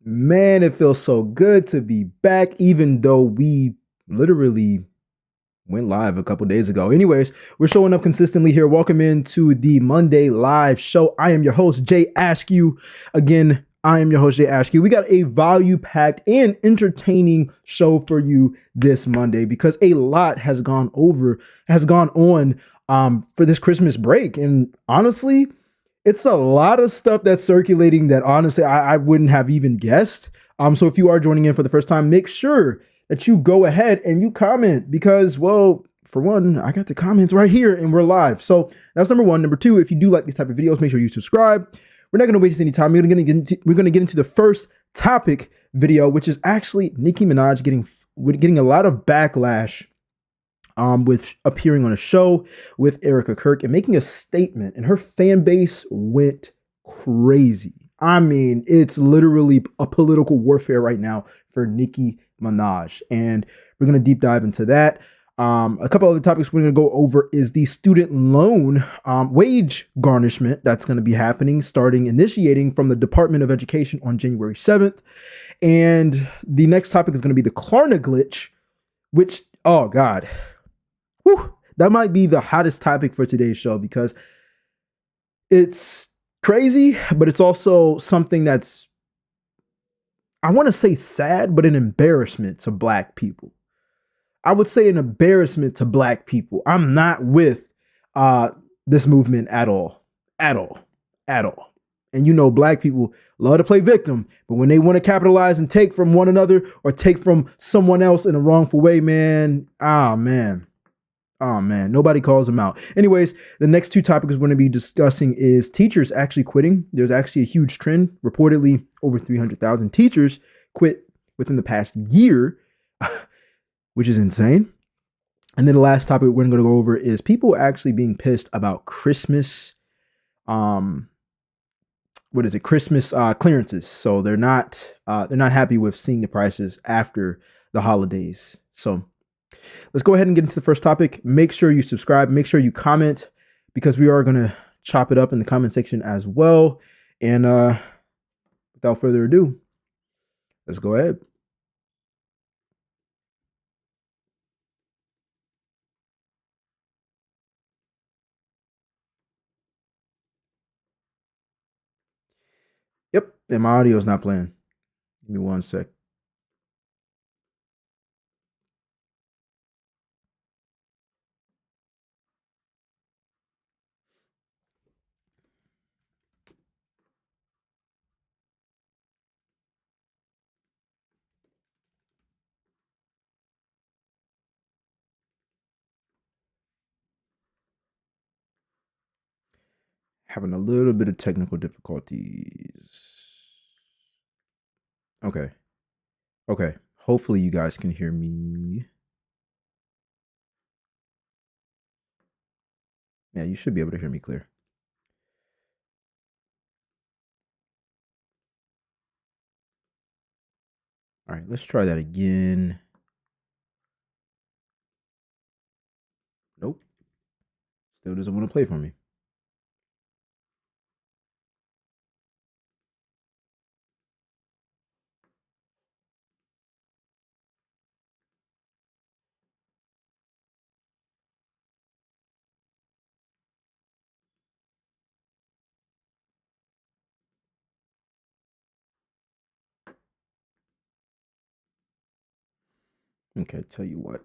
Man, it feels so good to be back, even though we literally went live a couple days ago. Anyways, we're showing up consistently here. Welcome into the Monday live show. I am your host, Jay Askew. Again, I am your host, Jay Askew. We got a value-packed and entertaining show for you this Monday because a lot has gone on for this Christmas break. And honestly, it's a lot of stuff that's circulating that honestly I wouldn't have even guessed. So if you are joining in for the first time, make sure that you go ahead and you comment because, well, for one, I got the comments right here and we're live. So that's number one. Number two, if you do like these type of videos, make sure you subscribe. We're not going to waste any time. We're going to get into the first topic video, which is actually Nicki Minaj getting a lot of backlash with appearing on a show with Erka, Kirk, and making a statement, and her fan base went crazy. I mean, it's literally a political warfare right now for Nicki Minaj, and we're going to deep dive into that. A couple other topics we're going to go over is the student loan wage garnishment that's going to be happening, initiating from the Department of Education on January 7th. And the next topic is going to be the Klarna glitch, which, oh God, whew, that might be the hottest topic for today's show because it's crazy, but it's also something that's, I want to say sad, but an embarrassment to Black people. I would say an embarrassment to Black people. I'm not with this movement at all. And you know, Black people love to play victim, but when they want to capitalize and take from one another or take from someone else in a wrongful way, man, nobody calls them out. Anyways, the next two topics we're going to be discussing is teachers actually quitting. There's actually a huge trend. Reportedly, over 300,000 teachers quit within the past year, which is insane. And then the last topic we're going to go over is people actually being pissed about Christmas. Christmas clearances. So they're not happy with seeing the prices after the holidays. So let's go ahead and get into the first topic. Make sure you subscribe. Make sure you comment because we are going to chop it up in the comment section as well. And without further ado, let's go ahead. Yep, and my audio is not playing. Give me one sec. Having a little bit of technical difficulties. Okay. Hopefully you guys can hear me. Yeah, you should be able to hear me clear. All right, let's try that again. Nope. Still doesn't want to play for me. Okay, tell you what.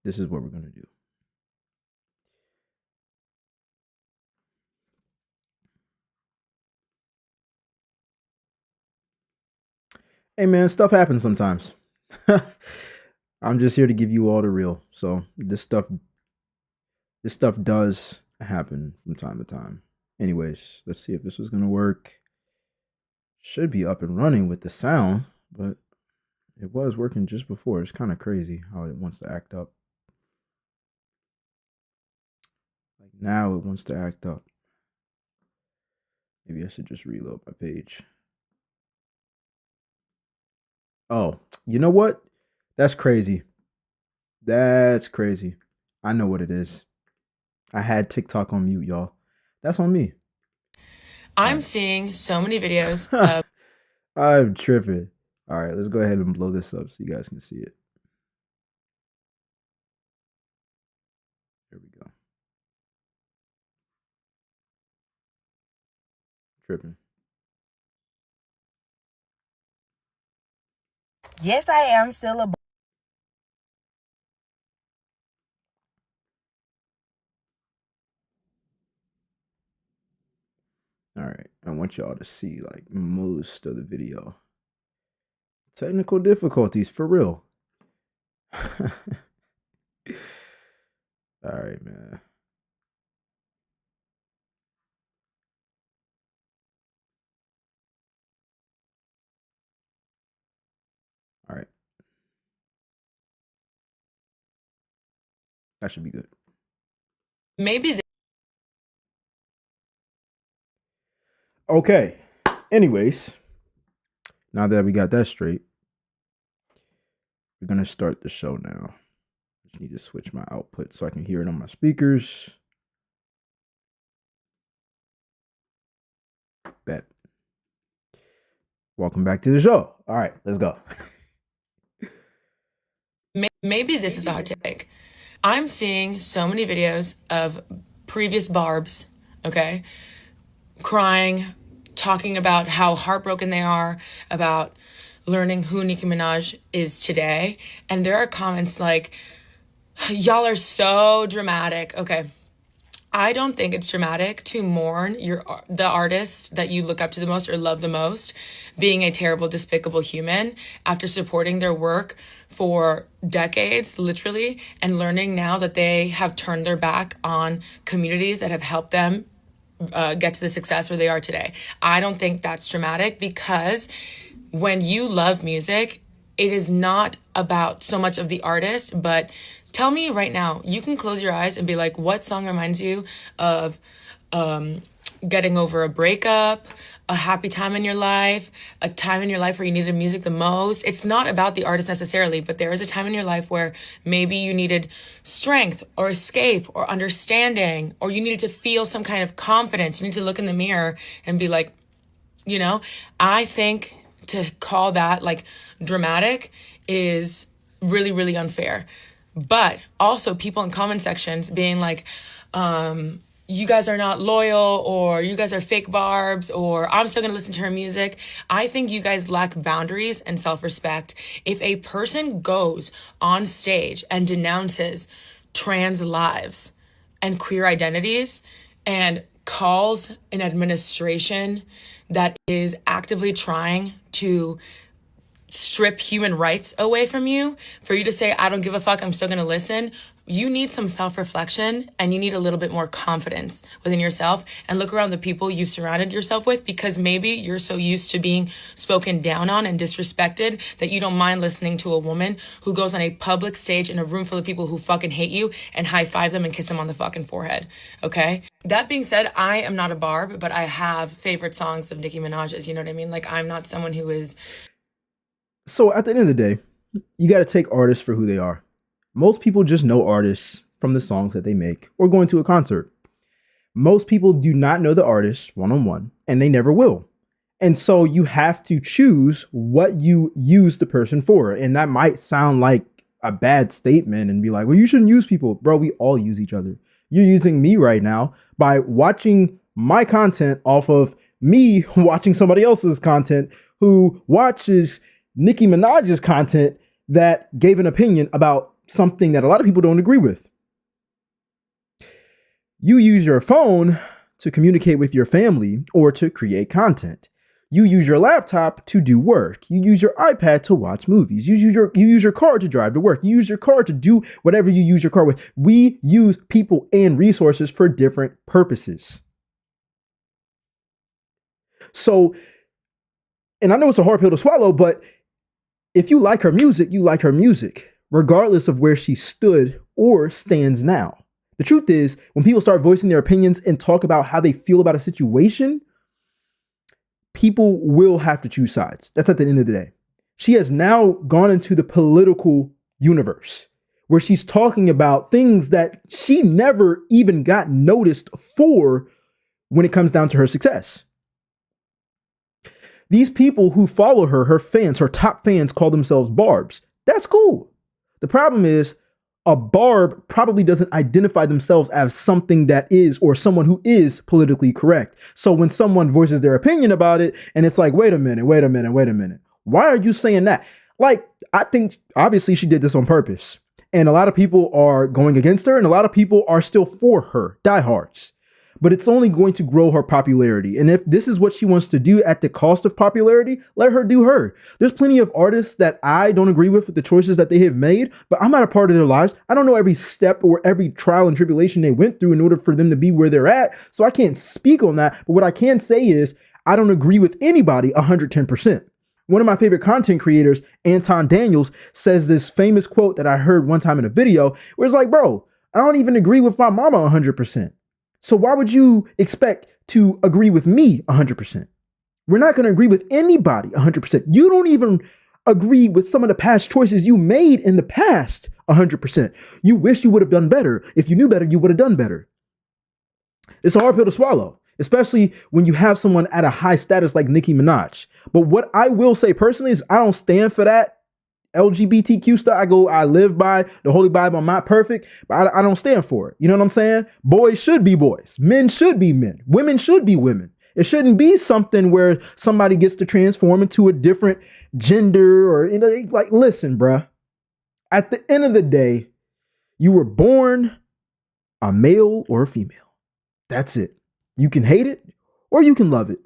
This is what we're going to do. Hey man, stuff happens sometimes. I'm just here to give you all the real. So this stuff does happen from time to time. Anyways, let's see if this is going to work. Should be up and running with the sound, but it was working just before. It's kind of crazy how it wants to act up. Like now it wants to act up. Maybe I should just reload my page. Oh, you know what? That's crazy. That's crazy. I know what it is. I had TikTok on mute, y'all. That's on me. I'm seeing so many videos of I'm tripping. All right, let's go ahead and blow this up so you guys can see it. There we go. Tripping. Yes, I am still a. All right, I want y'all to see like most of the video. Technical difficulties for real. All right, man. All right. That should be good. maybe Okay. Anyways, now that we got that straight, we're going to start the show now. Just need to switch my output so I can hear it on my speakers. Bet. Welcome back to the show. All right, let's go. maybe this is a hot take. I'm seeing so many videos of previous barbs, okay, crying, talking about how heartbroken they are about learning who Nicki Minaj is today. And there are comments like, y'all are so dramatic. Okay. I don't think it's dramatic to mourn the artist that you look up to the most or love the most being a terrible, despicable human after supporting their work for decades, literally, and learning now that they have turned their back on communities that have helped them get to the success where they are today. I don't think that's dramatic because when you love music, it is not about so much of the artist, but tell me right now, you can close your eyes and be like, what song reminds you of getting over a breakup, a happy time in your life, a time in your life where you needed music the most? It's not about the artist necessarily, but there is a time in your life where maybe you needed strength or escape or understanding, or you needed to feel some kind of confidence. You need to look in the mirror and be like, you know, I think to call that like dramatic is really, really unfair. But also people in comment sections being like, you guys are not loyal, or you guys are fake barbs, or I'm still gonna listen to her music. I think you guys lack boundaries and self-respect. If a person goes on stage and denounces trans lives and queer identities and calls an administration that is actively trying to strip human rights away from you, for you to say, I don't give a fuck, I'm still gonna listen, you need some self-reflection and you need a little bit more confidence within yourself and look around the people you've surrounded yourself with, because maybe you're so used to being spoken down on and disrespected that you don't mind listening to a woman who goes on a public stage in a room full of people who fucking hate you and high-five them and kiss them on the fucking forehead, okay? That being said, I am not a barb, but I have favorite songs of Nicki Minaj's, you know what I mean? Like, I'm not someone who is... So at the end of the day, you got to take artists for who they are. Most people just know artists from the songs that they make or going to a concert. Most people do not know the artist one-on-one, and they never will. And so you have to choose what you use the person for. And that might sound like a bad statement and be like, well, you shouldn't use people. Bro, we all use each other. You're using me right now by watching my content off of me watching somebody else's content who watches Nicki Minaj's content that gave an opinion about something that a lot of people don't agree with. You use your phone to communicate with your family or to create content. You use your laptop to do work. You use your iPad to watch movies. You use your car to drive to work. You use your car to do whatever you use your car with. We use people and resources for different purposes. So, and I know it's a hard pill to swallow, but if you like her music, you like her music, regardless of where she stood or stands now. The truth is, when people start voicing their opinions and talk about how they feel about a situation, people will have to choose sides. That's at the end of the day. She has now gone into the political universe where she's talking about things that she never even got noticed for when it comes down to her success. These people who follow her, her fans, her top fans, call themselves barbs. That's cool. The problem is a barb probably doesn't identify themselves as something that is or someone who is politically correct. So when someone voices their opinion about it and it's like, wait a minute. Why are you saying that? Like, I think obviously she did this on purpose. And a lot of people are going against her and a lot of people are still for her, diehards. But it's only going to grow her popularity. And if this is what she wants to do at the cost of popularity, let her do her. There's plenty of artists that I don't agree with the choices that they have made, but I'm not a part of their lives. I don't know every step or every trial and tribulation they went through in order for them to be where they're at. So I can't speak on that. But what I can say is I don't agree with anybody 110%. One of my favorite content creators, Anton Daniels, says this famous quote that I heard one time in a video where it's like, bro, I don't even agree with my mama 100%. So why would you expect to agree with me 100%? We're not going to agree with anybody 100%. You don't even agree with some of the past choices you made in the past 100%. You wish you would have done better. If you knew better, you would have done better. It's a hard pill to swallow, especially when you have someone at a high status like Nicki Minaj. But what I will say personally is I don't stand for that LGBTQ stuff. I live by the Holy Bible. I'm not perfect, but I don't stand for it. You know what I'm saying? Boys should be boys. Men should be men. Women should be women. It shouldn't be something where somebody gets to transform into a different gender or, you know, like, listen, bruh. At the end of the day, you were born a male or a female. That's it. You can hate it or you can love it.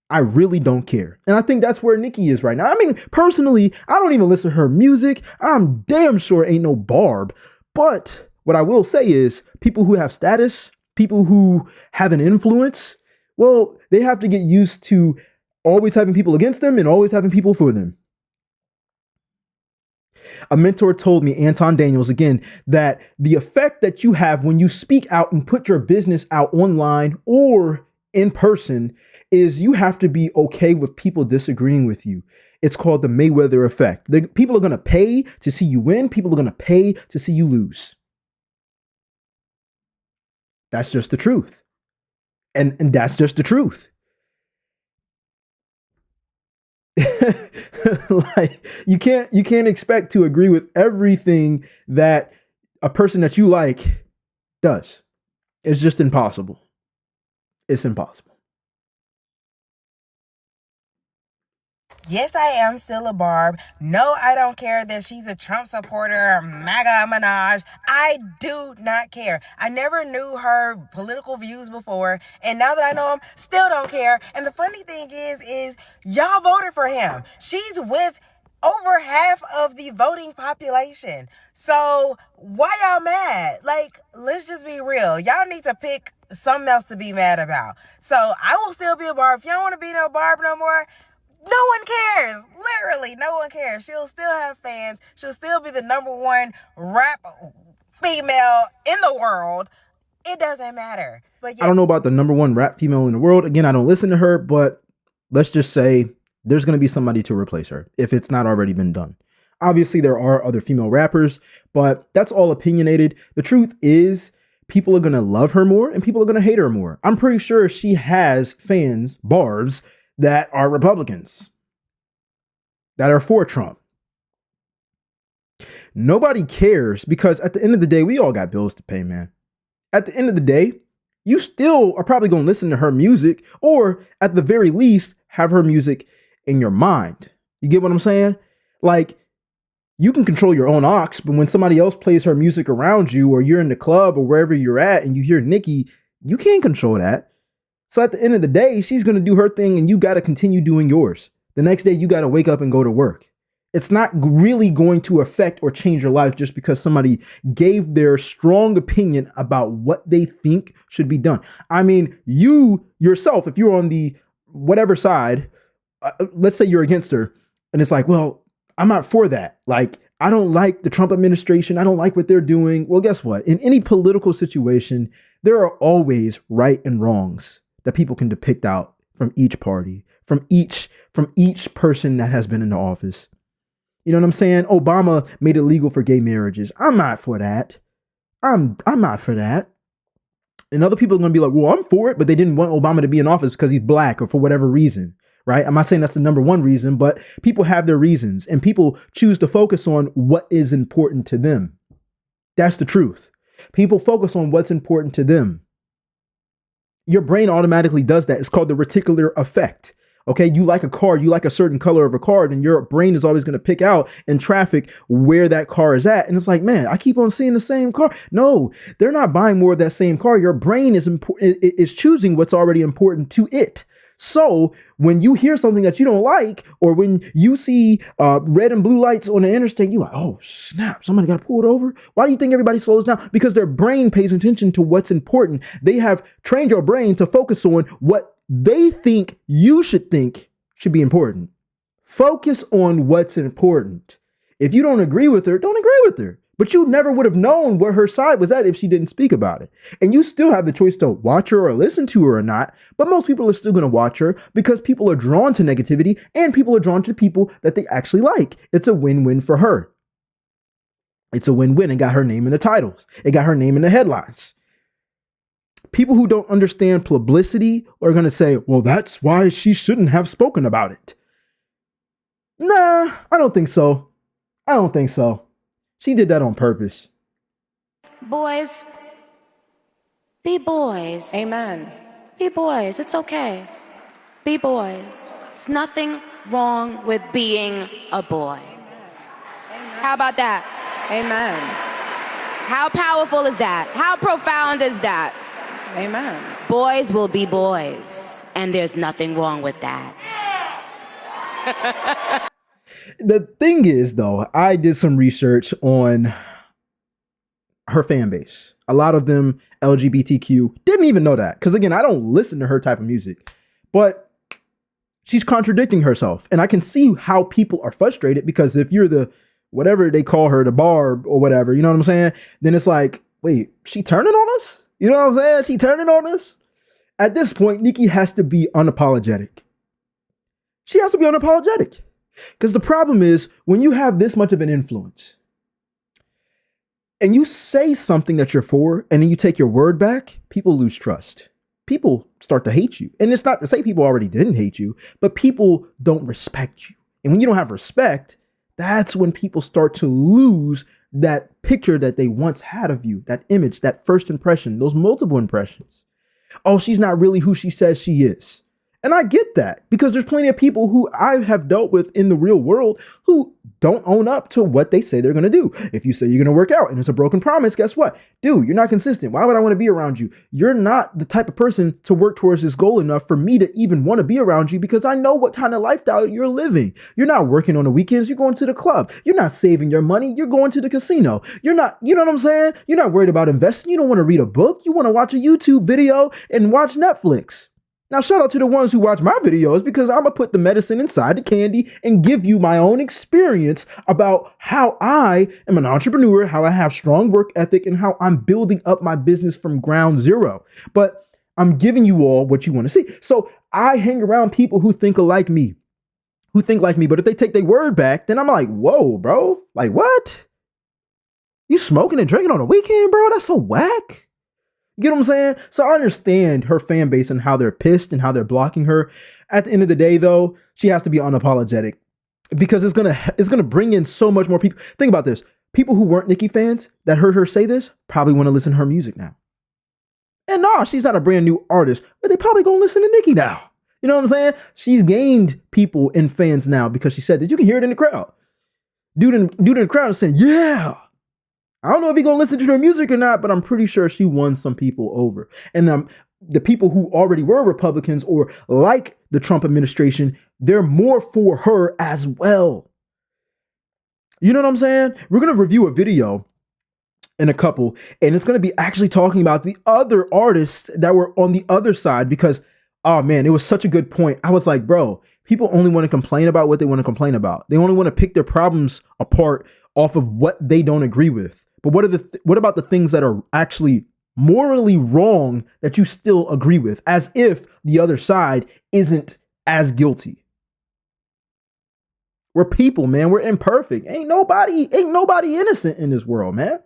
I really don't care. And I think that's where Nikki is right now. I mean, personally, I don't even listen to her music. I'm damn sure ain't no barb. But what I will say is people who have status, people who have an influence, well, they have to get used to always having people against them and always having people for them. A mentor told me, Anton Daniels, again, that the effect that you have when you speak out and put your business out online or in person is you have to be okay with people disagreeing with you. It's called the Mayweather effect. People are going to pay to see you win. People are going to pay to see you lose. That's just the truth. And that's just the truth. Like you can't expect to agree with everything that a person that you like does. It's just impossible. It's impossible. Yes, I am still a barb. No, I don't care that she's a Trump supporter, MAGA Minaj. I do not care. I never knew her political views before, and now that I know him, still don't care. And the funny thing is y'all voted for him. She's with over half of the voting population. So why y'all mad? Like, let's just be real. Y'all need to pick something else to be mad about. So I will still be a barb. If y'all want to be no barb no more, no one cares. Literally, no one cares. She'll still have fans. She'll still be the #1 rap female in the world. It doesn't matter. But yeah. I don't know about the #1 rap female in the world. Again, I don't listen to her, but let's just say there's going to be somebody to replace her if it's not already been done. Obviously, there are other female rappers, but that's all opinionated. The truth is people are going to love her more and people are going to hate her more. I'm pretty sure she has fans, barbs, that are Republicans, that are for Trump. Nobody cares because at the end of the day, we all got bills to pay, man. At the end of the day, you still are probably going to listen to her music or at the very least have her music in your mind. You get what I'm saying? Like, you can control your own aux, but when somebody else plays her music around you or you're in the club or wherever you're at and you hear Nikki, you can't control that. So at the end of the day, she's going to do her thing and you got to continue doing yours. The next day, you got to wake up and go to work. It's not really going to affect or change your life just because somebody gave their strong opinion about what they think should be done. I mean, you yourself, if you're on the whatever side, let's say you're against her and it's like, well, I'm not for that. Like, I don't like the Trump administration. I don't like what they're doing. Well, guess what? In any political situation, there are always right and wrongs that people can depict out from each party, from each person that has been in the office. You know what I'm saying? Obama made it legal for gay marriages. I'm not for that. I'm not for that. And other people are going to be like, well, I'm for it, but they didn't want Obama to be in office because he's black or for whatever reason, right? I'm not saying that's the number one reason, but people have their reasons and people choose to focus on what is important to them. That's the truth. People focus on what's important to them. Your brain automatically does that. It's called the reticular effect. Okay, you like a car, you like a certain color of a car, then your brain is always going to pick out in traffic where that car is at. And it's like, man, I keep on seeing the same car. No, they're not buying more of that same car. Your brain is choosing what's already important to it. So when you hear something that you don't like, or when you see red and blue lights on the interstate, you're like, oh, snap, somebody got to pull it over. Why do you think everybody slows down? Because their brain pays attention to what's important. They have trained your brain to focus on what they think you should think should be important. Focus on what's important. If you don't agree with her, don't agree with her. But you never would have known where her side was at if she didn't speak about it. And you still have the choice to watch her or listen to her or not. But most people are still going to watch her because people are drawn to negativity and people are drawn to people that they actually like. It's a win-win for her. It's a win-win. It got her name in the titles. It got her name in the headlines. People who don't understand publicity are going to say, well, that's why she shouldn't have spoken about it. Nah, I don't think so. I don't think so. She did that on purpose. Boys, be boys. Amen. Be boys. It's okay. Be boys. It's nothing wrong with being a boy. How about that? Amen. How powerful is that? How profound is that? Amen. Boys will be boys, and there's nothing wrong with that. The thing is, though, I did some research on her fan base. A lot of them LGBTQ. Didn't even know that. Because again, I don't listen to her type of music. But she's contradicting herself. And I can see how people are frustrated because if you're the, whatever they call her, the barb or whatever, you know what I'm saying? Then it's like, wait, she turning on us? You know what I'm saying? She turning on us? At this point, Nikki has to be unapologetic. She has to be unapologetic. Because the problem is when you have this much of an influence and you say something that you're for and then you take your word back, people lose trust. People start to hate you. And it's not to say people already didn't hate you, but people don't respect you. And when you don't have respect, that's when people start to lose that picture that they once had of you, that image, that first impression, those multiple impressions. Oh, she's not really who she says she is. And I get that because there's plenty of people who I have dealt with in the real world who don't own up to what they say they're going to do. If you say you're going to work out and it's a broken promise, guess what? Dude, you're not consistent. Why would I want to be around you? You're not the type of person to work towards this goal enough for me to even want to be around you because I know what kind of lifestyle you're living. You're not working on the weekends. You're going to the club. You're not saving your money. You're going to the casino. You're not, you know what I'm saying? You're not worried about investing. You don't want to read a book. You want to watch a YouTube video and watch Netflix. Now, shout out to the ones who watch my videos because I'm going to put the medicine inside the candy and give you my own experience about how I am an entrepreneur, how I have strong work ethic, and how I'm building up my business from ground zero. But I'm giving you all what you want to see. So I hang around people who think like me. But if they take their word back, then I'm like, whoa, bro. Like, what? You smoking and drinking on the weekend, bro? That's so whack. You get what I'm saying? So I understand her fan base and how they're pissed and how they're blocking her. At the end of the day, though, she has to be unapologetic because it's gonna bring in so much more people. Think about this. People who weren't Nikki fans that heard her say this probably want to listen to her music now. And no, she's not a brand new artist, but they probably gonna listen to Nikki now. You know what I'm saying? She's gained people and fans now because she said this. You can hear it in the crowd. Dude in the crowd is saying, yeah. I don't know if he's going to listen to her music or not, but I'm pretty sure she won some people over. And the people who already were Republicans or like the Trump administration, they're more for her as well. You know what I'm saying? We're going to review a video in a couple, and it's going to be actually talking about the other artists that were on the other side because, oh man, it was such a good point. I was like, bro, people only want to complain about what they want to complain about. They only want to pick their problems apart off of what they don't agree with. But what about the things that are actually morally wrong that you still agree with, as if the other side isn't as guilty? We're people, man. We're imperfect. Ain't nobody innocent in this world, man.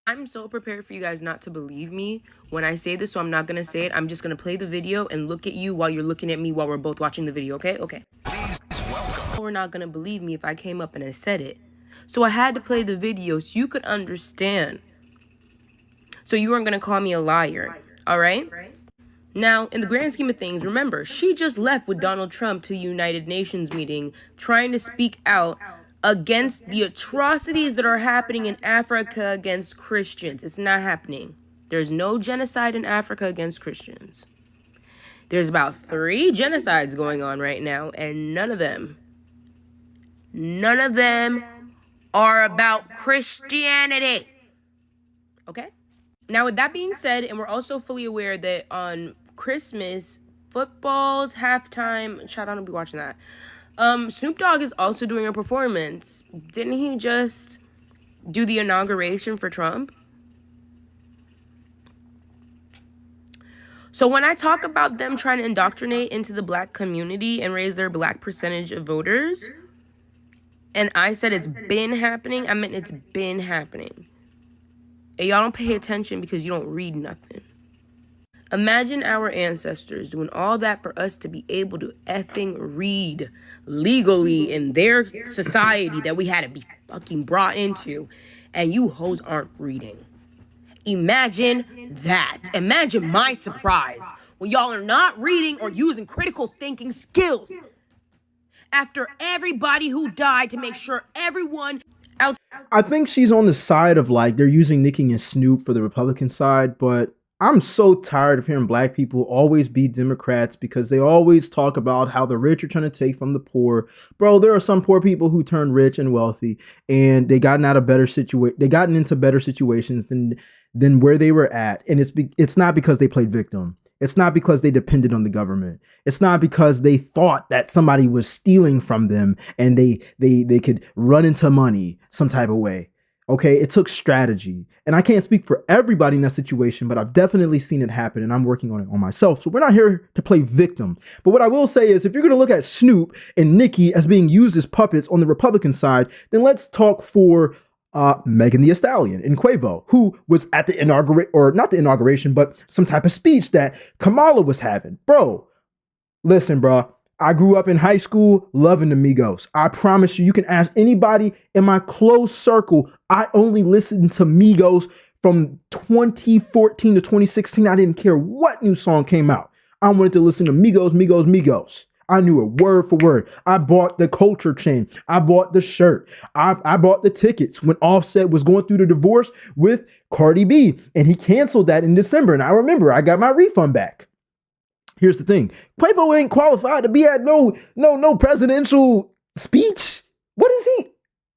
I'm so prepared for you guys not to believe me when I say this, so I'm not gonna say it. I'm just gonna play the video and look at you while you're looking at me while we're both watching the video, okay? Okay. We're not gonna believe me if I came up and I said it. So I had to play the video so you could understand. So you weren't gonna call me a liar, alright? Now, in the grand scheme of things, remember, she just left with Donald Trump to the United Nations meeting trying to speak out against the atrocities that are happening in Africa against Christians. It's not happening. There's no genocide in Africa against Christians. There's about 3 genocides going on right now, and none of them are about Christianity. Okay? Now, with that being said, and we're also fully aware that on Christmas, football's halftime, child, I don't be watching that. Snoop Dogg is also doing a performance. Didn't he just do the inauguration for Trump? So when I talk about them trying to indoctrinate into the black community and raise their black percentage of voters, and I said it's been happening, I meant it's been happening. And y'all don't pay attention because you don't read nothing. Imagine our ancestors doing all that for us to be able to effing read legally in their society that we had to be fucking brought into, and you hoes aren't reading. Imagine that. Imagine my surprise when y'all are not reading or using critical thinking skills. After everybody who died to make sure everyone else. I think she's on the side of like they're using Nikki and Snoop for the Republican side, but I'm so tired of hearing black people always be Democrats because they always talk about how the rich are trying to take from the poor. Bro, there are some poor people who turned rich and wealthy and they gotten into better situations than where they were at. And it's not because they played victim. It's not because they depended on the government. It's not because they thought that somebody was stealing from them and they could run into money some type of way. Okay, it took strategy. And I can't speak for everybody in that situation, but I've definitely seen it happen and I'm working on it on myself. So we're not here to play victim. But what I will say is if you're going to look at Snoop and Nikki as being used as puppets on the Republican side, then let's talk for Megan Thee Stallion and Quavo, who was at the not the inauguration, but some type of speech that Kamala was having. Bro, listen, bro. I grew up in high school loving the Migos. I promise you can ask anybody in my close circle. I only listened to Migos from 2014 to 2016. I didn't care what new song came out. I wanted to listen to Migos. I knew it word for word. I bought the culture chain. I bought the shirt. I bought the tickets when Offset was going through the divorce with Cardi B. And he canceled that in December. And I remember I got my refund back. Here's the thing. Quavo ain't qualified to be at no presidential speech. What is he?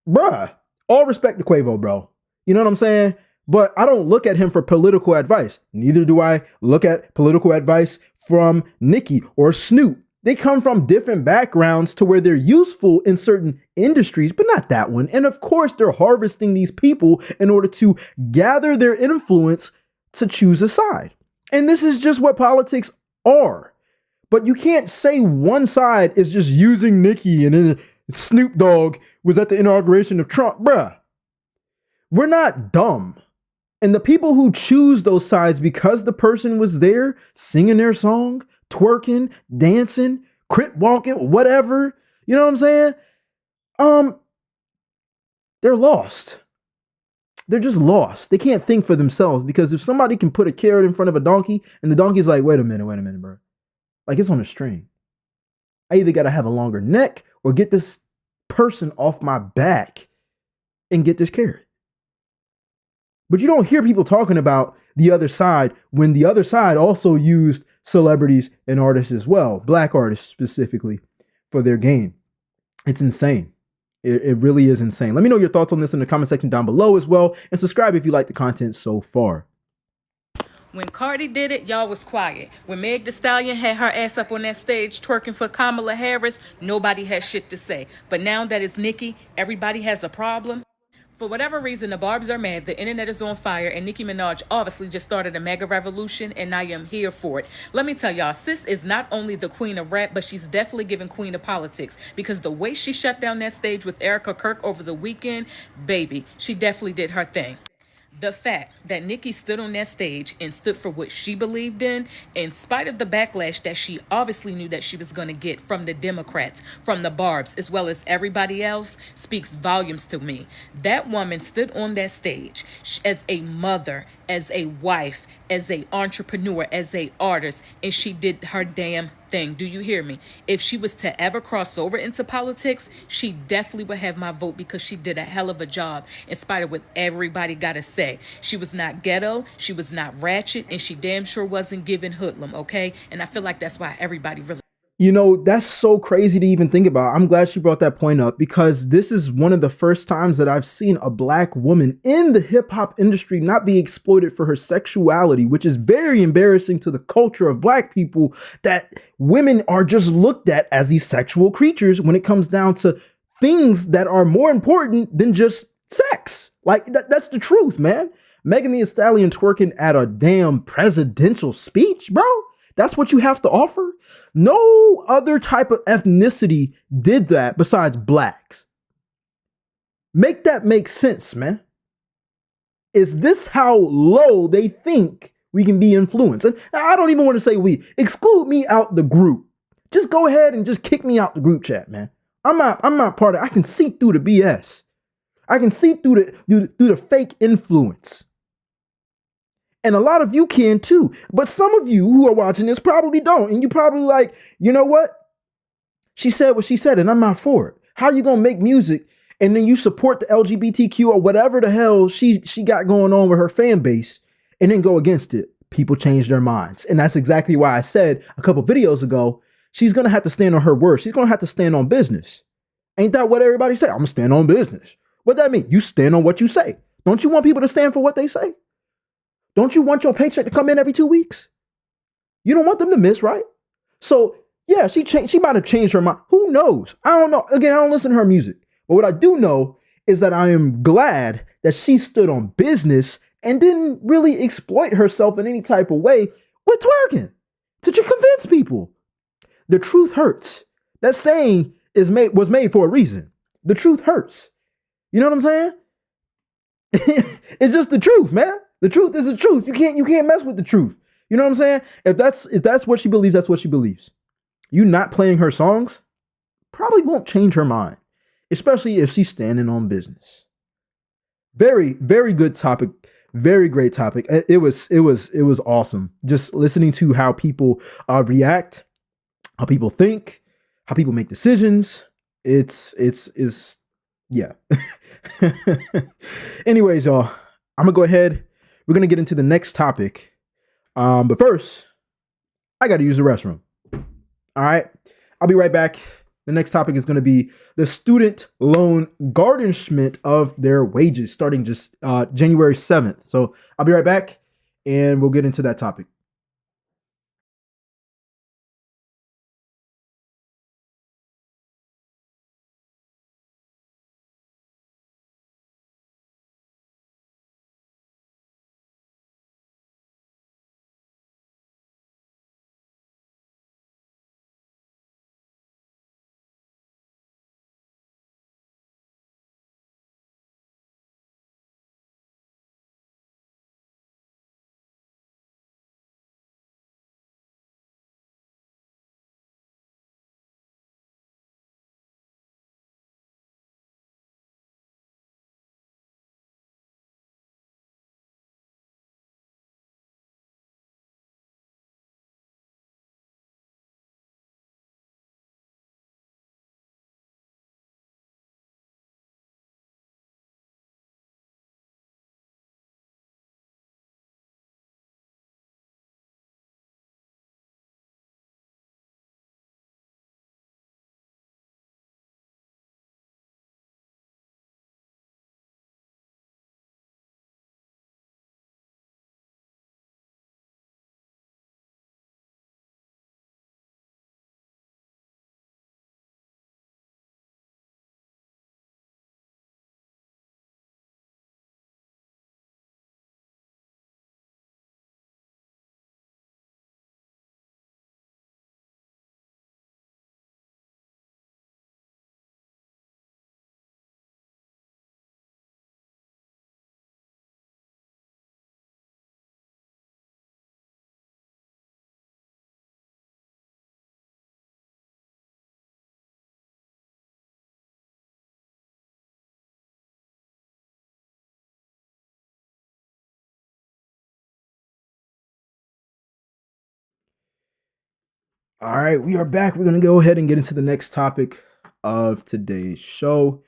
Bruh. All respect to Quavo, bro. You know what I'm saying? But I don't look at him for political advice. Neither do I look at political advice from Nikki or Snoop. They come from different backgrounds to where they're useful in certain industries, but not that one. And of course, they're harvesting these people in order to gather their influence to choose a side. And this is just what politics are. But you can't say one side is just using Nikki and then Snoop Dogg was at the inauguration of Trump. Bruh, we're not dumb. And the people who choose those sides because the person was there singing their song, twerking, dancing, crip walking, whatever, you know what I'm saying? They're lost. They're just lost. They can't think for themselves because if somebody can put a carrot in front of a donkey and the donkey's like, wait a minute, bro. Like it's on a string. I either got to have a longer neck or get this person off my back and get this carrot. But you don't hear people talking about the other side when the other side also used celebrities and artists as well, black artists specifically, for their gain. It's insane. It really is insane. Let me know your thoughts on this in the comment section down below as well. And subscribe if you like the content so far. When Cardi did it, y'all was quiet. When Meg Thee Stallion had her ass up on that stage twerking for Kamala Harris, nobody had shit to say. But now that it's Nikki, everybody has a problem. For whatever reason, the Barbs are mad, the internet is on fire, and Nicki Minaj obviously just started a mega revolution, and I am here for it. Let me tell y'all, sis is not only the queen of rap, but she's definitely giving queen of politics, because the way she shut down that stage with Erka Kirk over the weekend, baby, she definitely did her thing. The fact that Nikki stood on that stage and stood for what she believed in spite of the backlash that she obviously knew that she was going to get from the Democrats, from the Barbs, as well as everybody else, speaks volumes to me. That woman stood on that stage as a mother, as a wife, as a entrepreneur, as a artist, and she did her damn thing. Do you hear me? If she was to ever cross over into politics, she definitely would have my vote because she did a hell of a job in spite of what everybody got to say. She was not ghetto, she was not ratchet, and she damn sure wasn't giving hoodlum, okay? And I feel like that's why everybody really... You know, that's so crazy to even think about. I'm glad she brought that point up because this is one of the first times that I've seen a black woman in the hip hop industry not be exploited for her sexuality, which is very embarrassing to the culture of black people, that women are just looked at as these sexual creatures when it comes down to things that are more important than just sex. Like that's the truth, man. Megan Thee Stallion twerking at a damn presidential speech, bro. That's what you have to offer? No other type of ethnicity did that besides blacks. Make that make sense, man. Is this how low they think we can be influenced? And I don't even want to say we. Exclude me out the group. Just go ahead and just kick me out the group chat, man. I'm not part of it. I can see through the BS. I can see through the fake influence. And a lot of you can too. But some of you who are watching this probably don't. And you probably like, you know what? She said what she said and I'm not for it. How you going to make music and then you support the LGBTQ or whatever the hell she got going on with her fan base and then go against it? People change their minds. And that's exactly why I said a couple videos ago, she's going to have to stand on her word. She's going to have to stand on business. Ain't that what everybody say? I'm going to stand on business. What that mean? You stand on what you say. Don't you want people to stand for what they say? Don't you want your paycheck to come in every 2 weeks? You don't want them to miss, right? So yeah, she might have changed her mind. Who knows? I don't know. Again, I don't listen to her music. But what I do know is that I am glad that she stood on business and didn't really exploit herself in any type of way with twerking to convince people. The truth hurts. That saying was made for a reason. The truth hurts. You know what I'm saying? It's just the truth, man. The truth is the truth. You can't mess with the truth. You know what I'm saying? If that's what she believes, that's what she believes. You not playing her songs probably won't change her mind, especially if she's standing on business. Very, very good topic. Very great topic. It was awesome. Just listening to how people react, how people think, how people make decisions. It's yeah. Anyways, y'all, I'm gonna go ahead. We're gonna get into the next topic. But first, I gotta use the restroom. All right. I'll be right back. The next topic is gonna be the student loan garnishment of their wages starting just January 7th. So I'll be right back and we'll get into that topic. All right, we are back. We're going to go ahead and get into the next topic of today's show.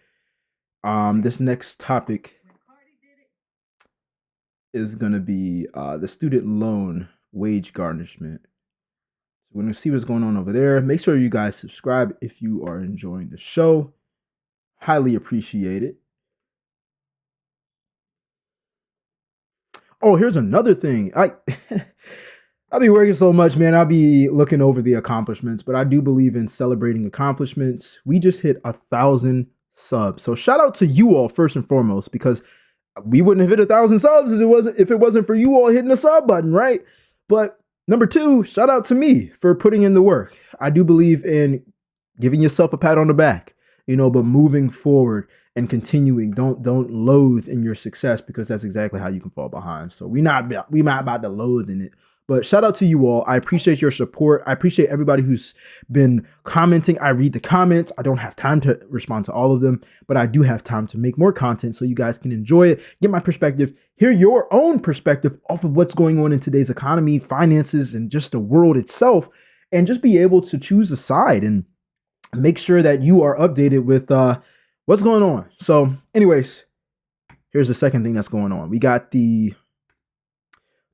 This next topic is going to be the student loan wage garnishment. We're going to see what's going on over there. Make sure you guys subscribe if you are enjoying the show. Highly appreciate it. Oh, here's another thing. I'll be working so much, man. I'll be looking over the accomplishments, but I do believe in celebrating accomplishments. We just hit 1,000 subs. So shout out to you all first and foremost, because we wouldn't have hit 1,000 subs if it wasn't for you all hitting the sub button, right? But number two, shout out to me for putting in the work. I do believe in giving yourself a pat on the back, but moving forward and continuing. Don't loathe in your success, because that's exactly how you can fall behind. So we not about to loathe in it. But shout out to you all. I appreciate your support. I appreciate everybody who's been commenting. I read the comments. I don't have time to respond to all of them, but I do have time to make more content so you guys can enjoy it, get my perspective, hear your own perspective off of what's going on in today's economy, finances, and just the world itself, and just be able to choose a side and make sure that you are updated with what's going on. So anyways, here's the second thing that's going on. We got the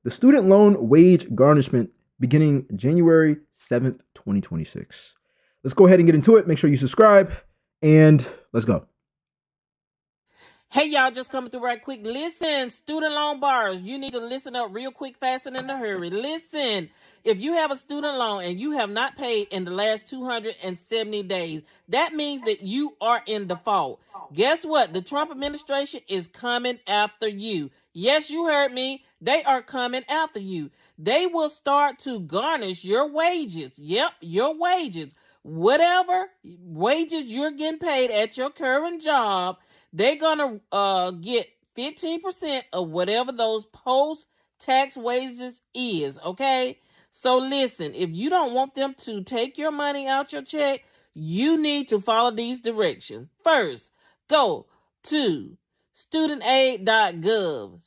student loan wage garnishment beginning January 7th, 2026. Let's go ahead and get into it. Make sure you subscribe, and let's go. Hey, y'all, just coming through right quick. Listen, student loan borrowers, you need to listen up real quick, fast, and in a hurry. Listen, if you have a student loan and you have not paid in the last 270 days, that means that you are in default. Guess what? The Trump administration is coming after you. Yes, you heard me. They are coming after you. They will start to garnish your wages. Yep, your wages. Whatever wages you're getting paid at your current job, they're going to get 15% of whatever those post-tax wages is, okay? So listen, if you don't want them to take your money out your check, you need to follow these directions. First, go to studentaid.gov,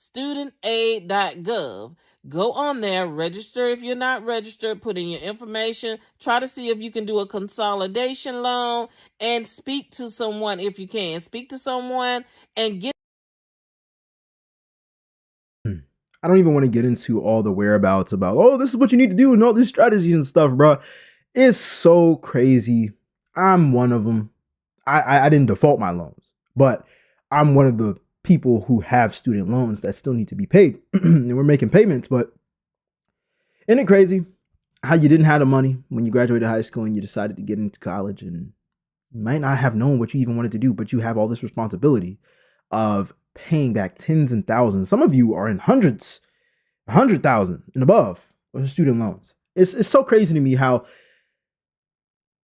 studentaid.gov. Go on there, register if you're not registered, put in your information, try to see if you can do a consolidation loan, and speak to someone if you can. Speak to someone and get. I don't even want to get into all the whereabouts about, oh, this is what you need to do and all these strategies and stuff, bro. It's so crazy. I'm one of them. I didn't default my loans, but I'm one of the people who have student loans that still need to be paid. And we're making payments, but isn't it crazy how you didn't have the money when you graduated high school and you decided to get into college, and you might not have known what you even wanted to do, but you have all this responsibility of paying back tens and thousands. Some of you are in hundreds, 100,000 and above of student loans. It's so crazy to me how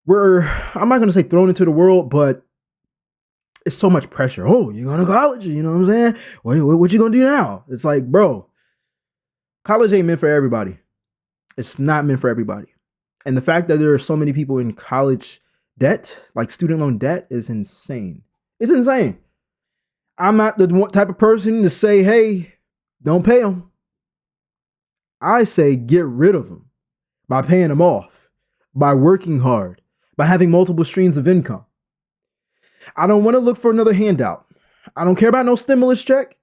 I'm not going to say thrown into the world, but it's so much pressure. Oh, you're going to college, you know what I'm saying? What you going to do now? It's like, bro, college ain't meant for everybody. It's not meant for everybody. And the fact that there are so many people in college debt, like student loan debt, is insane. It's insane. I'm not the type of person to say, hey, don't pay them. I say get rid of them by paying them off, by working hard, by having multiple streams of income. I don't want to look for another handout. I don't care about no stimulus check.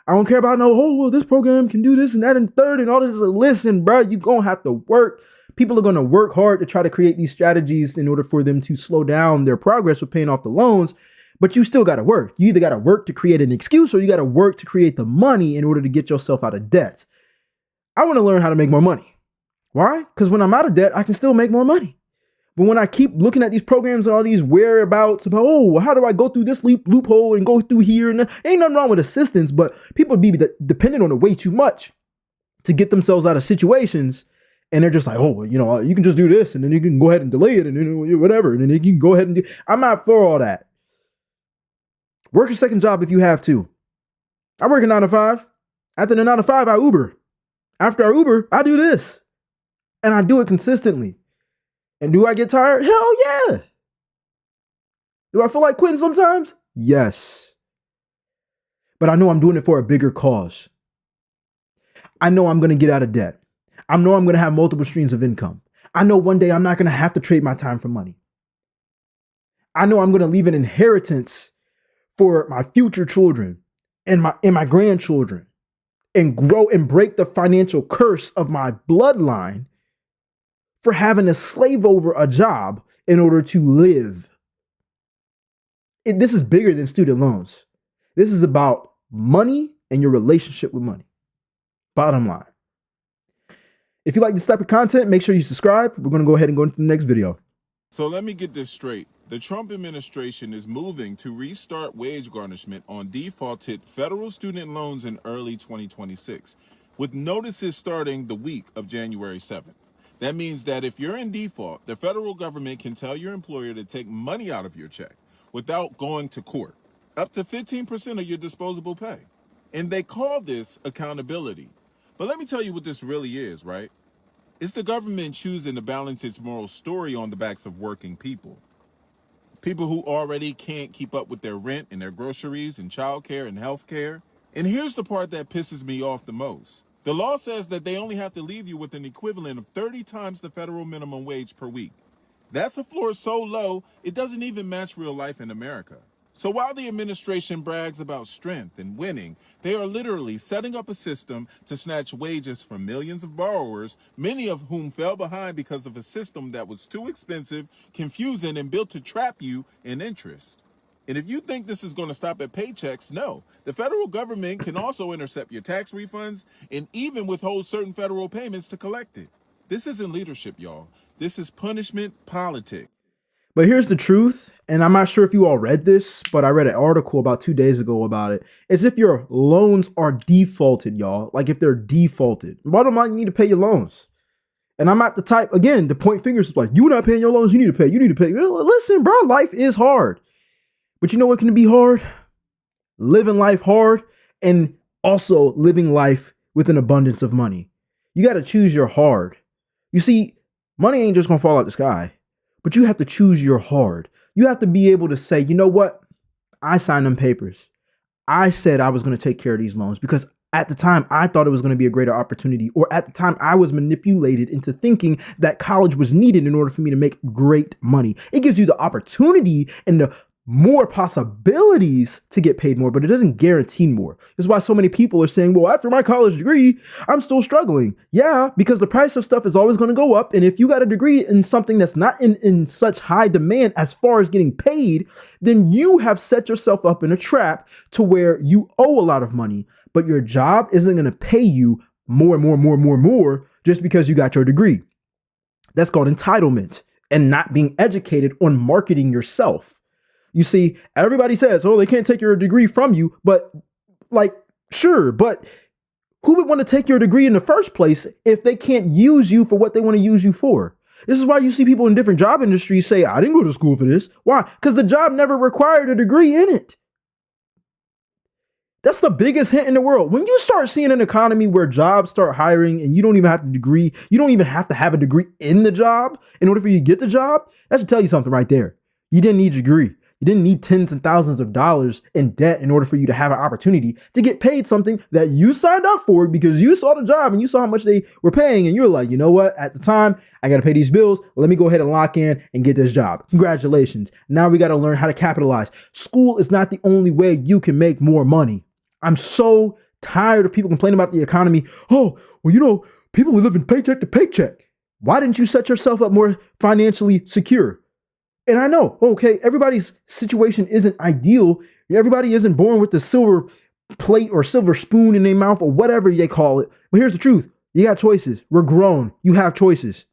I don't care about no, oh, well, this program can do this and that and third and all this. Listen, bro, you're going to have to work. People are going to work hard to try to create these strategies in order for them to slow down their progress with paying off the loans. But you still got to work. You either got to work to create an excuse, or you got to work to create the money in order to get yourself out of debt. I want to learn how to make more money. Why? Because when I'm out of debt, I can still make more money. But when I keep looking at these programs and all these whereabouts about, oh, how do I go through this loophole and go through here? And ain't nothing wrong with assistance, but people be dependent on it way too much to get themselves out of situations. And they're just like, oh, you can just do this, and then you can go ahead and delay it, and then whatever. And then you can go ahead and do. I'm not for all that. Work a second job if you have to. I work a 9 to 5. After the 9 to 5, I Uber. After I Uber, I do this. And I do it consistently. And do I get tired? Hell yeah. Do I feel like quitting sometimes? Yes. But I know I'm doing it for a bigger cause. I know I'm going to get out of debt. I know I'm going to have multiple streams of income. I know one day I'm not going to have to trade my time for money. I know I'm going to leave an inheritance for my future children and my grandchildren, and grow and break the financial curse of my bloodline for having to slave over a job in order to live. This is bigger than student loans. This is about money and your relationship with money. Bottom line. If you like this type of content, make sure you subscribe. We're going to go ahead and go into the next video. So let me get this straight. The Trump administration is moving to restart wage garnishment on defaulted federal student loans in early 2026, with notices starting the week of January 7th. That means that if you're in default, the federal government can tell your employer to take money out of your check without going to court, up to 15% of your disposable pay. And they call this accountability. But let me tell you what this really is, right? It's the government choosing to balance its moral story on the backs of working people. People who already can't keep up with their rent and their groceries and childcare and healthcare. And here's the part that pisses me off the most. The law says that they only have to leave you with an equivalent of 30 times the federal minimum wage per week. That's a floor so low, it doesn't even match real life in America. So while the administration brags about strength and winning, they are literally setting up a system to snatch wages from millions of borrowers, many of whom fell behind because of a system that was too expensive, confusing, and built to trap you in interest. And if you think this is going to stop at paychecks, no. The federal government can also intercept your tax refunds and even withhold certain federal payments to collect it. This isn't leadership, y'all. This is punishment politics. But here's the truth, and I'm not sure if you all read this, but I read an article about 2 days ago about it. It's if your loans are defaulted, y'all, like if they're defaulted. Bottom line, you need to pay your loans. And I'm not the type, again, to point fingers like, you not paying your loans, you need to pay, you need to pay. Listen, bro, life is hard. But you know what can be hard? Living life hard and also living life with an abundance of money. You got to choose your hard. You see, money ain't just going to fall out the sky. But you have to choose your hard. You have to be able to say, you know what? I signed them papers. I said I was going to take care of these loans because at the time I thought it was going to be a greater opportunity, or at the time I was manipulated into thinking that college was needed in order for me to make great money. It gives you the opportunity and the more possibilities to get paid more, but it doesn't guarantee more. This is why so many people are saying, well, after my college degree, I'm still struggling. Yeah, because the price of stuff is always going to go up. And if you got a degree in something that's not in such high demand as far as getting paid, then you have set yourself up in a trap to where you owe a lot of money, but your job isn't going to pay you more and more just because you got your degree. That's called entitlement and not being educated on marketing yourself. You see, everybody says, oh, they can't take your degree from you, but like, sure, but who would want to take your degree in the first place if they can't use you for what they want to use you for? This is why you see people in different job industries say, I didn't go to school for this. Why? Because the job never required a degree in it. That's the biggest hint in the world. When you start seeing an economy where jobs start hiring and you don't even have a degree, you don't even have to have a degree in the job in order for you to get the job, that should tell you something right there. You didn't need a degree. You didn't need tens and thousands of dollars in debt in order for you to have an opportunity to get paid something that you signed up for because you saw the job and you saw how much they were paying. And you're like, you know what? At the time, I got to pay these bills. Let me go ahead and lock in and get this job. Congratulations. Now we got to learn how to capitalize. School is not the only way you can make more money. I'm so tired of people complaining about the economy. Oh, well, you know, people are living paycheck to paycheck. Why didn't you set yourself up more financially secure? And I know, okay, everybody's situation isn't ideal. Everybody isn't born with the silver plate or silver spoon in their mouth or whatever they call it. But here's the truth. You got choices. We're grown. You have choices.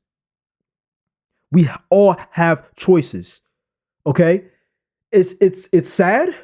We all have choices. Okay? It's sad,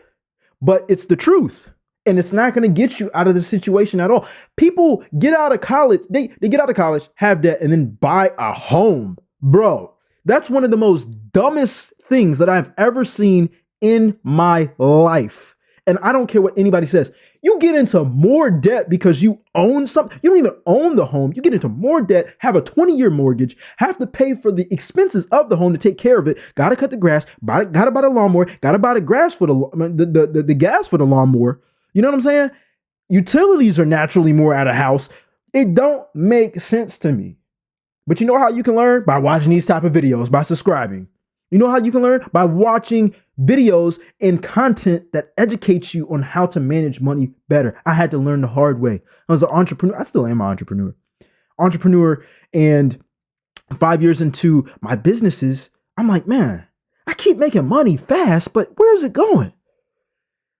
but it's the truth. And it's not going to get you out of the situation at all. People get out of college. They get out of college, have debt, and then buy a home. Bro, that's one of the most dumbest things that I've ever seen in my life. And I don't care what anybody says. You get into more debt because you own something. You don't even own the home. You get into more debt, have a 20-year mortgage, have to pay for the expenses of the home to take care of it. Got to cut the grass, got to buy the lawnmower, got to buy the grass for the gas for the lawnmower. You know what I'm saying? Utilities are naturally more at a house. It don't make sense to me. But you know how you can learn? By watching these type of videos, by subscribing. You know how you can learn? By watching videos and content that educates you on how to manage money better. I had to learn the hard way. I was an entrepreneur. I still am an entrepreneur. And 5 years into my businesses, I'm like, man, I keep making money fast, but where is it going?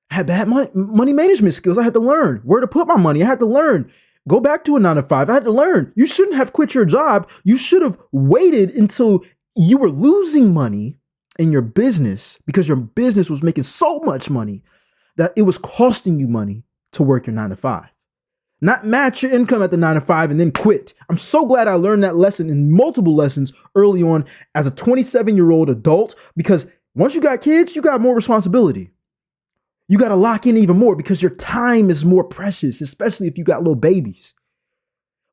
I had bad money management skills. I had to learn where to put my money. I had to learn. Go back to a 9-to-5. I had to learn. You shouldn't have quit your job. You should have waited until you were losing money in your business because your business was making so much money that it was costing you money to work your 9-to-5. Not match your income at the 9-to-5 and then quit. I'm so glad I learned that lesson in multiple lessons early on as a 27-year-old adult, because once you got kids, you got more responsibility. You got to lock in even more because your time is more precious, especially if you got little babies.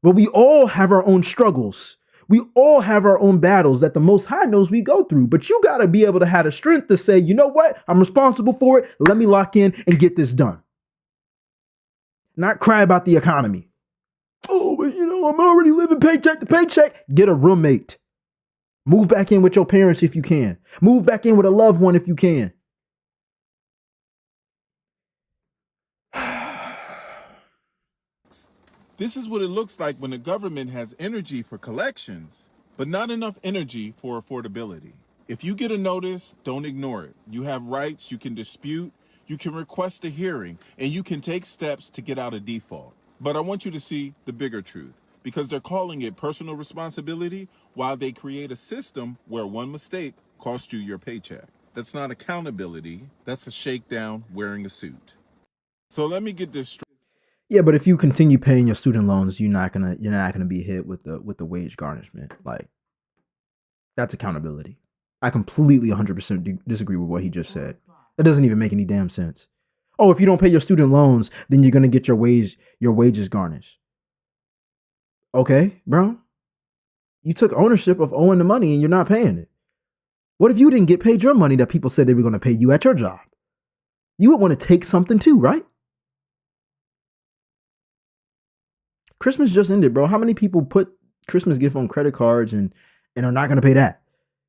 But we all have our own struggles. We all have our own battles that the Most High knows we go through. But you got to be able to have the strength to say, you know what? I'm responsible for it. Let me lock in and get this done. Not cry about the economy. Oh, but I'm already living paycheck to paycheck. Get a roommate. Move back in with your parents if you can. Move back in with a loved one if you can. This is what it looks like when the government has energy for collections, but not enough energy for affordability. If you get a notice, don't ignore it. You have rights, you can dispute, you can request a hearing, and you can take steps to get out of default. But I want you to see the bigger truth, because they're calling it personal responsibility while they create a system where one mistake costs you your paycheck. That's not accountability, that's a shakedown wearing a suit. So let me get this straight. Yeah, but if you continue paying your student loans, you're not gonna be hit with the wage garnishment. Like, that's accountability. I completely 100% disagree with what he just said. That doesn't even make any damn sense. Oh, if you don't pay your student loans, then you're gonna get your wages garnished. Okay, bro. You took ownership of owing the money and you're not paying it. What if you didn't get paid your money that people said they were gonna pay you at your job? You would want to take something too, right? Christmas just ended, bro. How many people put Christmas gift on credit cards and are not going to pay that?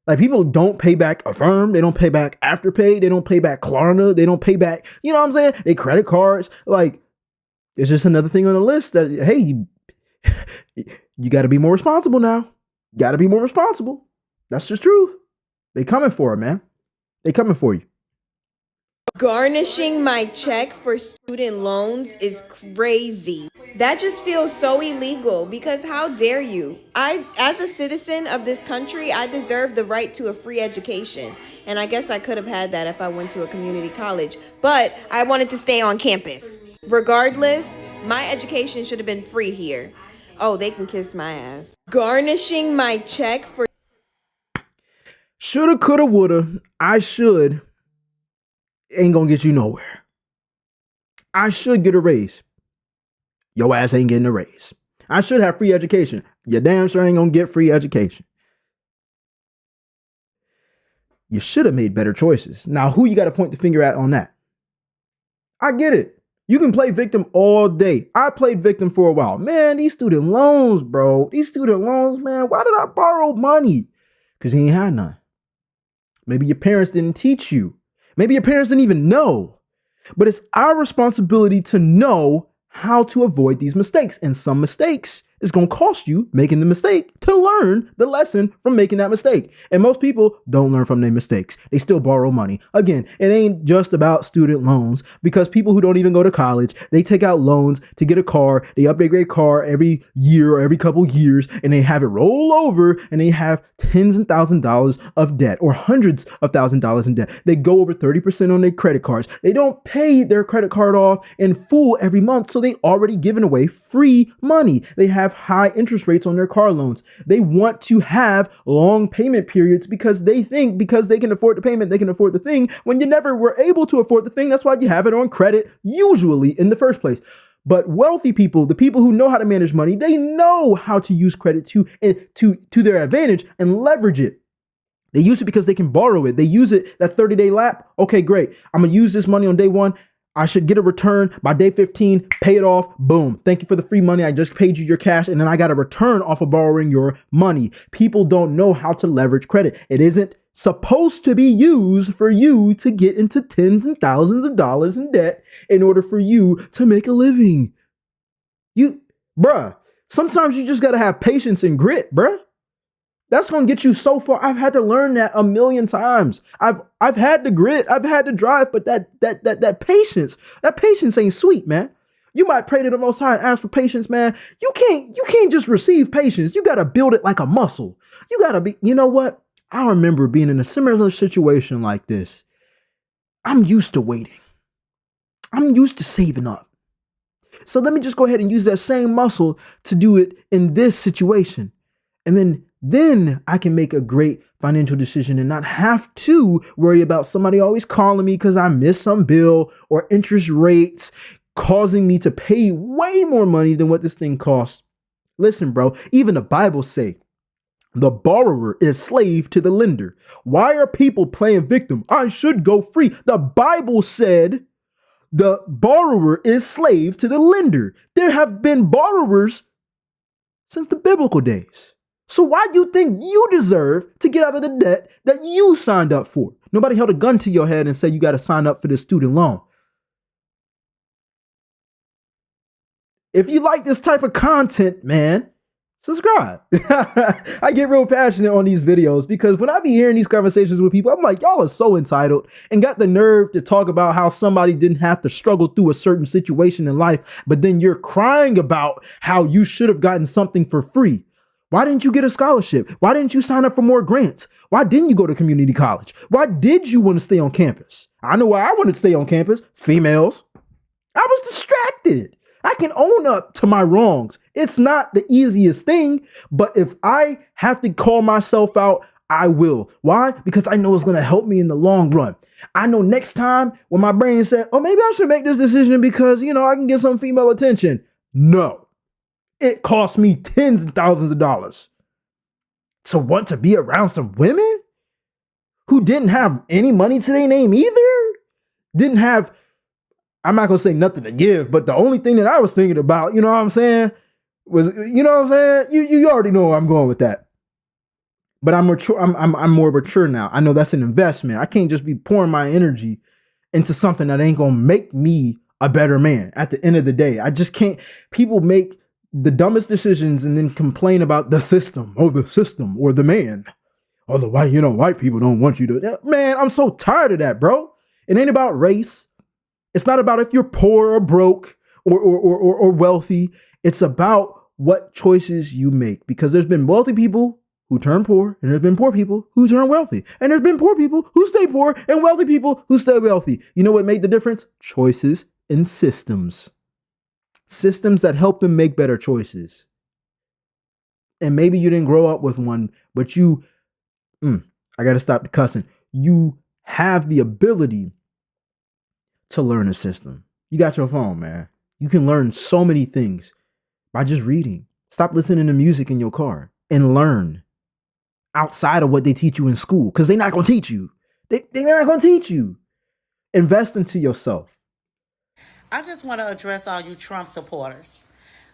Like, people don't pay back Affirm. They don't pay back Afterpay. They don't pay back Klarna. They don't pay back, you know what I'm saying? They credit cards. Like, it's just another thing on the list that, hey, you got to be more responsible now. You got to be more responsible. That's just truth. They coming for it, man. They coming for you. Garnishing my check for student loans is crazy. That just feels so illegal because how dare you? As a citizen of this country, I deserve the right to a free education. And I guess I could have had that if I went to a community college, but I wanted to stay on campus. Regardless, my education should have been free here. Oh, they can kiss my ass. Garnishing my check for... Shoulda, coulda, woulda. I should ain't gonna get you nowhere. I should get a raise. Your ass ain't getting a raise. I should have free education. You damn sure ain't gonna get free education. You should have made better choices. Now, who you got to point the finger at on that? I get it. You can play victim all day. I played victim for a while. Man, these student loans, bro. These student loans, man. Why did I borrow money? Because you ain't had none. Maybe your parents didn't teach you. Maybe your parents didn't even know. But it's our responsibility to know how to avoid these mistakes. And some mistakes is going to cost you making the mistake to learn the lesson from making that mistake. And most people don't learn from their mistakes. They still borrow money. Again, it ain't just about student loans, because people who don't even go to college, they take out loans to get a car. They upgrade their car every year or every couple years, and they have it roll over, and they have tens and thousands of dollars of debt, or hundreds of thousands of dollars in debt. They go over 30% on their credit cards. They don't pay their credit card off in full every month, so they already given away free money. They have high interest rates on their car loans. They want to have long payment periods because they think because they can afford the payment, they can afford the thing, when you never were able to afford the thing. That's why you have it on credit, usually in the first place. But wealthy people, the people who know how to manage money, they know how to use credit to their advantage and leverage it. They use it because they can borrow it. They use it that 30-day lap. Okay, great. I'm going to use this money on day one. I should get a return by day 15, pay it off, boom. Thank you for the free money. I just paid you your cash, and then I got a return off of borrowing your money. People don't know how to leverage credit. It isn't supposed to be used for you to get into tens and thousands of dollars in debt in order for you to make a living. Bruh, sometimes you just gotta have patience and grit, bruh. That's gonna get you so far. I've had to learn that a million times. I've had the grit, I've had the drive, but that patience ain't sweet, man. You might pray to the Most High and ask for patience, man. You can't just receive patience. You gotta build it like a muscle. You gotta be, you know what? I remember being in a similar situation like this. I'm used to waiting. I'm used to saving up. So let me just go ahead and use that same muscle to do it in this situation. And then I can make a great financial decision and not have to worry about somebody always calling me because I missed some bill or interest rates causing me to pay way more money than what this thing costs. Listen, bro, even the Bible say the borrower is slave to the lender. Why are people playing victim? I should go free. The Bible said the borrower is slave to the lender. There have been borrowers since the biblical days. So why do you think you deserve to get out of the debt that you signed up for? Nobody held a gun to your head and said you got to sign up for this student loan. If you like this type of content, man, subscribe. I get real passionate on these videos because when I be hearing these conversations with people, I'm like, y'all are so entitled and got the nerve to talk about how somebody didn't have to struggle through a certain situation in life, but then you're crying about how you should have gotten something for free. Why didn't you get a scholarship? Why didn't you sign up for more grants? Why didn't you go to community college? Why did you want to stay on campus? I know why I wanted to stay on campus. Females. I was distracted. I can own up to my wrongs. It's not the easiest thing, but if I have to call myself out, I will. Why? Because I know it's going to help me in the long run. I know next time when my brain said, oh, maybe I should make this decision because, I can get some female attention. No. It cost me tens and thousands of dollars to want to be around some women who didn't have any money to their name either. Didn't have, I'm not going to say nothing to give, but the only thing that I was thinking about, you know what I'm saying, was, you know what I'm saying? You already know where I'm going with that. But I'm mature. I'm more mature now. I know that's an investment. I can't just be pouring my energy into something that ain't going to make me a better man at the end of the day. I just can't. People make the dumbest decisions and then complain about the system or the man or the white people don't want you to. Man, I'm so tired of that, bro. It ain't about race. It's not about if you're poor or broke or wealthy. It's about what choices you make, because there's been wealthy people who turn poor and there's been poor people who turn wealthy, and there's been poor people who stay poor and wealthy people who stay wealthy. You know what made the difference? Choices and systems. Systems that help them make better choices. And maybe you didn't grow up with one, but I got to stop the cussing. You have the ability to learn a system. You got your phone, man. You can learn so many things by just reading. Stop listening to music in your car and learn outside of what they teach you in school, because they're not going to teach you. They're not going to teach you. Invest into yourself. I just want to address all you Trump supporters.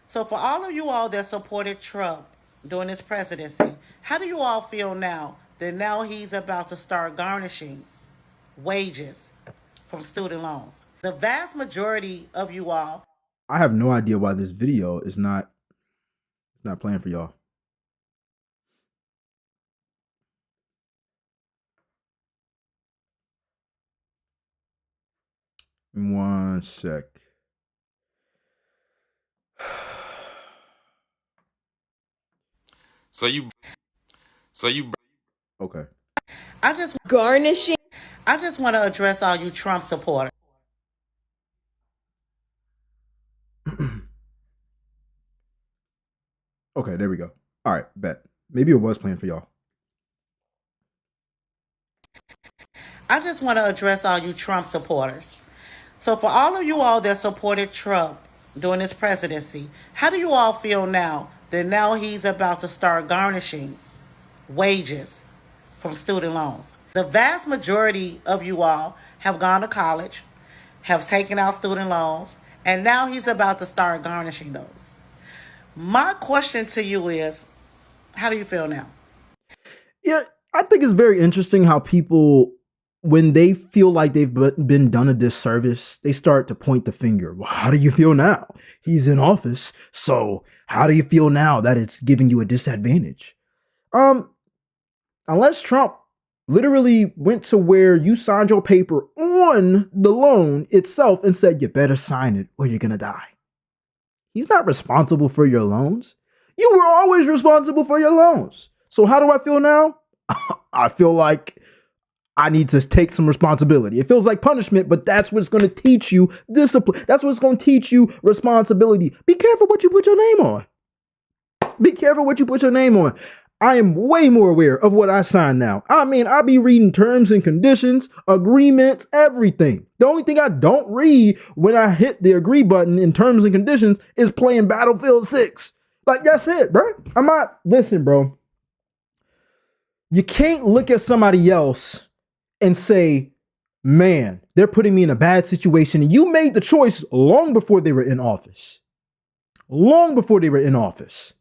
So for all of you all that supported Trump during his presidency, how do you all feel now that now he's about to start garnishing wages from student loans? The vast majority of you all. I have no idea why this video is not playing for y'all. One sec. So you Okay. I just want to address all you Trump supporters. Okay, there we go. All right, bet. Maybe it was playing for y'all. I just want to address all you Trump supporters. So for all of you all that supported Trump during his presidency, how do you all feel now that now he's about to start garnishing wages from student loans? The vast majority of you all have gone to college, have taken out student loans, and now he's about to start garnishing those. My question to you is, how do you feel now? Yeah, I think it's very interesting how people, when they feel like they've been done a disservice, they start to point the finger. Well, how do you feel now? He's in office, so how do you feel now that it's giving you a disadvantage? Unless Trump literally went to where you signed your paper on the loan itself and said, you better sign it or you're gonna die. He's not responsible for your loans. You were always responsible for your loans. So how do I feel now? I feel like I need to take some responsibility. It feels like punishment, but that's what's going to teach you discipline. That's what's going to teach you responsibility. Be careful what you put your name on. Be careful what you put your name on. I am way more aware of what I sign now. I mean, I be reading terms and conditions, agreements, everything. The only thing I don't read when I hit the agree button in terms and conditions is playing Battlefield 6. Like, that's it, bro. Listen, bro. You can't look at somebody else and say, man, they're putting me in a bad situation. And you made the choice long before they were in office. Long before they were in office.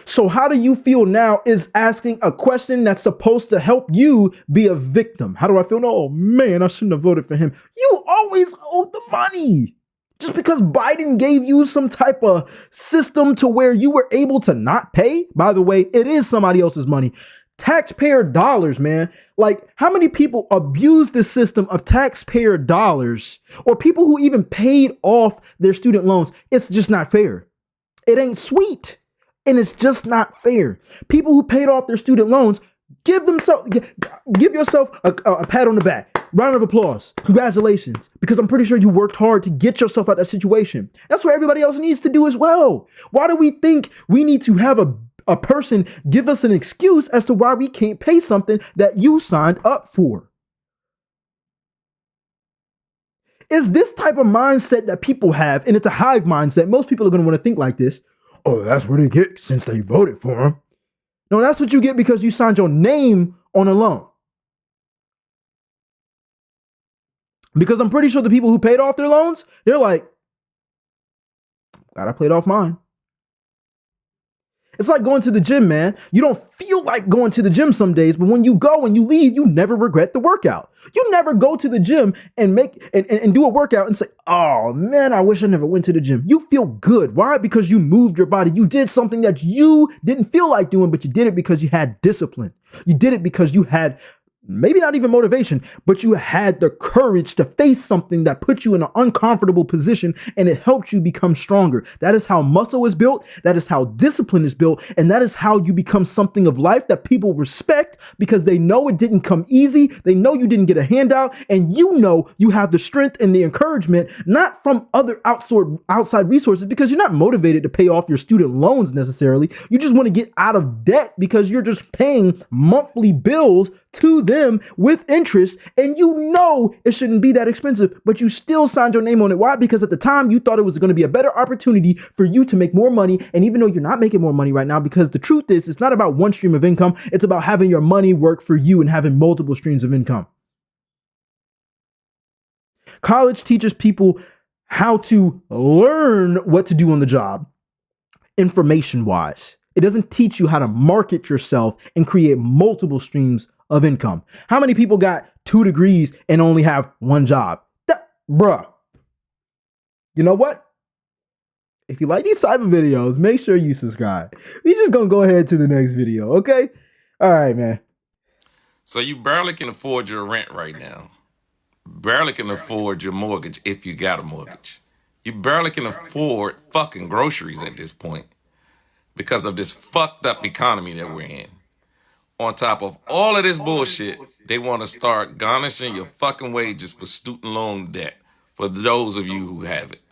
So how do you feel now is asking a question that's supposed to help you be a victim. How do I feel? Oh, man, I shouldn't have voted for him. You always owed the money. Just because Biden gave you some type of system to where you were able to not pay. By the way, it is somebody else's money. Taxpayer dollars, man. Like, how many people abuse this system of taxpayer dollars, or people who even paid off their student loans? It's just not fair. It ain't sweet. And it's just not fair. People who paid off their student loans, give yourself a pat on the back. Round of applause. Congratulations. Because I'm pretty sure you worked hard to get yourself out of that situation. That's what everybody else needs to do as well. Why do we think we need to have a person give us an excuse as to why we can't pay something that you signed up for? Is this type of mindset that people have, and it's a hive mindset. Most people are going to want to think like this. Oh, that's what they get since they voted for him. No, that's what you get because you signed your name on a loan. Because I'm pretty sure the people who paid off their loans, they're like, glad I paid off mine. It's like going to the gym, man. You don't feel like going to the gym some days, but when you go and you leave, you never regret the workout. You never go to the gym and do a workout and say, oh man, I wish I never went to the gym. You feel good. Why? Because you moved your body. You did something that you didn't feel like doing, but you did it because you had discipline. You did it because you had maybe not even motivation, but you had the courage to face something that put you in an uncomfortable position, and it helped you become stronger. That is how muscle is built. That is how discipline is built. And that is how you become something of life that people respect, because they know it didn't come easy. They know you didn't get a handout, and you know you have the strength and the encouragement, not from other outside resources, because you're not motivated to pay off your student loans necessarily. You just want to get out of debt because you're just paying monthly bills to them with interest, and you know it shouldn't be that expensive, but you still signed your name on it. Why? Because at the time you thought it was going to be a better opportunity for you to make more money. And even though you're not making more money right now, because the truth is, it's not about one stream of income. It's about having your money work for you and having multiple streams of income. College teaches people how to learn what to do on the job, information wise. It doesn't teach you how to market yourself and create multiple streams of income. How many people got 2 degrees and only have one job? Bruh. You know what? If you like these type of videos, make sure you subscribe. We just gonna go ahead to the next video, okay? All right, man. So you barely can afford your rent right now. Barely can afford your mortgage if you got a mortgage. You barely can afford fucking groceries at this point because of this fucked up economy that we're in. On top of all of this bullshit, they want to start garnishing your fucking wages for student loan debt for those of you who have it.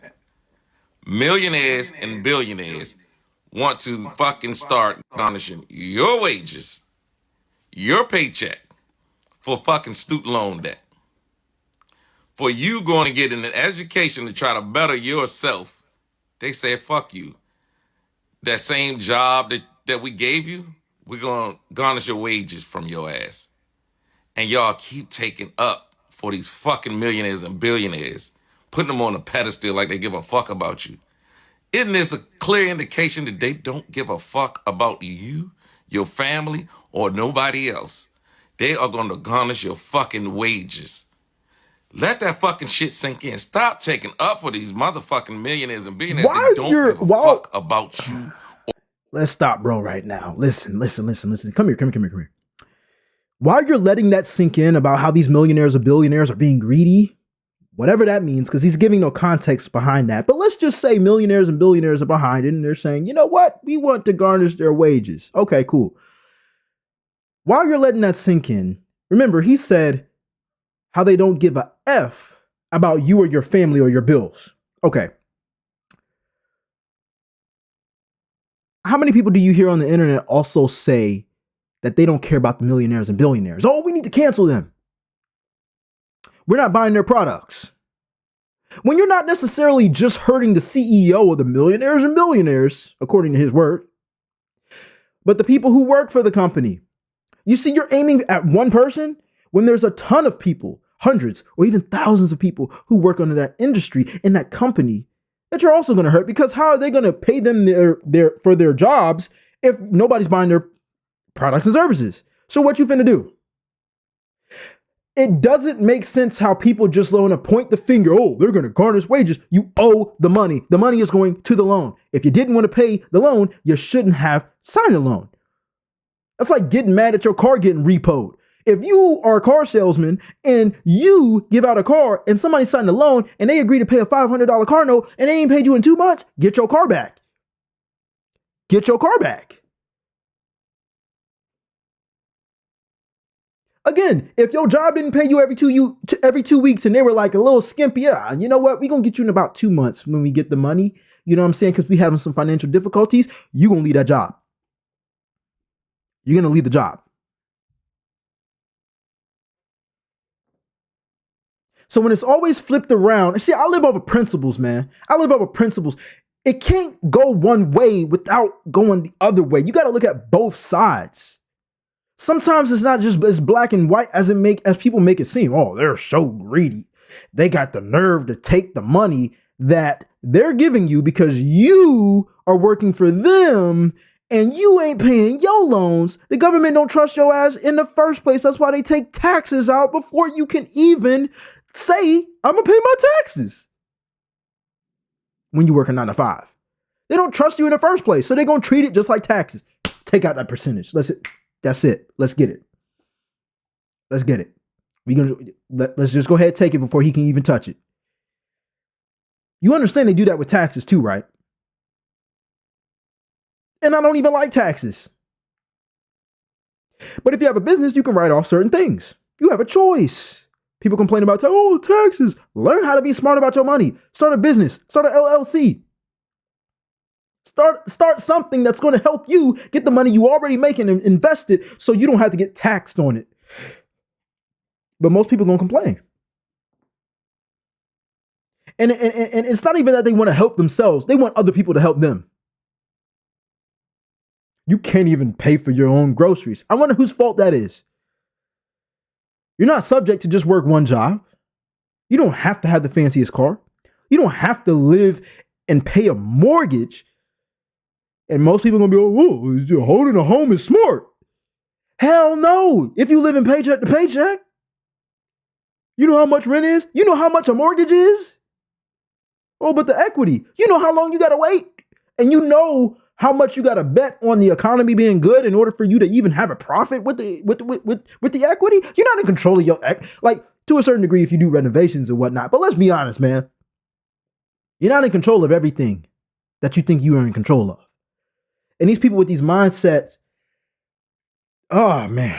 Millionaires and billionaires want to fucking start garnishing your wages, your paycheck, for fucking student loan debt. For you going to get an education to try to better yourself, they say, fuck you. That same job that we gave you, we're going to garnish your wages from your ass. And y'all keep taking up for these fucking millionaires and billionaires, putting them on a pedestal like they give a fuck about you. Isn't this a clear indication that they don't give a fuck about you, your family, or nobody else? They are going to garnish your fucking wages. Let that fucking shit sink in. Stop taking up for these motherfucking millionaires and billionaires that don't give a fuck about you. Let's stop, bro, right now. Listen. Come here. While you're letting that sink in about how these millionaires or billionaires are being greedy, whatever that means, because he's giving no context behind that. But let's just say millionaires and billionaires are behind it and they're saying, you know what? We want to garnish their wages. Okay, cool. While you're letting that sink in, remember, he said how they don't give a F about you or your family or your bills. Okay. How many people do you hear on the internet also say that they don't care about the millionaires and billionaires? Oh, we need to cancel them. We're not buying their products. When you're not necessarily just hurting the CEO of the millionaires and billionaires, according to his word, but the people who work for the company. You see, you're aiming at one person when there's a ton of people, hundreds or even thousands of people who work under that industry in that company that you're also going to hurt, because how are they going to pay them for their jobs if nobody's buying their products and services? So what you finna do? It doesn't make sense how people just want to point the finger. Oh, they're going to garnish wages. You owe the money. The money is going to the loan. If you didn't want to pay the loan, you shouldn't have signed a loan. That's like getting mad at your car getting repoed. If you are a car salesman and you give out a car and somebody signed a loan and they agree to pay a $500 car note and they ain't paid you in 2 months, get your car back. Get your car back. Again, if your job didn't pay you every 2 weeks and they were like a little skimpy, yeah, you know what? We're going to get you in about 2 months when we get the money. You know what I'm saying? Because we having some financial difficulties. You're going to leave that job. You're going to leave the job. So when it's always flipped around, see, I live over principles, man. I live over principles. It can't go one way without going the other way. You got to look at both sides. Sometimes it's not just as black and white as people make it seem. Oh, they're so greedy. They got the nerve to take the money that they're giving you because you are working for them and you ain't paying your loans. The government don't trust your ass in the first place. That's why they take taxes out before you can even say, I'm going to pay my taxes. When you work a 9 to 5, they don't trust you in the first place. So they're going to treat it just like taxes. Take out that percentage. That's it. Let's get it. Let's get it. Let's just go ahead and take it before he can even touch it. You understand they do that with taxes too, right? And I don't even like taxes. But if you have a business, you can write off certain things. You have a choice. People complain about, oh, taxes. Learn how to be smart about your money. Start a business. Start an LLC. Start something that's going to help you get the money you already making and invest it so you don't have to get taxed on it. But most people are going to complain. And it's not even that they want to help themselves. They want other people to help them. You can't even pay for your own groceries. I wonder whose fault that is. You're not subject to just work one job. You don't have to have the fanciest car. You don't have to live and pay a mortgage. And most people are going to be, oh, holding a home is smart. Hell no. If you live in paycheck to paycheck, you know how much rent is? You know how much a mortgage is? Oh, but the equity, you know how long you got to wait. And you know how much you got to bet on the economy being good in order for you to even have a profit with the equity. You're not in control of your like to a certain degree if you do renovations and whatnot. But let's be honest, man. You're not in control of everything that you think you are in control of. And these people with these mindsets, oh man,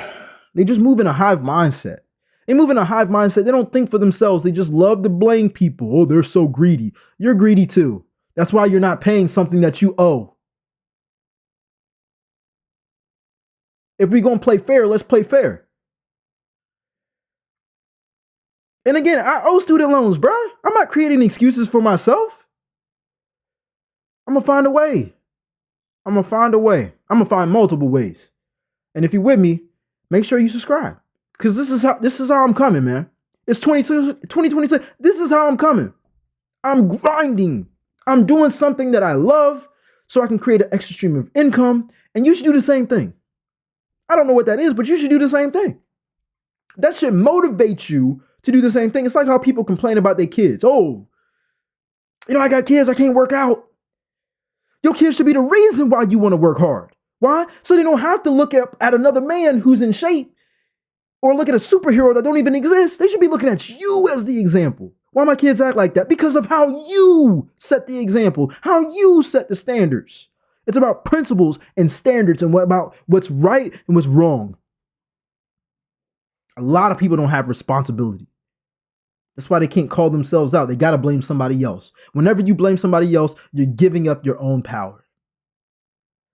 they just move in a hive mindset. They move in a hive mindset. They don't think for themselves. They just love to blame people. Oh, they're so greedy. You're greedy too. That's why you're not paying something that you owe. If we're going to play fair, let's play fair. And again, I owe student loans, bro. I'm not creating excuses for myself. I'm going to find a way. I'm going to find a way. I'm going to find multiple ways. And if you're with me, make sure you subscribe. Because this is how I'm coming, man. It's 2026. This is how I'm coming. I'm grinding. I'm doing something that I love so I can create an extra stream of income. And you should do the same thing. I don't know what that is, but you should do the same thing. That should motivate you to do the same thing. It's like how people complain about their kids. Oh, I got kids, I can't work out. Your kids should be the reason why you want to work hard. Why? So they don't have to look at another man who's in shape or look at a superhero that don't even exist. They should be looking at you as the example. Why my kids act like that? Because of how you set the example, how you set the standards. It's about principles and standards and about what's right and what's wrong. A lot of people don't have responsibility. That's why they can't call themselves out. They got to blame somebody else. Whenever you blame somebody else, you're giving up your own power.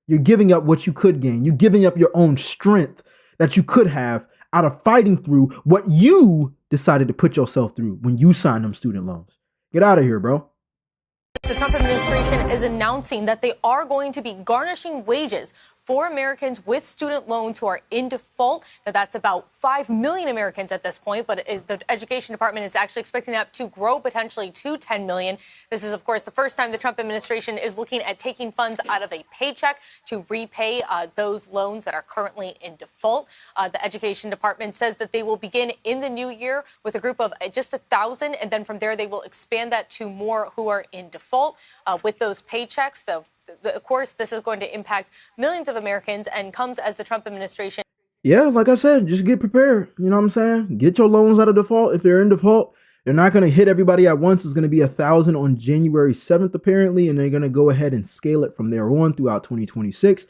You're giving up what you could gain. You're giving up your own strength that you could have out of fighting through what you decided to put yourself through when you signed them student loans. Get out of here, bro. The Trump administration is announcing that they are going to be garnishing wages for Americans with student loans who are in default. Now, that's about 5 million Americans at this point, but the Education Department is actually expecting that to grow potentially to 10 million. This is, of course, the first time the Trump administration is looking at taking funds out of a paycheck to repay those loans that are currently in default. The Education Department says that they will begin in the new year with a group of just 1,000, and then from there they will expand that to more who are in default with those paychecks. So, of course, this is going to impact millions of Americans and comes as the Trump administration. Yeah, like I said, just get prepared. You know what I'm saying? Get your loans out of default. If they're in default, they're not going to hit everybody at once. It's going to be 1,000 on January 7th, apparently, and they're going to go ahead and scale it from there on throughout 2026.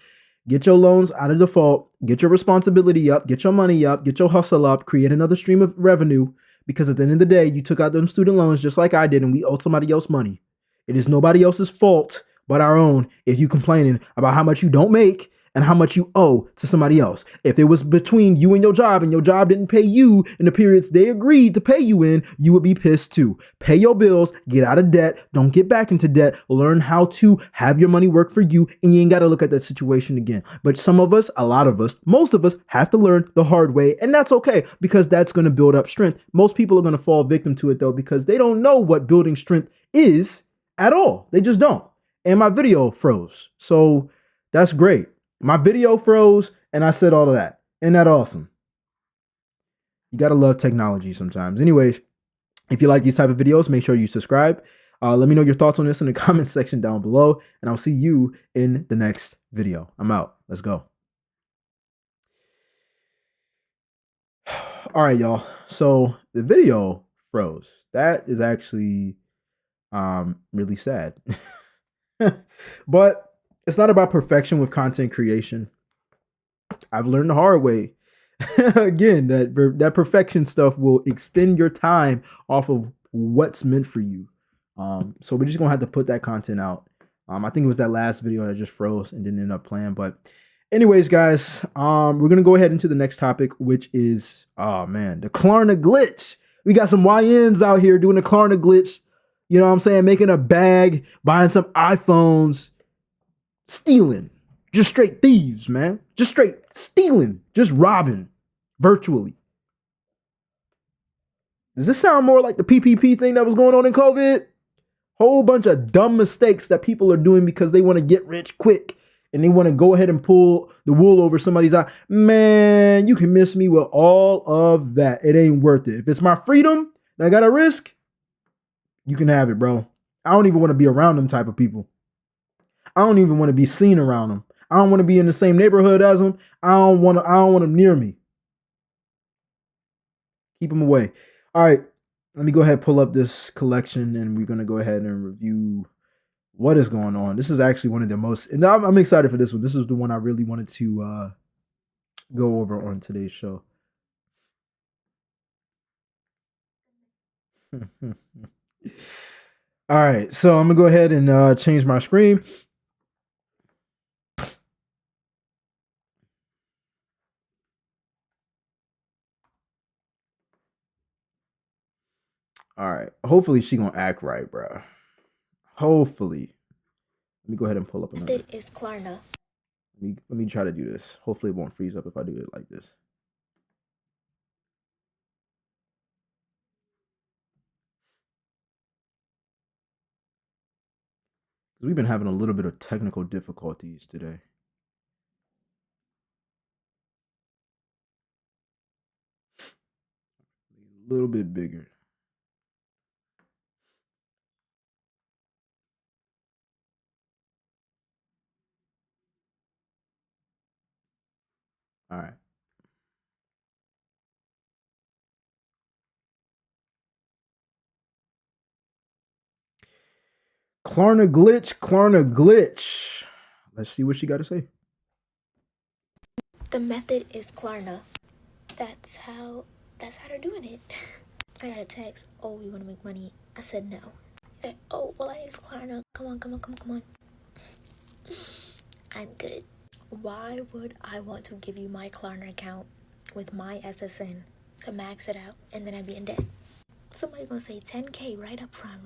Get your loans out of default. Get your responsibility up. Get your money up. Get your hustle up. Create another stream of revenue, because at the end of the day, you took out them student loans just like I did, and we owed somebody else money. It is nobody else's fault but our own if you complaining about how much you don't make and how much you owe to somebody else. If it was between you and your job didn't pay you in the periods they agreed to pay you in, you would be pissed too. Pay your bills, get out of debt, don't get back into debt, learn how to have your money work for you, and you ain't got to look at that situation again. But some of us, a lot of us, most of us have to learn the hard way, and that's okay, because that's going to build up strength. Most people are going to fall victim to it though, because they don't know what building strength is at all. They just don't. And my video froze. So that's great. My video froze and I said all of that. Isn't that awesome? You got to love technology sometimes. Anyways, if you like these type of videos, make sure you subscribe. Let me know your thoughts on this in the comment section down below, and I'll see you in the next video. I'm out. Let's go. All right, y'all. So the video froze. That is actually really sad. But it's not about perfection with content creation. I've learned the hard way. Again, that perfection stuff will extend your time off of what's meant for you. So we're just gonna have to put that content out. I think it was that last video that just froze and didn't end up playing. But anyways, guys, we're gonna go ahead into the next topic, which is the Klarna glitch. We got some YNs out here doing the Klarna glitch. You know what I'm saying? Making a bag, buying some iPhones, stealing. Just straight thieves, man. Just straight stealing. Just robbing virtually. Does this sound more like the PPP thing that was going on in COVID? Whole bunch of dumb mistakes that people are doing because they want to get rich quick and they want to go ahead and pull the wool over somebody's eye. Man, you can miss me with all of that. It ain't worth it. If it's my freedom and I got to risk, you can have it, bro. I don't even want to be around them type of people. I don't even want to be seen around them. I don't want to be in the same neighborhood as them. I don't want them near me. Keep them away. All right, let me go ahead and pull up this collection, and we're going to go ahead and review what is going on. This is actually one of the most, and I'm excited for this one. This is the one I really wanted to go over on today's show. All right, so I'm gonna go ahead and change my screen. All right, hopefully she gonna act right, bro. Hopefully. Let me go ahead and pull up another. It's Klarna. Let me try to do this. Hopefully it won't freeze up if I do it like this. We've been having a little bit of technical difficulties today. A little bit bigger. All right. Klarna glitch, Klarna glitch. Let's see what she got to say. The method is Klarna. That's how they're doing it. I got a text, oh, you want to make money? I said no. Said, oh, well, I use Klarna. Come on. I'm good. Why would I want to give you my Klarna account with my SSN to max it out and then I'd be in debt? Somebody gonna say 10K right up front.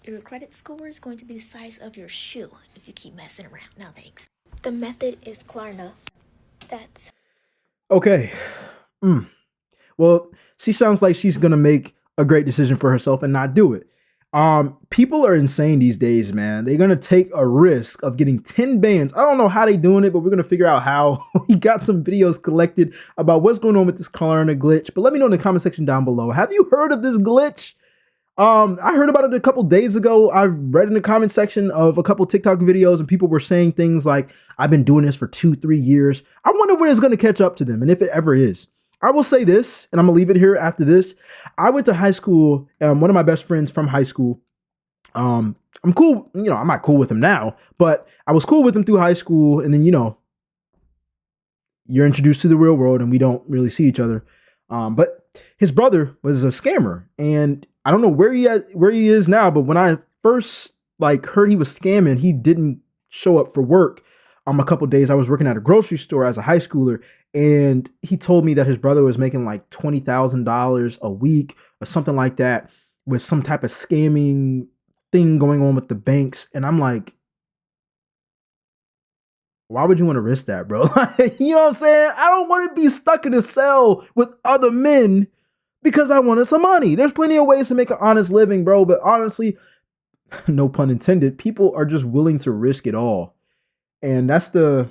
Your credit score is going to be the size of your shoe if you keep messing around. No thanks. The method is Klarna. That's okay. Well, she sounds like she's gonna make a great decision for herself and not do it. People are insane these days, man. They're gonna take a risk of getting 10 bans. I don't know how they doing it, but we're gonna figure out how. We got some videos collected about what's going on with this Klarna glitch. But let me know in the comment section down below. Have you heard of this glitch? I heard about it a couple days ago. I've read in the comment section of a couple TikTok videos and people were saying things like, I've been doing this for 2-3 years. I wonder when it's going to catch up to them and if it ever is. I will say this, and I'm going to leave it here after this. I went to high school. One of my best friends from high school. I'm cool. You know, I'm not cool with him now, but I was cool with him through high school. And then, you know, you're introduced to the real world and we don't really see each other. But his brother was a scammer, and I don't know where he is now, but when I first heard he was scamming, he didn't show up for work. A couple days I was working at a grocery store as a high schooler, and he told me that his brother was making like $20,000 a week or something like that with some type of scamming thing going on with the banks. And I'm like, why would you want to risk that, bro? You know what I'm saying? I don't want to be stuck in a cell with other men because I wanted some money. There's plenty of ways to make an honest living, bro. But honestly, no pun intended, people are just willing to risk it all. And that's the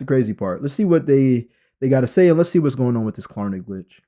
crazy part. Let's see what they got to say, and let's see what's going on with this Klarna glitch.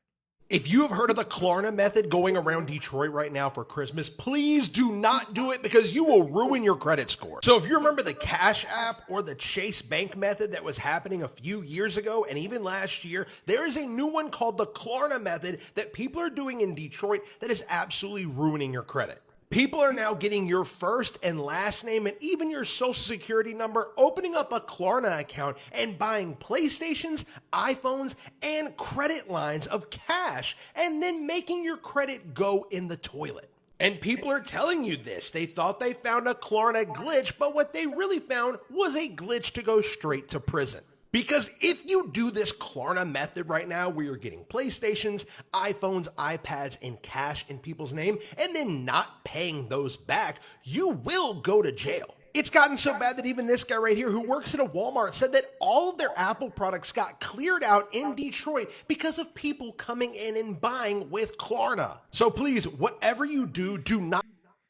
If you have heard of the Klarna method going around Detroit right now for Christmas, please do not do it because you will ruin your credit score. So if you remember the Cash App or the Chase Bank method that was happening a few years ago and even last year, there is a new one called the Klarna method that people are doing in Detroit that is absolutely ruining your credit. People are now getting your first and last name and even your social security number, opening up a Klarna account and buying PlayStations, iPhones, and credit lines of cash, and then making your credit go in the toilet. And people are telling you this. They thought they found a Klarna glitch, but what they really found was a glitch to go straight to prison. Because if you do this Klarna method right now where you're getting PlayStations, iPhones, iPads, and cash in people's name and then not paying those back, you will go to jail. It's gotten so bad that even this guy right here who works at a Walmart said that all of their Apple products got cleared out in Detroit because of people coming in and buying with Klarna. So please, whatever you do, do not.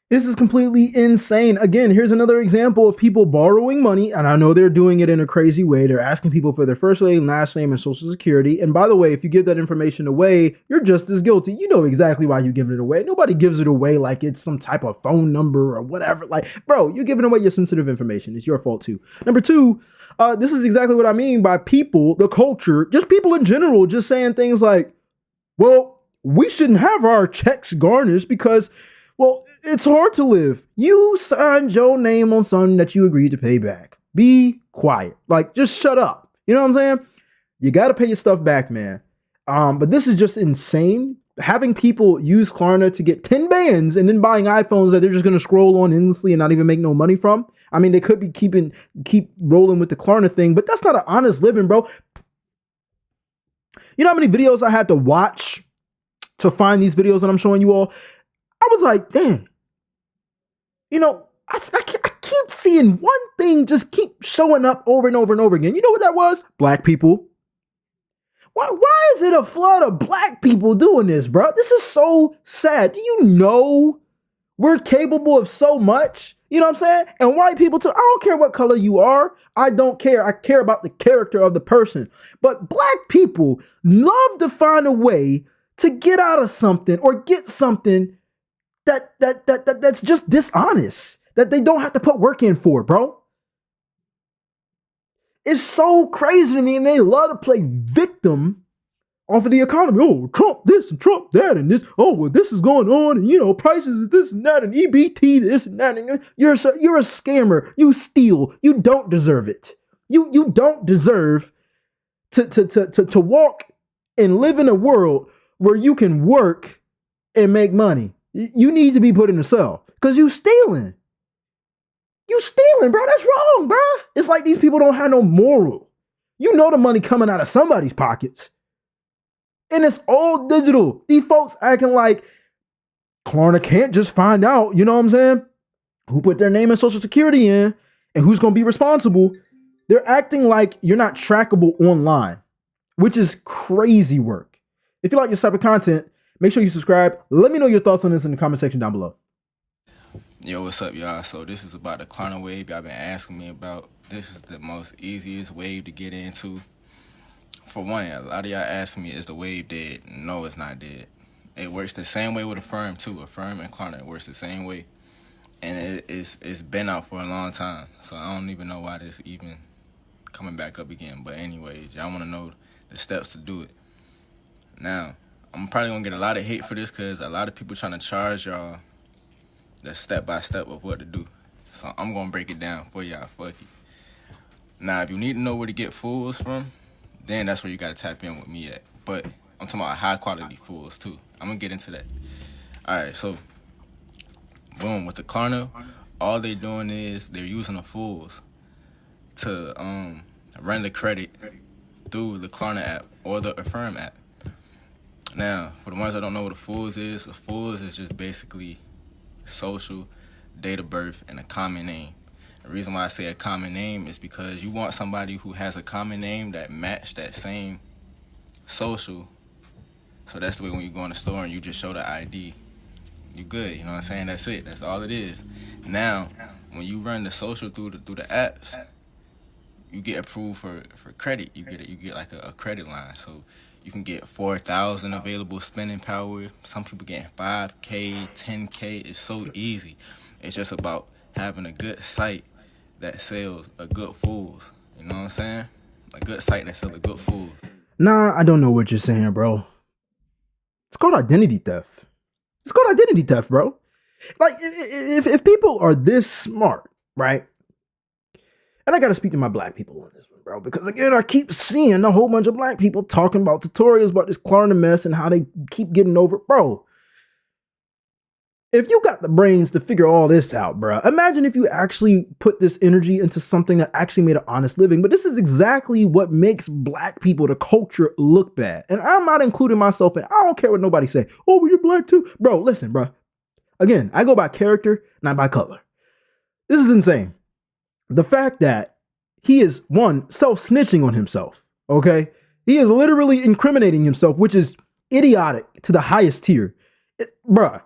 This is completely insane. Again, here's another example of people borrowing money, and I know they're doing it in a crazy way. They're asking people for their first name, last name, and social security. And by the way, if you give that information away, you're just as guilty. You know exactly why you're giving it away. Nobody gives it away like it's some type of phone number or whatever. Like, bro, you're giving away your sensitive information. It's your fault too. Number two, this is exactly what I mean by people, the culture, just people in general, just saying things like, well, we shouldn't have our checks garnished because, well, it's hard to live. You signed your name on something that you agreed to pay back. Be quiet. Like, just shut up. You know what I'm saying? You got to pay your stuff back, man. But this is just insane. Having people use Klarna to get 10 bands and then buying iPhones that they're just going to scroll on endlessly and not even make no money from. I mean, they could be keep rolling with the Klarna thing, but that's not an honest living, bro. You know how many videos I had to watch to find these videos that I'm showing you all? I was like, damn, you know, I keep seeing one thing just keep showing up over and over and over again. You know what that was? Black people. Why is it a flood of black people doing this, bro? This is so sad. Do you know We're capable of so much. You know what I'm saying? And white people too. I don't care what color you are. I don't care. I care about the character of the person. But black people love to find a way to get out of something or get something that's just dishonest, that they don't have to put work in for, bro. It's so crazy to me, and they love to play victim off of the economy. Oh, Trump this and Trump that and this. Oh, well, this is going on, and you know, prices is this and that, and EBT this and that. And you're a scammer. You steal. You don't deserve it. You don't deserve to walk and live in a world where you can work and make money. You need to be put in a cell because you stealing. You stealing, bro. That's wrong, bro. It's like these people don't have no moral. You know the money coming out of somebody's pockets. And it's all digital. These folks acting like Klarna can't just find out, you know what I'm saying, who put their name and social security in and who's going to be responsible. They're acting like you're not trackable online, which is crazy work. If you like this type of content, make sure you subscribe. Let me know your thoughts on this in the comment section down below. Yo, what's up, y'all? So this is about the Klarna wave y'all been asking me about. This is the most easiest wave to get into. For one, a lot of y'all ask me, is the wave dead? No, it's not dead. It works the same way with Affirm too. Affirm and Klarna, it works the same way. And it's been out for a long time. So I don't even know why this even coming back up again. But anyways, y'all want to know the steps to do it. Now, I'm probably going to get a lot of hate for this because a lot of people trying to charge y'all the step-by-step of what to do. So I'm going to break it down for y'all. Fuck it. Now, if you need to know where to get fools from, then that's where you got to tap in with me at. But I'm talking about high-quality fools, too. I'm going to get into that. All right, so, boom, with the Klarna, all they doing is they're using the fools to run the credit through the Klarna app or the Affirm app. Now, for the ones that don't know what a fools is just basically social, date of birth, and a common name. The reason why I say a common name is because you want somebody who has a common name that match that same social. So that's the way when you go in the store and you just show the ID, you good. You know what I'm saying? That's it. That's all it is. Now, when you run the social through the apps, you get approved for credit. You get like a credit line. So you can get 4,000 available spending power. Some people getting 5K, 10K. It's so easy. It's just about having a good site that sells a good fools. You know what I'm saying? A good site that sells a good fools. Nah, I don't know what you're saying, bro. It's called identity theft. It's called identity theft, bro. Like, if people are this smart, right? And I got to speak to my black people on this one, bro, because again, I keep seeing a whole bunch of black people talking about tutorials about this Klarna mess and how they keep getting over it. Bro, if you got the brains to figure all this out, bro, imagine if you actually put this energy into something that actually made an honest living. But this is exactly what makes black people, the culture, look bad. And I'm not including myself in. I don't care what nobody say. Oh, well, you're black too. Bro, listen, bro. Again, I go by character, not by color. This is insane. The fact that he is, one, self-snitching on himself, okay? He is literally incriminating himself, which is idiotic to the highest tier. Bruh,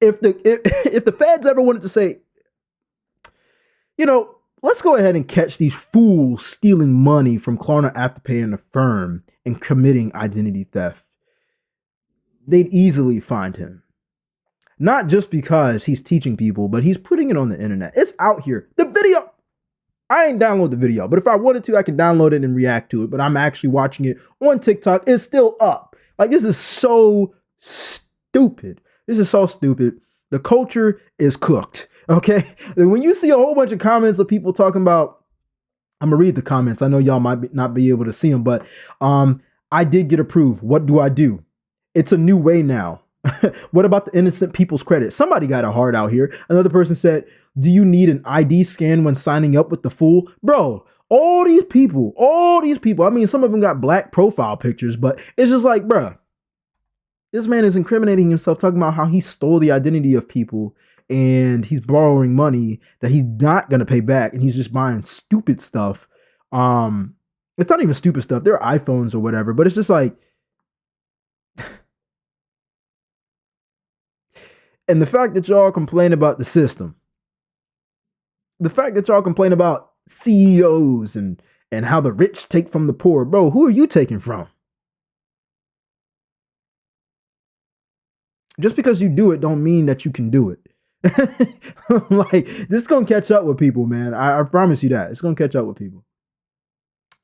if the feds ever wanted to say, you know, let's go ahead and catch these fools stealing money from Klarna Afterpay and Affirm and committing identity theft, they'd easily find him. Not just because he's teaching people, but he's putting it on the internet. It's out here. The video, I ain't download the video, but if I wanted to, I could download it and react to it. But I'm actually watching it on TikTok. It's still up. Like, this is so stupid. This is so stupid. The culture is cooked, okay? And when you see a whole bunch of comments of people talking about, I'm gonna read the comments. I know y'all might not be able to see them, but I did get approved. What do I do? It's a new way now. What about the innocent people's credit? Somebody got a heart out here. Another person said, do you need an ID scan when signing up with the fool? Bro, all these people, I mean, some of them got black profile pictures, but it's just like, bruh, this man is incriminating himself, talking about how he stole the identity of people and he's borrowing money that he's not going to pay back. And he's just buying stupid stuff. It's not even stupid stuff. They're iPhones or whatever, but it's just like, And the fact that y'all complain about the system, the fact that y'all complain about CEOs and how the rich take from the poor, bro, who are you taking from? Just because you do it don't mean that you can do it. Like, this is gonna catch up with people, man. I promise you that. It's gonna catch up with people.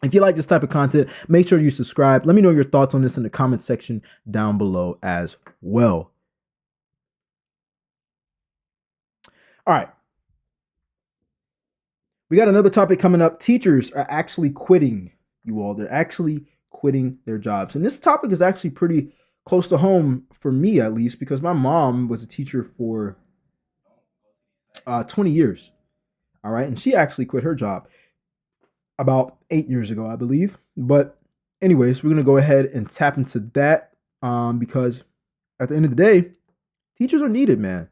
If you like this type of content, make sure you subscribe. Let me know your thoughts on this in the comment section down below as well. All right. We got another topic coming up. Teachers are actually quitting, you all. They're actually quitting their jobs. And this topic is actually pretty close to home for me, at least, because my mom was a teacher for 20 years. All right. And she actually quit her job about 8 years ago, I believe. But anyways, we're going to go ahead and tap into that because at the end of the day, teachers are needed, man.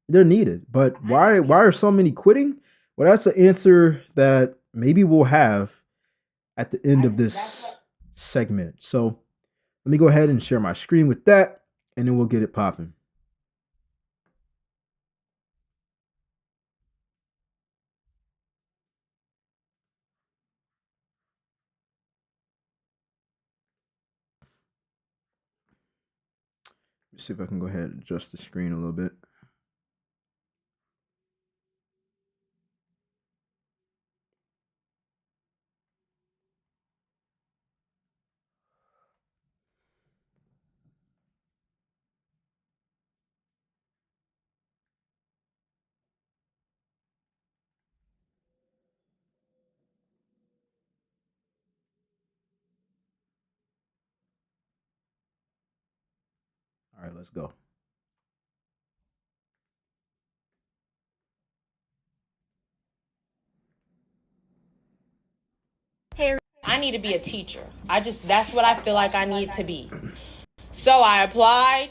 They're needed. But why are so many quitting? Well, that's an answer that maybe we'll have at the end of this segment. So let me go ahead and share my screen with that, and then we'll get it popping. Let's see if I can go ahead and adjust the screen a little bit. All right, let's go. I need to be a teacher. That's what I feel like I need to be. So I applied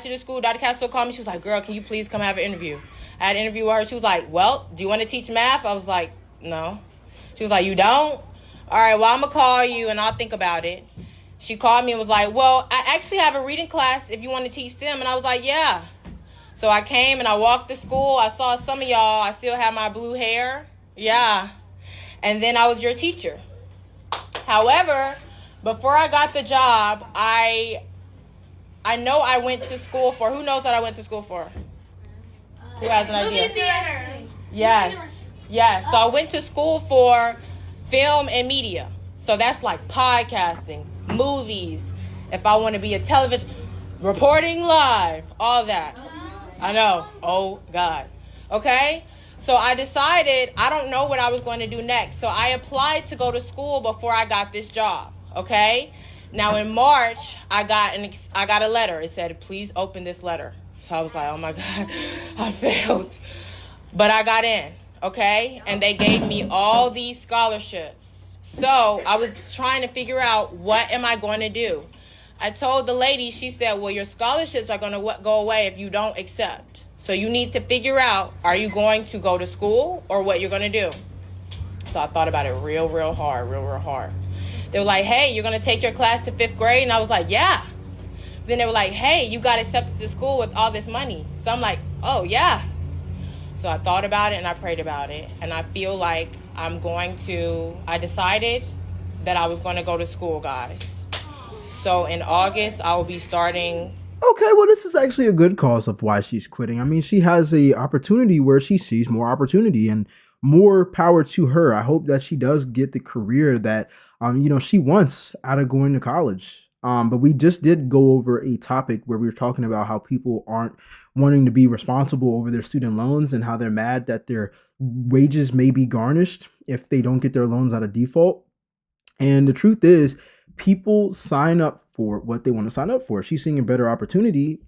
to the school. Dr. Castro called me. She was like, girl, can you please come have an interview? I had an interview with her. She was like, well, do you want to teach math? I was like, no. She was like, you don't? All right, well, I'm going to call you and I'll think about it. She called me and was like, well, I actually have a reading class if you want to teach them. And I was like, yeah. So I came and I walked to school. I saw some of y'all. I still have my blue hair. Yeah. And then I was your teacher. However, before I got the job, I know I went to school for, who knows what I went to school for? Who has an idea? Yes. So I went to school for film and media. So that's like podcasting, movies, if I want to be a television, reporting live, all that. I know. Oh, God. Okay? So I decided I don't know what I was going to do next. So I applied to go to school before I got this job. Okay? Now in March, I got a letter. It said, please open this letter. So I was like, oh my God, I failed. But I got in. Okay? And they gave me all these scholarships. So I was trying to figure out, what am I going to do? I told the lady, she said, well, your scholarships are going to go away if you don't accept. So you need to figure out, are you going to go to school or what you're going to do? So I thought about it real hard. They were like, hey, you're going to take your class to 5th grade? And I was like, yeah. Then they were like, hey, you got accepted to school with all this money. So I'm like, oh, yeah. So I thought about it and I prayed about it. And I feel like I decided that I was going to go to school, guys. So in August, I will be starting. Okay, well, this is actually a good cause of why she's quitting. I mean, she has a opportunity where she sees more opportunity, and more power to her. I hope that she does get the career that, she wants out of going to college. But we just did go over a topic where we were talking about how people aren't wanting to be responsible over their student loans and how they're mad that their wages may be garnished if they don't get their loans out of default. And the truth is, people sign up for what they want to sign up for. She's seeing a better opportunity.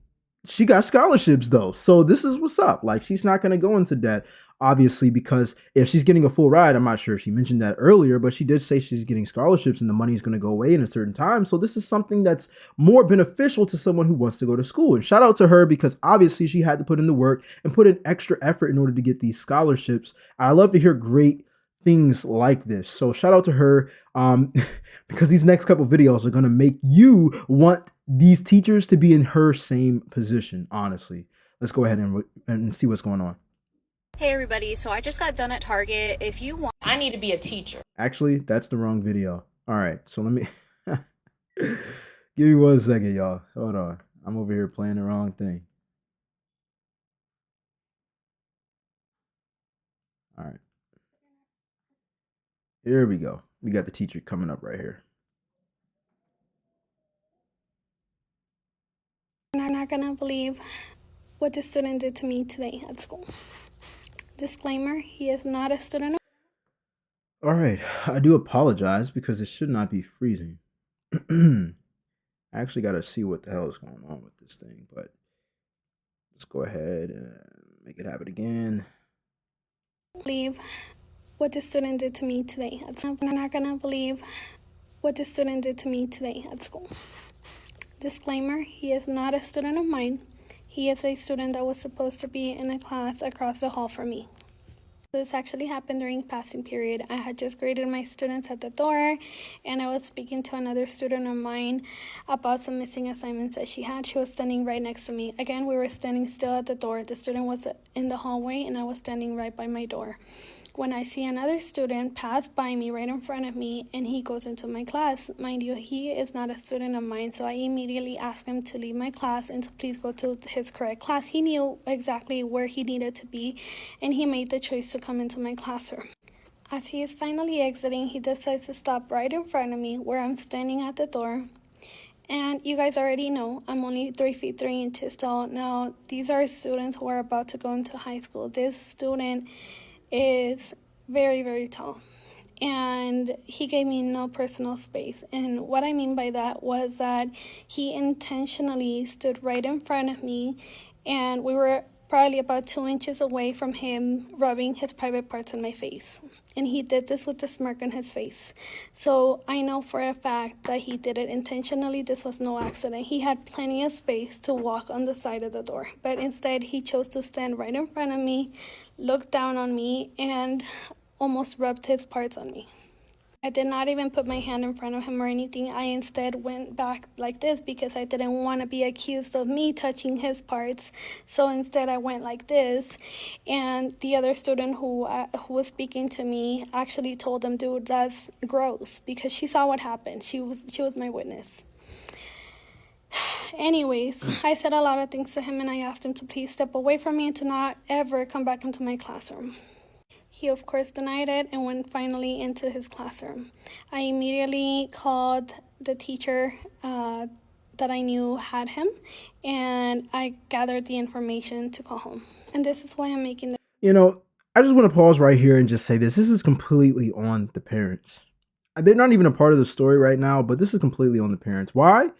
She got scholarships though. So this is what's up. Like, she's not going to go into debt, obviously, because if she's getting a full ride, I'm not sure if she mentioned that earlier, but she did say she's getting scholarships and the money is going to go away in a certain time. So this is something that's more beneficial to someone who wants to go to school. And shout out to her, because obviously she had to put in the work and put in extra effort in order to get these scholarships. I love to hear great things like this. So shout out to her, because these next couple videos are going to make you want these teachers to be in her same position, honestly. Let's go ahead and see what's going on. Hey everybody, so I just got done at Target. If you want, I need to be a teacher. Actually, that's the wrong video. All right, so let me give me 1 second, y'all. Hold on. I'm over here playing the wrong thing. All right. Here we go. We got the teacher coming up right here. I'm not gonna believe what the student did to me today at school. Disclaimer, he is not a student. All right, I do apologize because it should not be freezing. I actually got to see what the hell is going on with this thing, but let's go ahead and make it happen again. Believe what the student did to me today at school. I'm not gonna believe what the student did to me today at school. Disclaimer, he is not a student of mine. He is a student that was supposed to be in a class across the hall from me. This actually happened during passing period. I had just graded my students at the door, and I was speaking to another student of mine about some missing assignments that she had. She was standing right next to me. Again, we were standing still at the door. The student was in the hallway, and I was standing right by my door. When I see another student pass by me right in front of me and he goes into my class, mind you, he is not a student of mine, so I immediately asked him to leave my class and to please go to his correct class. He knew exactly where he needed to be, and he made the choice to come into my classroom. As he is finally exiting, he decides to stop right in front of me where I'm standing at the door. And you guys already know I'm only 3 feet 3 inches tall. Now, these are students who are about to go into high school. This student is very, very tall, and he gave me no personal space. And what I mean by that was that he intentionally stood right in front of me, and we were probably about 2 inches away from him rubbing his private parts in my face. And he did this with a smirk on his face. So I know for a fact that he did it intentionally. This was no accident. He had plenty of space to walk on the side of the door, but instead he chose to stand right in front of me, look down on me, and almost rubbed his parts on me. I did not even put my hand in front of him or anything. I instead went back like this because I didn't want to be accused of me touching his parts. So instead I went like this, and the other student who was speaking to me actually told him, dude, that's gross, because she saw what happened. She was my witness. Anyways, I said a lot of things to him, and I asked him to please step away from me and to not ever come back into my classroom. He, of course, denied it and went finally into his classroom. I immediately called the teacher that I knew had him, and I gathered the information to call home. And this is why I'm making the... You know, I just want to pause right here and just say this. This is completely on the parents. They're not even a part of the story right now, but this is completely on the parents. Why?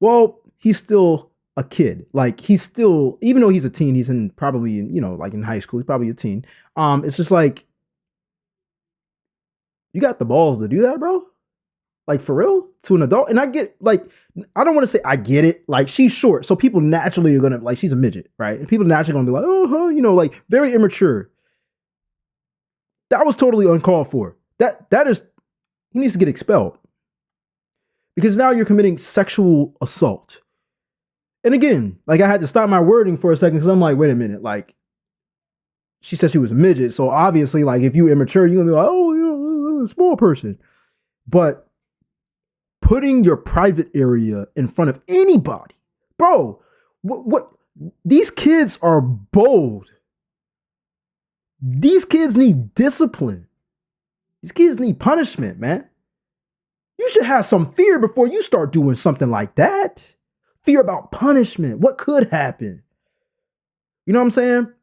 Well, he's still a kid. Like, he's still, even though he's a teen, he's in probably, you know, like in high school, he's probably a teen. It's just like, you got the balls to do that, bro? Like, for real? To an adult? And I get, like, I don't want to say I get it. Like, she's short, so people naturally are going to, like, she's a midget, right? And people naturally going to be like, oh, you know, like, very immature. That was totally uncalled for. That is, he needs to get expelled. Because now you're committing sexual assault. And again, like, I had to stop my wording for a second because I'm like, wait a minute, like, she said she was a midget. So obviously, like, if you're immature, you're going to be like, oh, you're a small person. But putting your private area in front of anybody, bro, what these kids are bold. These kids need discipline. These kids need punishment, man. You should have some fear before you start doing something like that. Fear about punishment. What could happen? You know what I'm saying?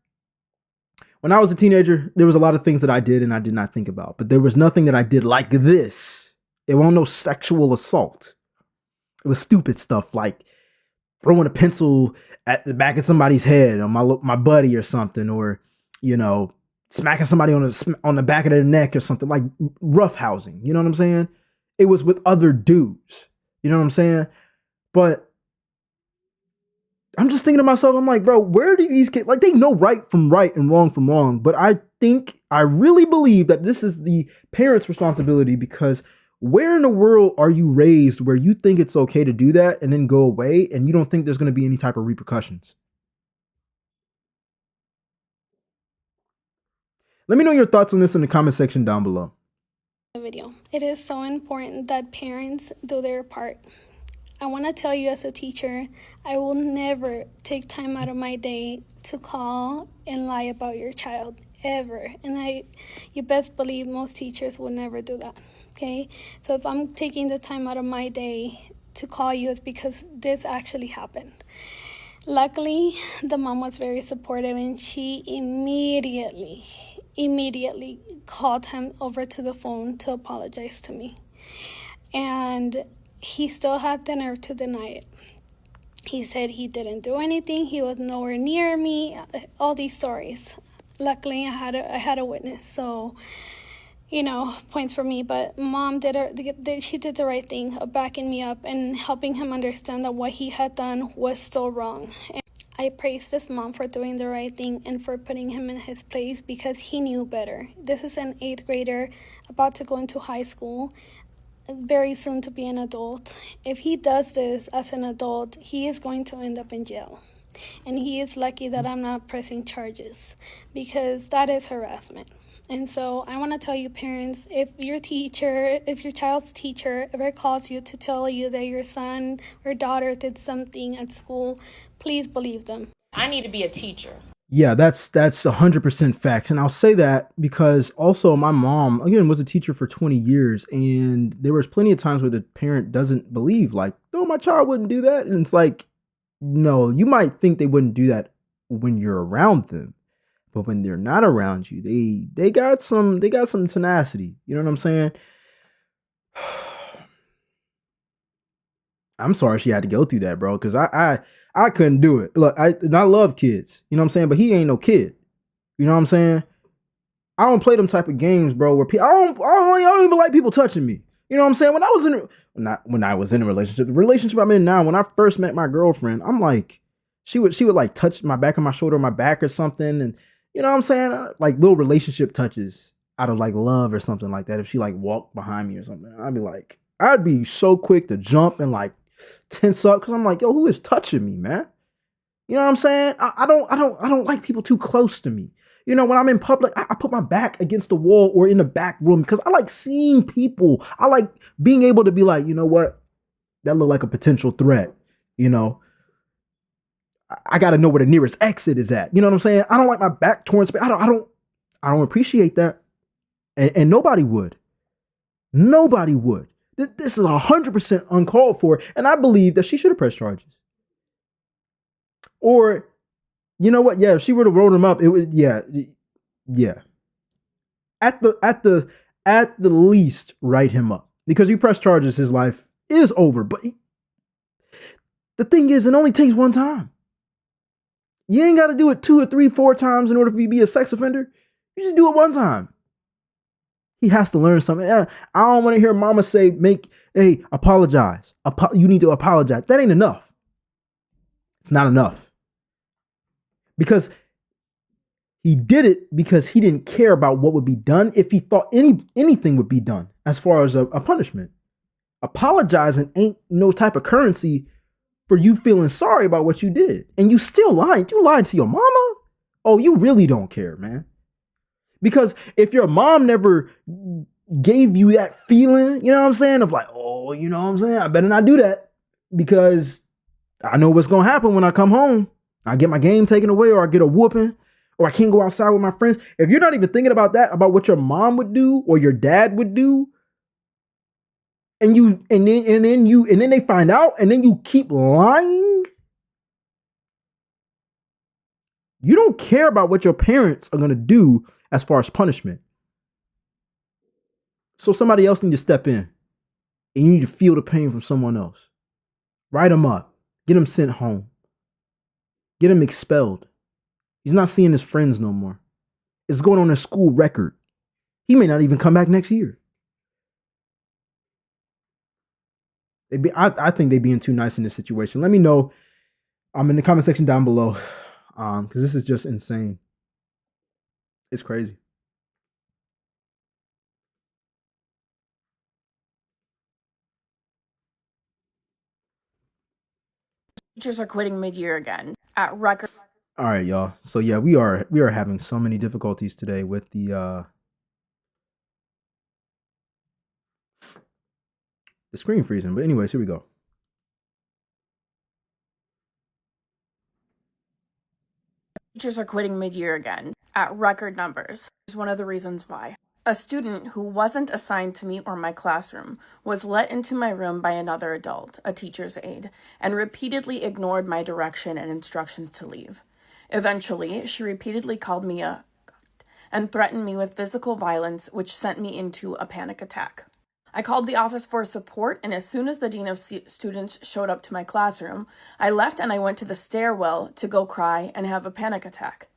When I was a teenager, there was a lot of things that I did and I did not think about, but there was nothing that I did like this. It wasn't no sexual assault. It was stupid stuff like throwing a pencil at the back of somebody's head on my buddy or something, or, you know, smacking somebody on the back of their neck or something, like roughhousing. You know what I'm saying? It was with other dudes. You know what I'm saying? But I'm just thinking to myself, I'm like, bro, where do these kids, like, they know right from right and wrong from wrong. But I really believe that this is the parents' responsibility, because where in the world are you raised where you think it's okay to do that and then go away and you don't think there's going to be any type of repercussions? Let me know your thoughts on this in the comment section down below. Video. It is so important that parents do their part. I want to tell you as a teacher, I will never take time out of my day to call and lie about your child, ever. And you best believe most teachers will never do that, okay? So if I'm taking the time out of my day to call you, it's because this actually happened. Luckily, the mom was very supportive and she immediately called him over to the phone to apologize to me. And he still had the nerve to deny it. He said he didn't do anything, he was nowhere near me, all these stories. Luckily, I had a witness, so, you know, points for me. But mom she did the right thing of backing me up and helping him understand that what he had done was still wrong. And I praise this mom for doing the right thing and for putting him in his place because he knew better. This is an 8th grader about to go into high school, very soon to be an adult. If he does this as an adult, he is going to end up in jail. And he is lucky that I'm not pressing charges because that is harassment. And so I want to tell you, parents, if your child's teacher ever calls you to tell you that your son or daughter did something at school, please believe them. I need to be a teacher. Yeah, that's 100% facts. And I'll say that because also my mom, again, was a teacher for 20 years. And there was plenty of times where the parent doesn't believe, like, oh, my child wouldn't do that. And it's like, no, you might think they wouldn't do that when you're around them. But when they're not around you, they got some tenacity. You know what I'm saying? I'm sorry she had to go through that, bro, because I couldn't do it. Look, I love kids, you know what I'm saying, but he ain't no kid. You know what I'm saying? I don't play them type of games, bro, where I don't even like people touching me. You know what I'm saying? When I was in a relationship, the relationship I'm in now, when I first met my girlfriend, I'm like, she would like touch my back of my shoulder, my back or something, and you know what I'm saying? Like little relationship touches out of like love or something like that. If she like walked behind me or something, I'd be so quick to jump and like tense up because I'm like, yo, who is touching me, man? You know what I'm saying? I don't like people too close to me. You know, when I'm in public, I put my back against the wall or in the back room because I like seeing people. I like being able to be like, you know what? That looked like a potential threat. You know, I got to know where the nearest exit is at. You know what I'm saying? I don't like my back towards space. I don't appreciate that. And nobody would. Nobody would. This is 100% uncalled for. And I believe that she should have pressed charges. Or, you know what? Yeah, if she would have rolled him up, it would, yeah. At the least, write him up. Because you press charges, his life is over. But the thing is, it only takes one time. You ain't got to do it 2 or 3, 4 times in order for you to be a sex offender. You just do it one time. He has to learn something. I don't want to hear mama say, apologize. You need to apologize. That ain't enough. It's not enough. Because he did it because he didn't care about what would be done if he thought anything would be done as far as a punishment. Apologizing ain't no type of currency for you feeling sorry about what you did. And you still lied. You lied to your mama? Oh, you really don't care, man. Because if your mom never gave you that feeling, you know what I'm saying? Of like, oh, you know what I'm saying? I better not do that because I know what's going to happen when I come home. I get my game taken away or I get a whooping or I can't go outside with my friends. If you're not even thinking about that, about what your mom would do or your dad would do, and then they find out and then you keep lying, you don't care about what your parents are going to do as far as punishment. So somebody else needs to step in and you need to feel the pain from someone else. Write him up. Get him sent home. Get him expelled. He's not seeing his friends no more. It's going on his school record. He may not even come back next year. I think they're being too nice in this situation. Let me know. I'm in the comment section down below. Because this is just insane. It's crazy. Teachers are quitting mid-year again. At Rutgers, All right, y'all. So yeah, we are having so many difficulties today with the screen freezing. But anyways, here we go. Teachers are quitting mid-year again, at record numbers. Here's one of the reasons why. A student who wasn't assigned to me or my classroom was let into my room by another adult, a teacher's aide, and repeatedly ignored my direction and instructions to leave. Eventually, she repeatedly called me and threatened me with physical violence, which sent me into a panic attack. I called the office for support, and as soon as the dean of students showed up to my classroom, I left and I went to the stairwell to go cry and have a panic attack.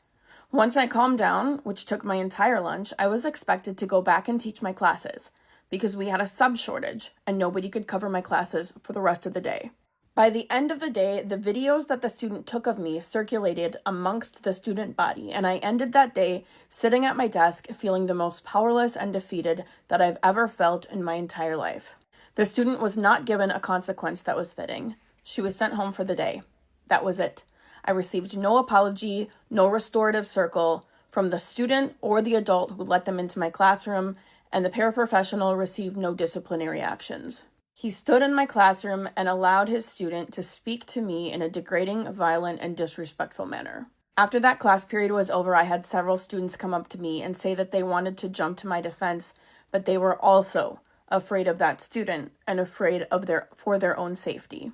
Once I calmed down, which took my entire lunch, I was expected to go back and teach my classes because we had a sub shortage and nobody could cover my classes for the rest of the day. By the end of the day, the videos that the student took of me circulated amongst the student body, and I ended that day sitting at my desk feeling the most powerless and defeated that I've ever felt in my entire life. The student was not given a consequence that was fitting. She was sent home for the day. That was it. I received no apology, no restorative circle from the student or the adult who let them into my classroom, and the paraprofessional received no disciplinary actions. He stood in my classroom and allowed his student to speak to me in a degrading, violent, and disrespectful manner. After that class period was over, I had several students come up to me and say that they wanted to jump to my defense, but they were also afraid of that student and afraid of for their own safety.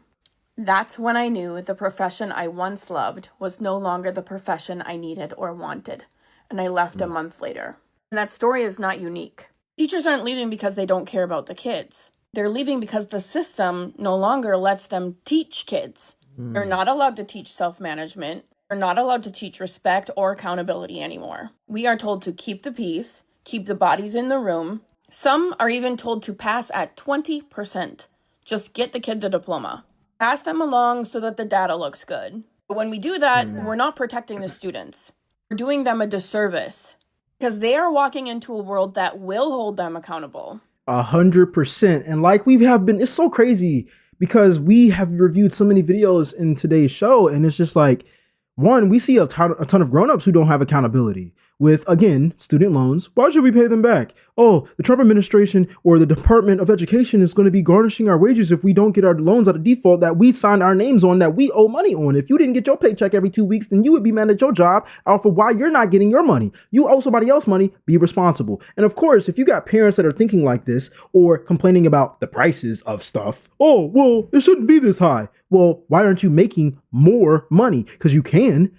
That's when I knew the profession I once loved was no longer the profession I needed or wanted, and I left a month later. And that story is not unique. Teachers aren't leaving because they don't care about the kids. They're leaving because the system no longer lets them teach kids. They're not allowed to teach self-management. They're not allowed to teach respect or accountability anymore. We are told to keep the peace, keep the bodies in the room. Some are even told to pass at 20%. Just get the kid the diploma. Pass them along so that the data looks good. But when we do that, we're not protecting the students. We're doing them a disservice because they are walking into a world that will hold them accountable. 100%. And like we have been, it's so crazy because we have reviewed so many videos in today's show, and it's just like, one, we see a ton of grown-ups who don't have accountability with, again, student loans. Why should we pay them back? Oh, the Trump administration or the Department of Education is going to be garnishing our wages if we don't get our loans out of default that we signed our names on, that we owe money on. If you didn't get your paycheck every 2 weeks, then you would be mad at your job for why you're not getting your money. You owe somebody else money, be responsible. And of course, if you got parents that are thinking like this or complaining about the prices of stuff, oh, well, it shouldn't be this high. Well, why aren't you making more money? Because you can,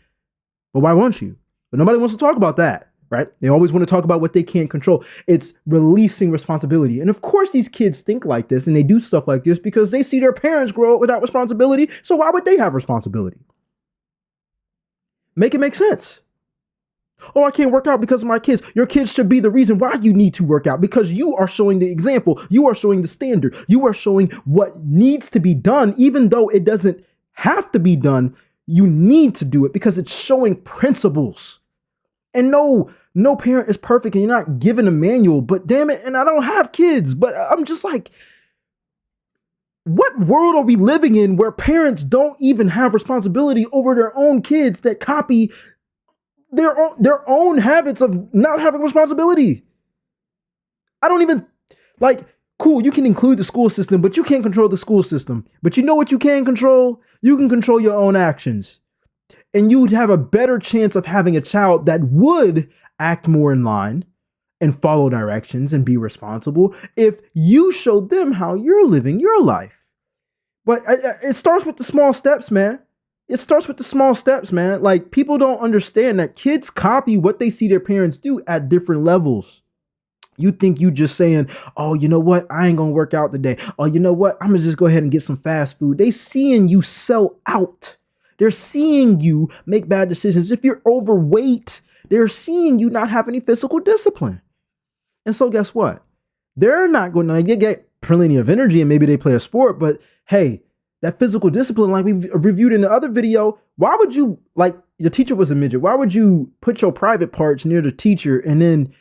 but why won't you? But nobody wants to talk about that, right? They always want to talk about what they can't control. It's releasing responsibility. And of course, these kids think like this and they do stuff like this because they see their parents grow up without responsibility. So why would they have responsibility? Make it make sense. Oh, I can't work out because of my kids. Your kids should be the reason why you need to work out, because you are showing the example. You are showing the standard. You are showing what needs to be done, even though it doesn't have to be done. You need to do it because it's showing principles. And no parent is perfect and you're not given a manual, but damn it, and I don't have kids, but I'm just like, what world are we living in where parents don't even have responsibility over their own kids that copy their own habits of not having responsibility? I don't even, like, cool, you can include the school system, but you can't control the school system. But you know what you can control? You can control your own actions. And you would have a better chance of having a child that would act more in line and follow directions and be responsible if you showed them how you're living your life. But it starts with the small steps, man. It starts with the small steps, man. Like, people don't understand that kids copy what they see their parents do at different levels. You think you just saying, oh, you know what? I ain't going to work out today. Oh, you know what? I'm going to just go ahead and get some fast food. They seeing you sell out. They're seeing you make bad decisions. If you're overweight, they're seeing you not have any physical discipline. And so guess what? They're not going to get plenty of energy and maybe they play a sport, but hey, that physical discipline, like we reviewed in the other video, why would you, like, your teacher was a midget, why would you put your private parts near the teacher and then,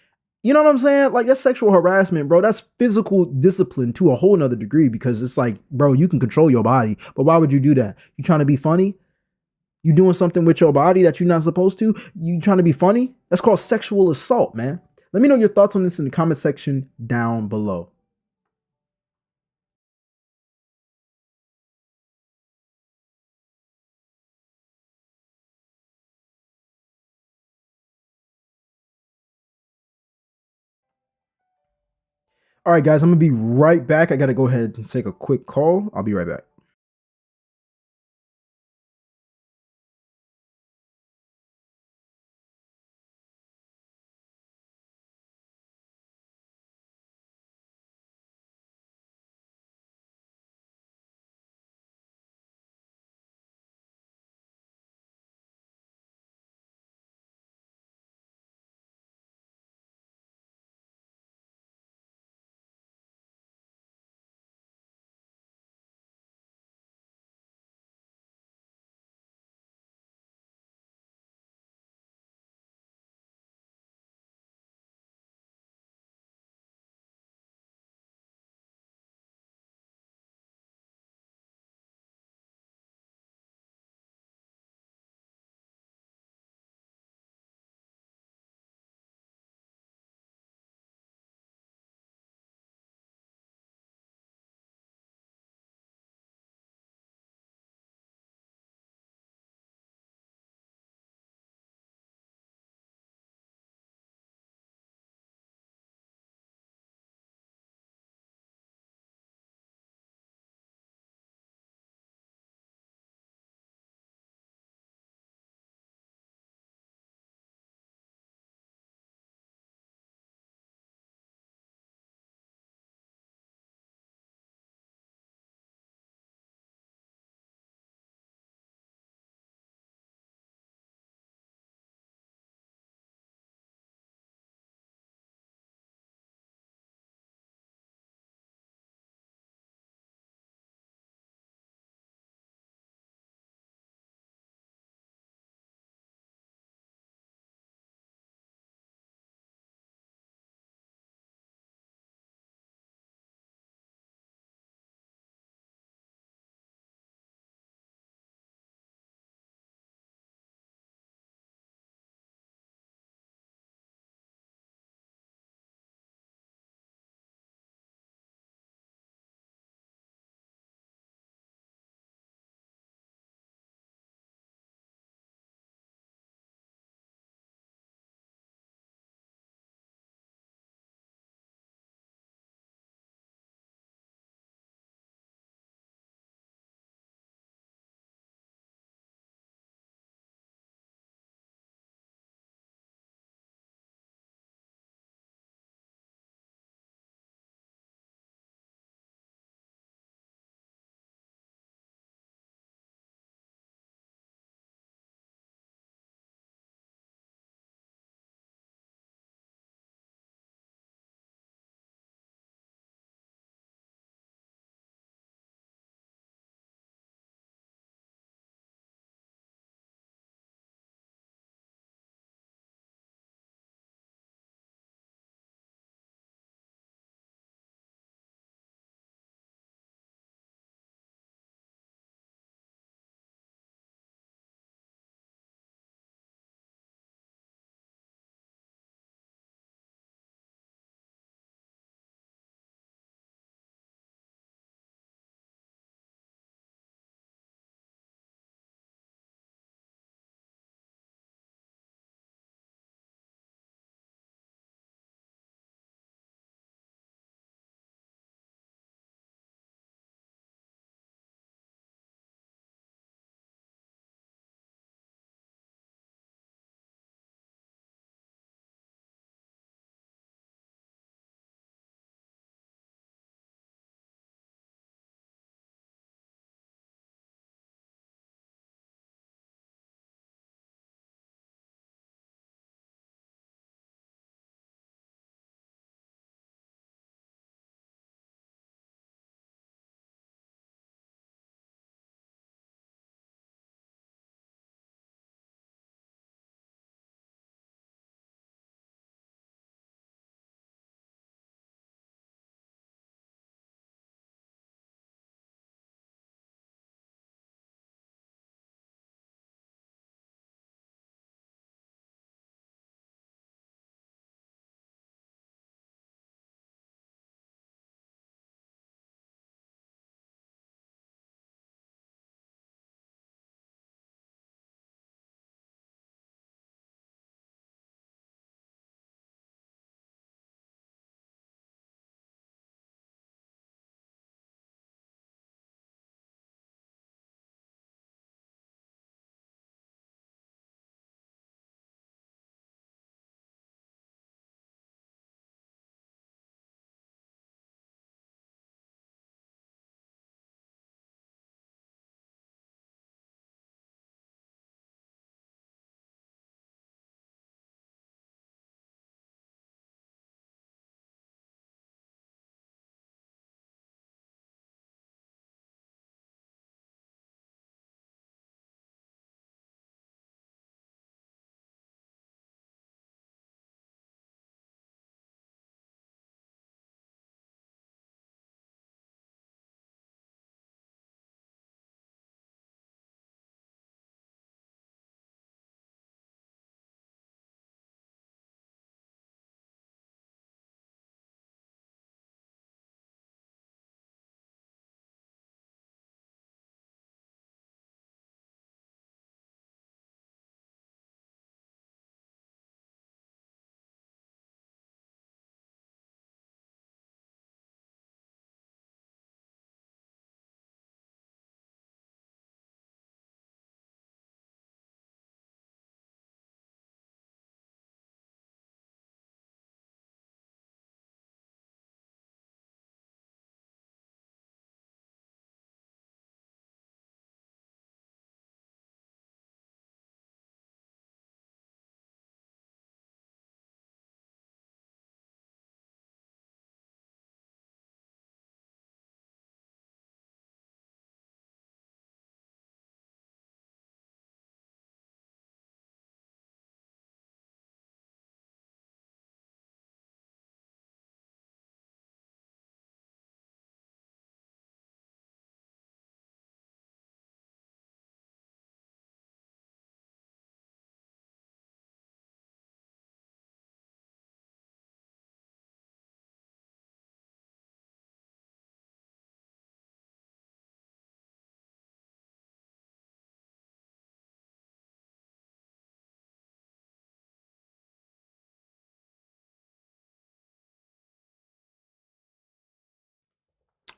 you know what I'm saying? Like, that's sexual harassment, bro. That's physical discipline to a whole nother degree, because it's like, bro, you can control your body, but why would you do that? You trying to be funny? You doing something with your body that you're not supposed to? You trying to be funny? That's called sexual assault, man. Let me know your thoughts on this in the comment section down below. All right, guys, I'm going to be right back. I got to go ahead and take a quick call. I'll be right back.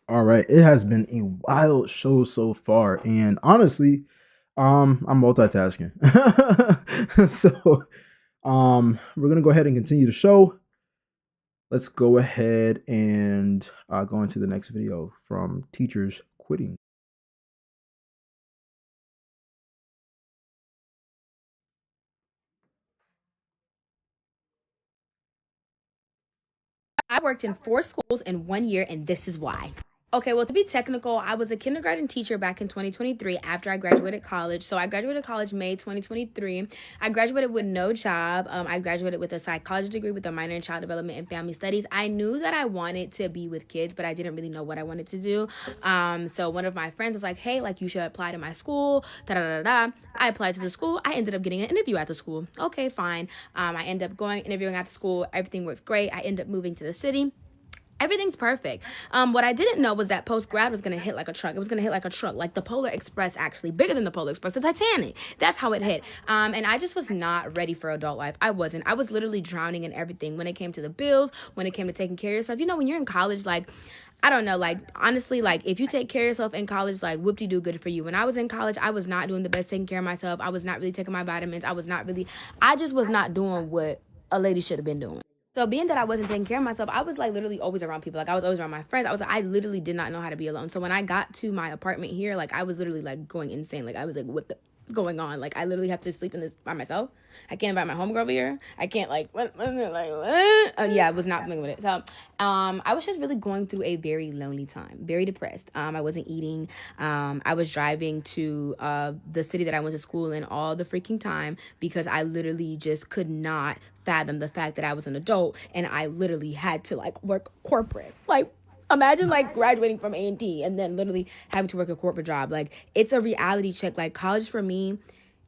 All right, it has been a wild show so far, and honestly, I'm multitasking. So, we're gonna go ahead and continue the show. Let's go ahead and go into the next video from teachers quitting. I worked in 4 schools in 1 year, and this is why. Okay, well, to be technical, I was a kindergarten teacher back in 2023 after I graduated college. So I graduated college May 2023. I graduated with no job. I graduated with a psychology degree with a minor in child development and family studies. I knew that I wanted to be with kids, but I didn't really know what I wanted to do. So one of my friends was like, hey, like, you should apply to my school, da-da-da-da. I applied to the school. I ended up getting an interview at the school. Okay, fine. I ended up going, interviewing at the school. Everything works great. I ended up moving to the city. Everything's perfect. What I didn't know was that post-grad was going to hit like a truck. It was going to hit like a truck, like the Polar Express, actually. Bigger than the Polar Express, the Titanic. That's how it hit. And I just was not ready for adult life. I wasn't. I was literally drowning in everything when it came to the bills, when it came to taking care of yourself. You know, when you're in college, like, I don't know, like, honestly, like, if you take care of yourself in college, like, whoop-de-doo, good for you. When I was in college, I was not doing the best taking care of myself. I was not really taking my vitamins. I just was not doing what a lady should have been doing. So being that I wasn't taking care of myself, I was like literally always around people. Like I was always around my friends. I literally did not know how to be alone. So when I got to my apartment here, like I was literally like going insane. Like I was like, what the going on? Like I literally have to sleep in this by myself. I can't invite my homegirl over here. I can't like what? Yeah, I was not familiar with it. So I was just really going through a very lonely time, very depressed. I wasn't eating. I was driving to the city that I went to school in all the freaking time because I literally just could not fathom the fact that I was an adult and I literally had to like work corporate. Like imagine like graduating from A&T and then literally having to work a corporate job. Like it's a reality check. Like college for me,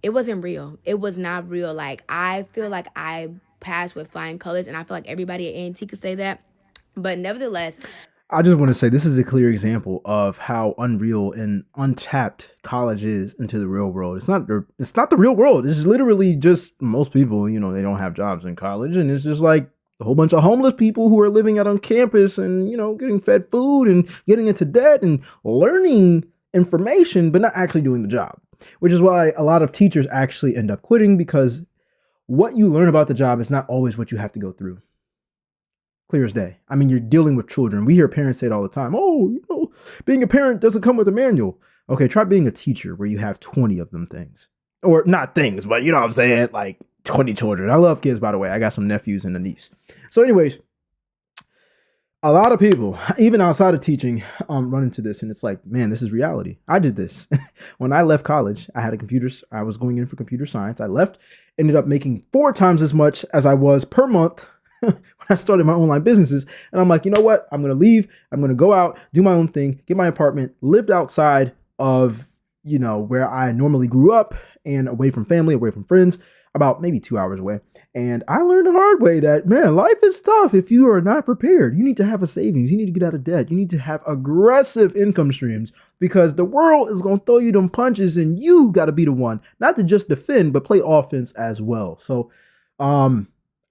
it wasn't real. It was not real. Like I feel like I passed with flying colors and I feel like everybody at A&T could say that. But nevertheless, I just want to say this is a clear example of how unreal and untapped college is into the real world. It's not the real world. It's literally just most people, you know, they don't have jobs in college, and it's just like a whole bunch of homeless people who are living out on campus and, you know, getting fed food and getting into debt and learning information, but not actually doing the job, which is why a lot of teachers actually end up quitting, because what you learn about the job is not always what you have to go through. Clear as day. I mean, you're dealing with children. We hear parents say it all the time. Oh, you know, being a parent doesn't come with a manual. Okay, try being a teacher where you have 20 of them things. Or not things, but you know what I'm saying? Like 20 children. I love kids, by the way. I got some nephews and a niece. So anyways, a lot of people, even outside of teaching, run into this, and it's like, man, this is reality. I did this. When I left college, I had I was going in for computer science. I left, ended up making 4 times as much as I was per month when I started my online businesses. And I'm like, you know what? I'm going to leave. I'm going to go out, do my own thing, get my apartment, lived outside of, you know, where I normally grew up and away from family, away from friends, about maybe 2 hours away. And I learned the hard way that, man, life is tough if you are not prepared. You need to have a savings. You need to get out of debt. You need to have aggressive income streams, because the world is going to throw you them punches and you got to be the one, not to just defend, but play offense as well. So,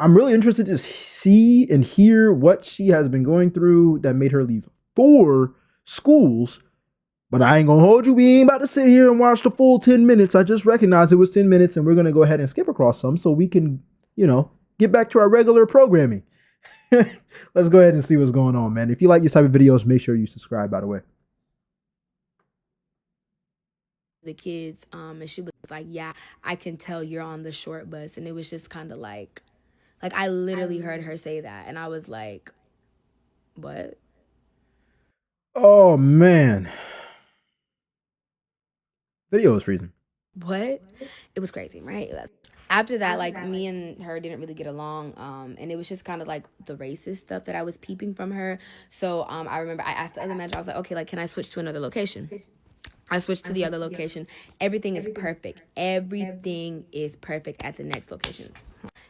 I'm really interested to see and hear what she has been going through that made her leave 4 schools. But I ain't gonna hold you. We ain't about to sit here and watch the full 10 minutes. I just recognized it was 10 minutes, and we're gonna go ahead and skip across some so we can, you know, get back to our regular programming. Let's go ahead and see what's going on, man. If you like these type of videos, make sure you subscribe, by the way. the kids, and she was like, yeah, I can tell you're on the short bus. And it was just kind of like I literally heard her say that, and I was like, what? Oh man, video is freezing. What? It was crazy, right? After that, like, me and her didn't really get along, and it was just kind of like the racist stuff that I was peeping from her. So I remember I asked the other manager, I was like, okay, like, can I switch to another location? I switched to the other location. Everything is perfect. Everything is perfect at the next location.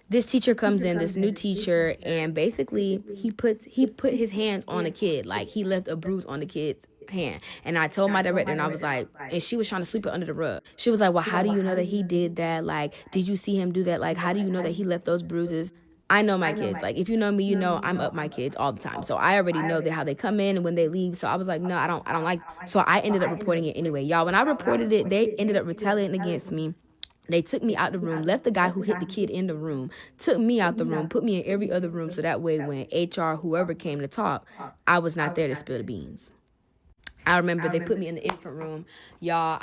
This teacher comes in, this new teacher, and basically he put his hands on a kid. Like, he left a bruise on the kid's hand. And I told my director, and I was like, and she was trying to sweep it under the rug. She was like, well, how do you know that he did that? Like, did you see him do that? Like, how do you know that he left those bruises? I know my kids. Like, if you know me, you know I'm up my kids all the time. So I already know how they come in and when they leave. So I was like, no, I don't like. So I ended up reporting it anyway. Y'all, when I reported it, they ended up retaliating against me. They took me out the room, left the guy who hit the kid in the room, took me out the room, put me in every other room. So that way when HR, whoever came to talk, I was not there to spill the beans. I remember they put me in the infant room. Y'all,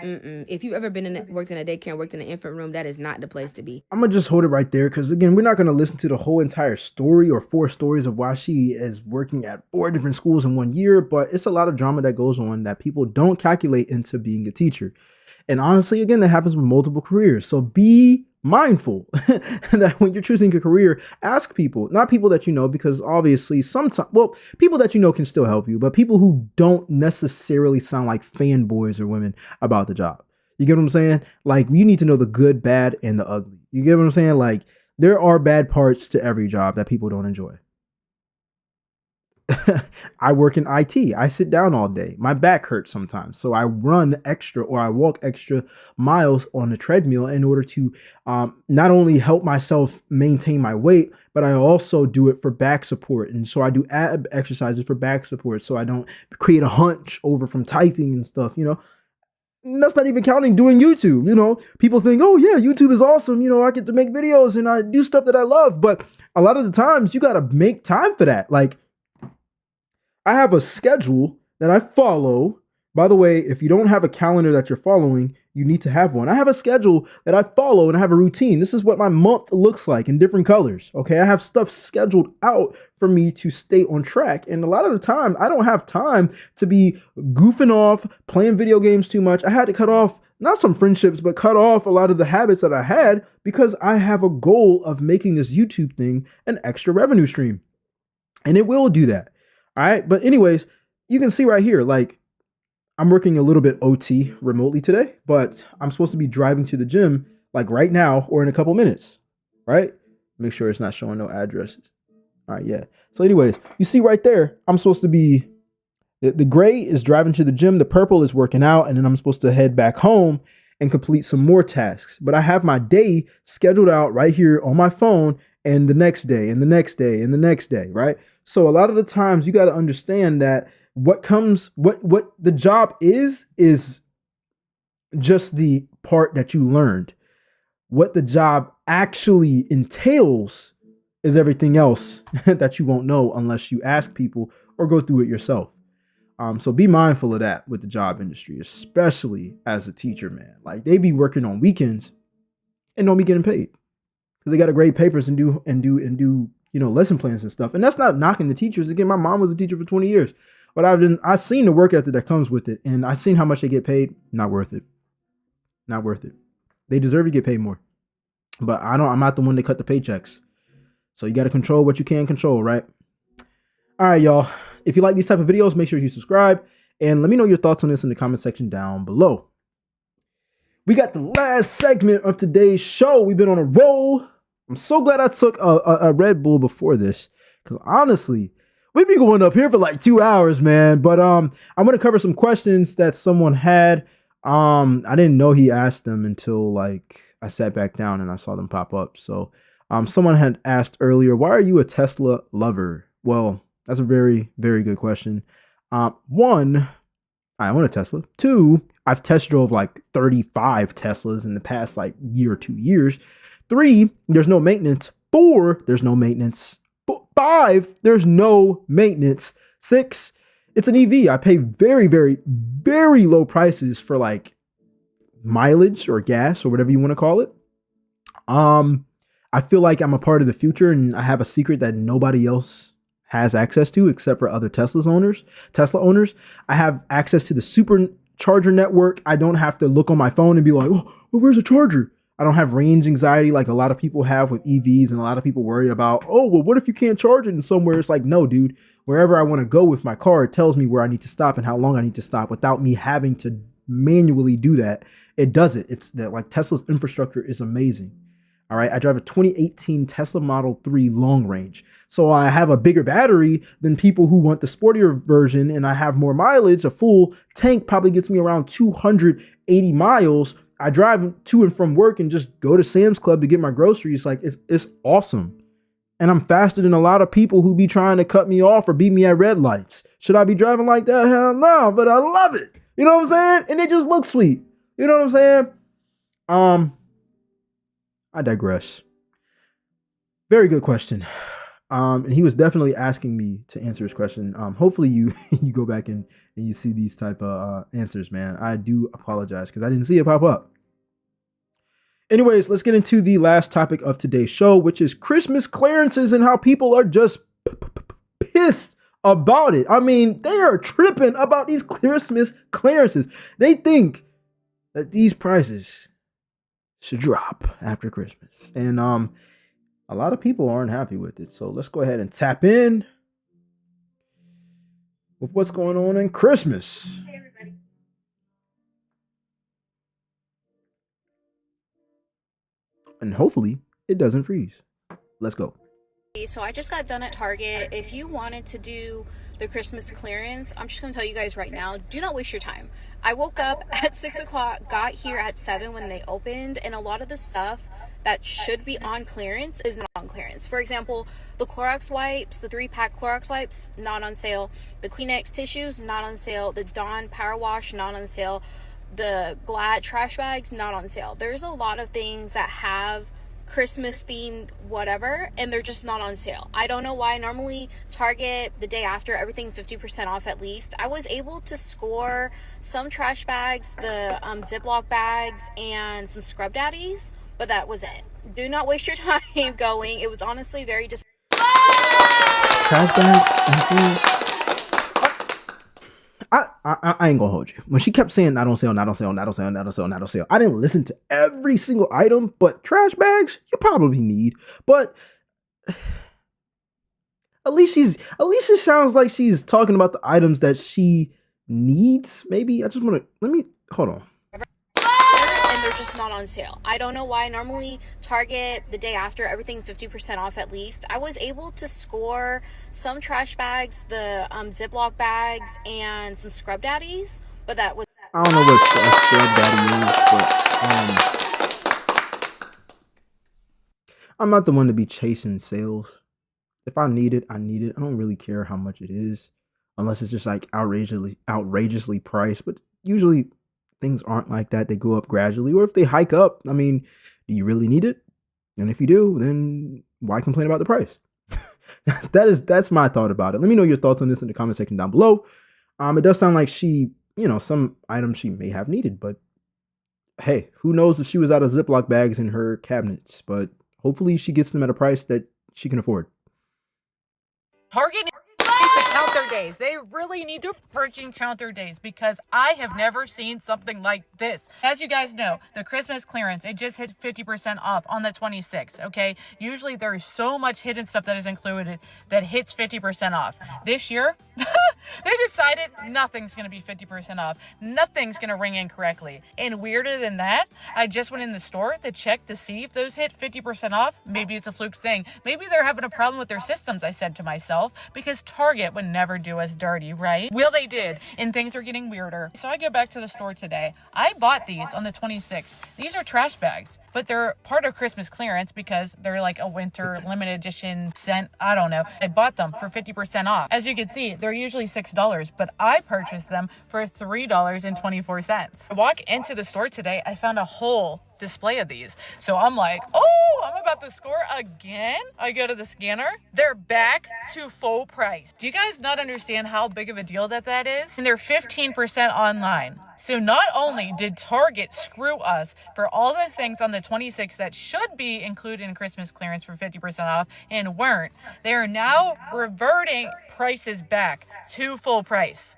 if you've ever worked in a daycare and worked in an infant room, that is not the place to be. I'm gonna just hold it right there because again, we're not gonna listen to the whole entire story or 4 stories of why she is working at 4 different schools in 1 year, but it's a lot of drama that goes on that people don't calculate into being a teacher. And honestly, again, that happens with multiple careers. So be mindful that when you're choosing a career, ask people, not people that you know, because obviously sometimes, well, people that you know can still help you, but people who don't necessarily sound like fanboys or women about the job. You get what I'm saying? Like, you need to know the good, bad, and the ugly. You get what I'm saying? Like, there are bad parts to every job that people don't enjoy. I work in IT. I sit down all day. My back hurts sometimes. So I run extra or I walk extra miles on the treadmill in order to not only help myself maintain my weight, but I also do it for back support. And so I do ab exercises for back support so I don't create a hunch over from typing and stuff, you know. And that's not even counting doing YouTube. You know, people think, oh yeah, YouTube is awesome. You know, I get to make videos and I do stuff that I love. But a lot of the times you got to make time for that. Like, I have a schedule that I follow. By the way, if you don't have a calendar that you're following, you need to have one. I have a schedule that I follow and I have a routine. This is what my month looks like in different colors. Okay. I have stuff scheduled out for me to stay on track. And a lot of the time, I don't have time to be goofing off, playing video games too much. I had to cut off not some friendships, but cut off a lot of the habits that I had because I have a goal of making this YouTube thing an extra revenue stream. And it will do that. All right. But anyways, you can see right here, like, I'm working a little bit OT remotely today, but I'm supposed to be driving to the gym like right now or in a couple minutes, right? Make sure it's not showing no addresses. All right. Yeah. So anyways, you see right there, I'm supposed to be, the gray is driving to the gym. The purple is working out. And then I'm supposed to head back home and complete some more tasks. But I have my day scheduled out right here on my phone and the next day and the next day and the next day, right? So a lot of the times you got to understand that what the job is just the part that you learned. What the job actually entails is everything else that you won't know unless you ask people or go through it yourself. So be mindful of that with the job industry, especially as a teacher, man. Like, they be working on weekends and don't be getting paid because they got to grade papers and do you know, lesson plans and stuff. And that's not knocking the teachers. Again, my mom was a teacher for 20 years, but I've seen the work ethic that comes with it. And I've seen how much they get paid. Not worth it. Not worth it. They deserve to get paid more, but I'm not the one to cut the paychecks. So you got to control what you can control, right? All right, y'all. If you like these type of videos, make sure you subscribe and let me know your thoughts on this in the comment section down below. We got the last segment of today's show. We've been on a roll. I'm so glad I took a Red Bull before this, because honestly, we've been going up here for like 2 hours, man. But I'm going to cover some questions that someone had. I didn't know he asked them until like I sat back down and I saw them pop up. So someone had asked earlier, why are you a Tesla lover? Well, that's a very, very good question. One, I own a Tesla. Two, I've test drove like 35 Teslas in the past like year or 2 years. 3, there's no maintenance. 4, there's no maintenance. 5, there's no maintenance. 6, it's an EV. I pay very, very, very low prices for like mileage or gas or whatever you want to call it. I feel like I'm a part of the future and I have a secret that nobody else has access to except for other Tesla owners. I have access to the supercharger network. I don't have to look on my phone and be like, oh, well, where's the charger? I don't have range anxiety like a lot of people have with EVs, and a lot of people worry about, oh, well, what if you can't charge it in somewhere? It's like, no, dude, wherever I want to go with my car, it tells me where I need to stop and how long I need to stop without me having to manually do that. It does it. It's that, like, Tesla's infrastructure is amazing. All right. I drive a 2018 Tesla Model 3 long range. So I have a bigger battery than people who want the sportier version, and I have more mileage. A full tank probably gets me around 280 miles. I drive to and from work and just go to Sam's Club to get my groceries. Like, it's awesome. And I'm faster than a lot of people who be trying to cut me off or beat me at red lights. Should I be driving like that? Hell no, but I love it. You know what I'm saying? And it just looks sweet. You know what I'm saying? I digress. Very good question. And he was definitely asking me to answer his question. Hopefully you go back and you see these type of answers, man. I do apologize because I didn't see it pop up. Anyways, let's get into the last topic of today's show, which is Christmas clearances and how people are just pissed about it. I mean, they are tripping about these Christmas clearances. They think that these prices should drop after Christmas. And a lot of people aren't happy with it. So let's go ahead and tap in with what's going on in Christmas. Hey, everybody. And hopefully it doesn't freeze. Let's go. So I just got done at Target. If you wanted to do the Christmas clearance, I'm just going to tell you guys right now, do not waste your time. I woke up at 6 o'clock, got here at 7 when they opened, and a lot of the stuff that should be on clearance is not on clearance. For example, the Clorox wipes, the 3-pack Clorox wipes, not on sale. The Kleenex tissues, not on sale. The Dawn Power Wash, not on sale. The Glad trash bags, not on sale. There's a lot of things that have Christmas themed whatever, and they're just not on sale. I don't know why. Normally Target, the day after, everything's 50% off at least. I was able to score some trash bags, the Ziploc bags, and some Scrub Daddies, but that was it. Do not waste your time going. It was honestly very Trash bags? I ain't gonna hold you. When she kept saying not on sale, not on sale, not on sale, not on sale, not on sale, I didn't listen to every single item, but trash bags you probably need. But at least it sounds like she's talking about the items that she needs. Maybe I just want to hold on. and they're just not on sale. I don't know why. Normally Target, the day after, everything's 50% off at least. I was able to score some trash bags, the Ziploc bags, and some Scrub Daddies, but that was... I don't know what Scrub Daddy is, but I'm not the one to be chasing sales. If I need it, I need it. I don't really care how much it is, unless it's just like outrageously priced. But usually things aren't like that. They go up gradually, or if they hike up, I mean, do you really need it? And if you do, then why complain about the price? That's my thought about it. Let me know your thoughts on this in the comment section down below. It does sound like she, some items she may have needed, but hey, who knows if she was out of Ziploc bags in her cabinets, but hopefully she gets them at a price that she can afford. Target needs to count their days. They really need to freaking count their days, because I have never seen something like this. As you guys know, the Christmas clearance, it just hit 50% off on the 26th, okay? Usually there is so much hidden stuff that is included that hits 50% off. This year, they decided nothing's going to be 50% off. Nothing's going to ring in correctly. And weirder than that, I just went in the store to check to see if those hit 50% off. Maybe it's a fluke thing. Maybe they're having a problem with their systems, I said to myself, because Target would never do us dirty, right? Well, they did, and things are getting weirder. So I go back to the store today. I bought these on the 26th. These are trash bags, but they're part of Christmas clearance because they're like a winter limited edition scent. I don't know. I bought them for 50% off. As you can see, they're usually $6, but I purchased them for $3.24. I walk into the store today, I found a whole display of these. So I'm like, oh, I'm about to score again. I go to the scanner. They're back to full price. Do you guys not understand how big of a deal that is? And they're 15% online. So not only did Target screw us for all the things on the 26th that should be included in Christmas clearance for 50% off and weren't, they are now reverting prices back to full price.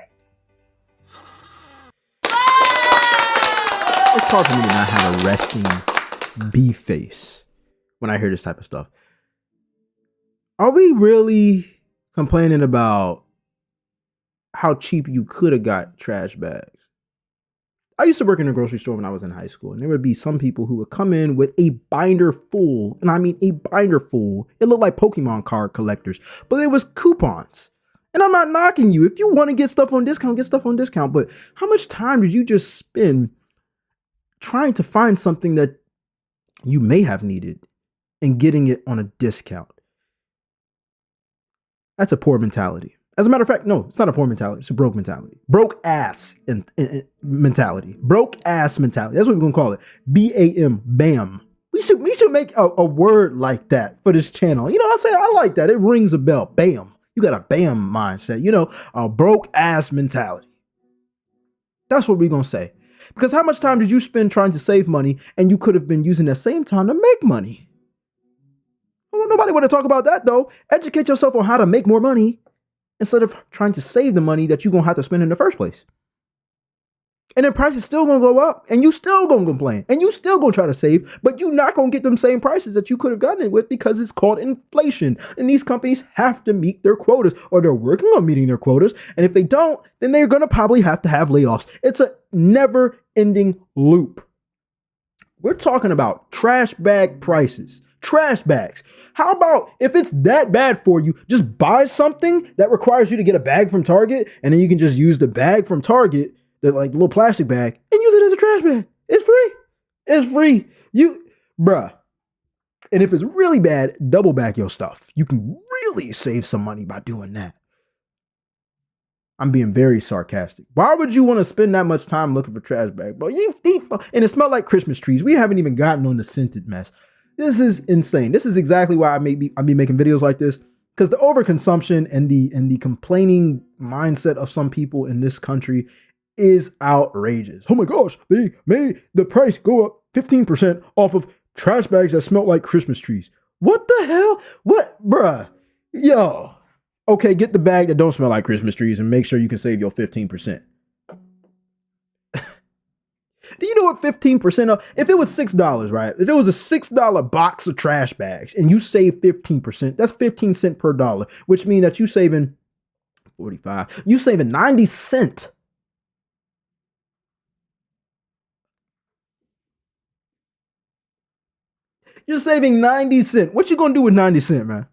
It's hard for me to not have a resting bee face when I hear this type of stuff. Are we really complaining about how cheap you could have got trash bags? I used to work in a grocery store when I was in high school, and there would be some people who would come in with a binder full, and I mean a binder full. It looked like Pokemon card collectors, but it was coupons. And I'm not knocking you. If you want to get stuff on discount, get stuff on discount. But how much time did you just spend trying to find something that you may have needed and getting it on a discount? That's a poor mentality. As a matter of fact, no, it's not a poor mentality. It's a broke mentality. Broke ass mentality. Broke ass mentality. That's what we're going to call it. BAM. Bam. We should make a word like that for this channel. You know what I'm saying? I like that. It rings a bell. Bam. You got a bam mindset. You know, a broke ass mentality. That's what we're going to say. Because how much time did you spend trying to save money and you could have been using that same time to make money? Well, nobody want to talk about that though. Educate yourself on how to make more money instead of trying to save the money that you're going to have to spend in the first place. And then prices still going to go up and you still going to complain and you still going to try to save, but you're not going to get them same prices that you could have gotten it with because it's called inflation. And these companies have to meet their quotas or they're working on meeting their quotas. And if they don't, then they're going to probably have to have layoffs. It's a never ending loop. We're talking about trash bag prices, trash bags. How about if it's that bad for you, just buy something that requires you to get a bag from Target and then you can just use the bag from Target, the like little plastic bag, and use it as a trash bag. It's free. It's free. Bruh. And if it's really bad, double back your stuff. You can really save some money by doing that. I'm being very sarcastic. Why would you want to spend that much time looking for trash bag, bro? And it smelled like Christmas trees. We haven't even gotten on the scented mess. This is insane. This is exactly why I'll be making videos like this, because the overconsumption and the complaining mindset of some people in this country is outrageous. Oh my gosh, they made the price go up 15% off of trash bags that smell like Christmas trees. What the hell? What, bruh? Yo. Okay, get the bag that don't smell like Christmas trees and make sure you can save your 15%. Do you know what 15% of, if it was $6, right? If it was a $6 box of trash bags and you save 15%, that's 15 cents per dollar, which means that you saving 45. You saving 90 cents. You're saving 90 cents. What you gonna do with 90 cents, man?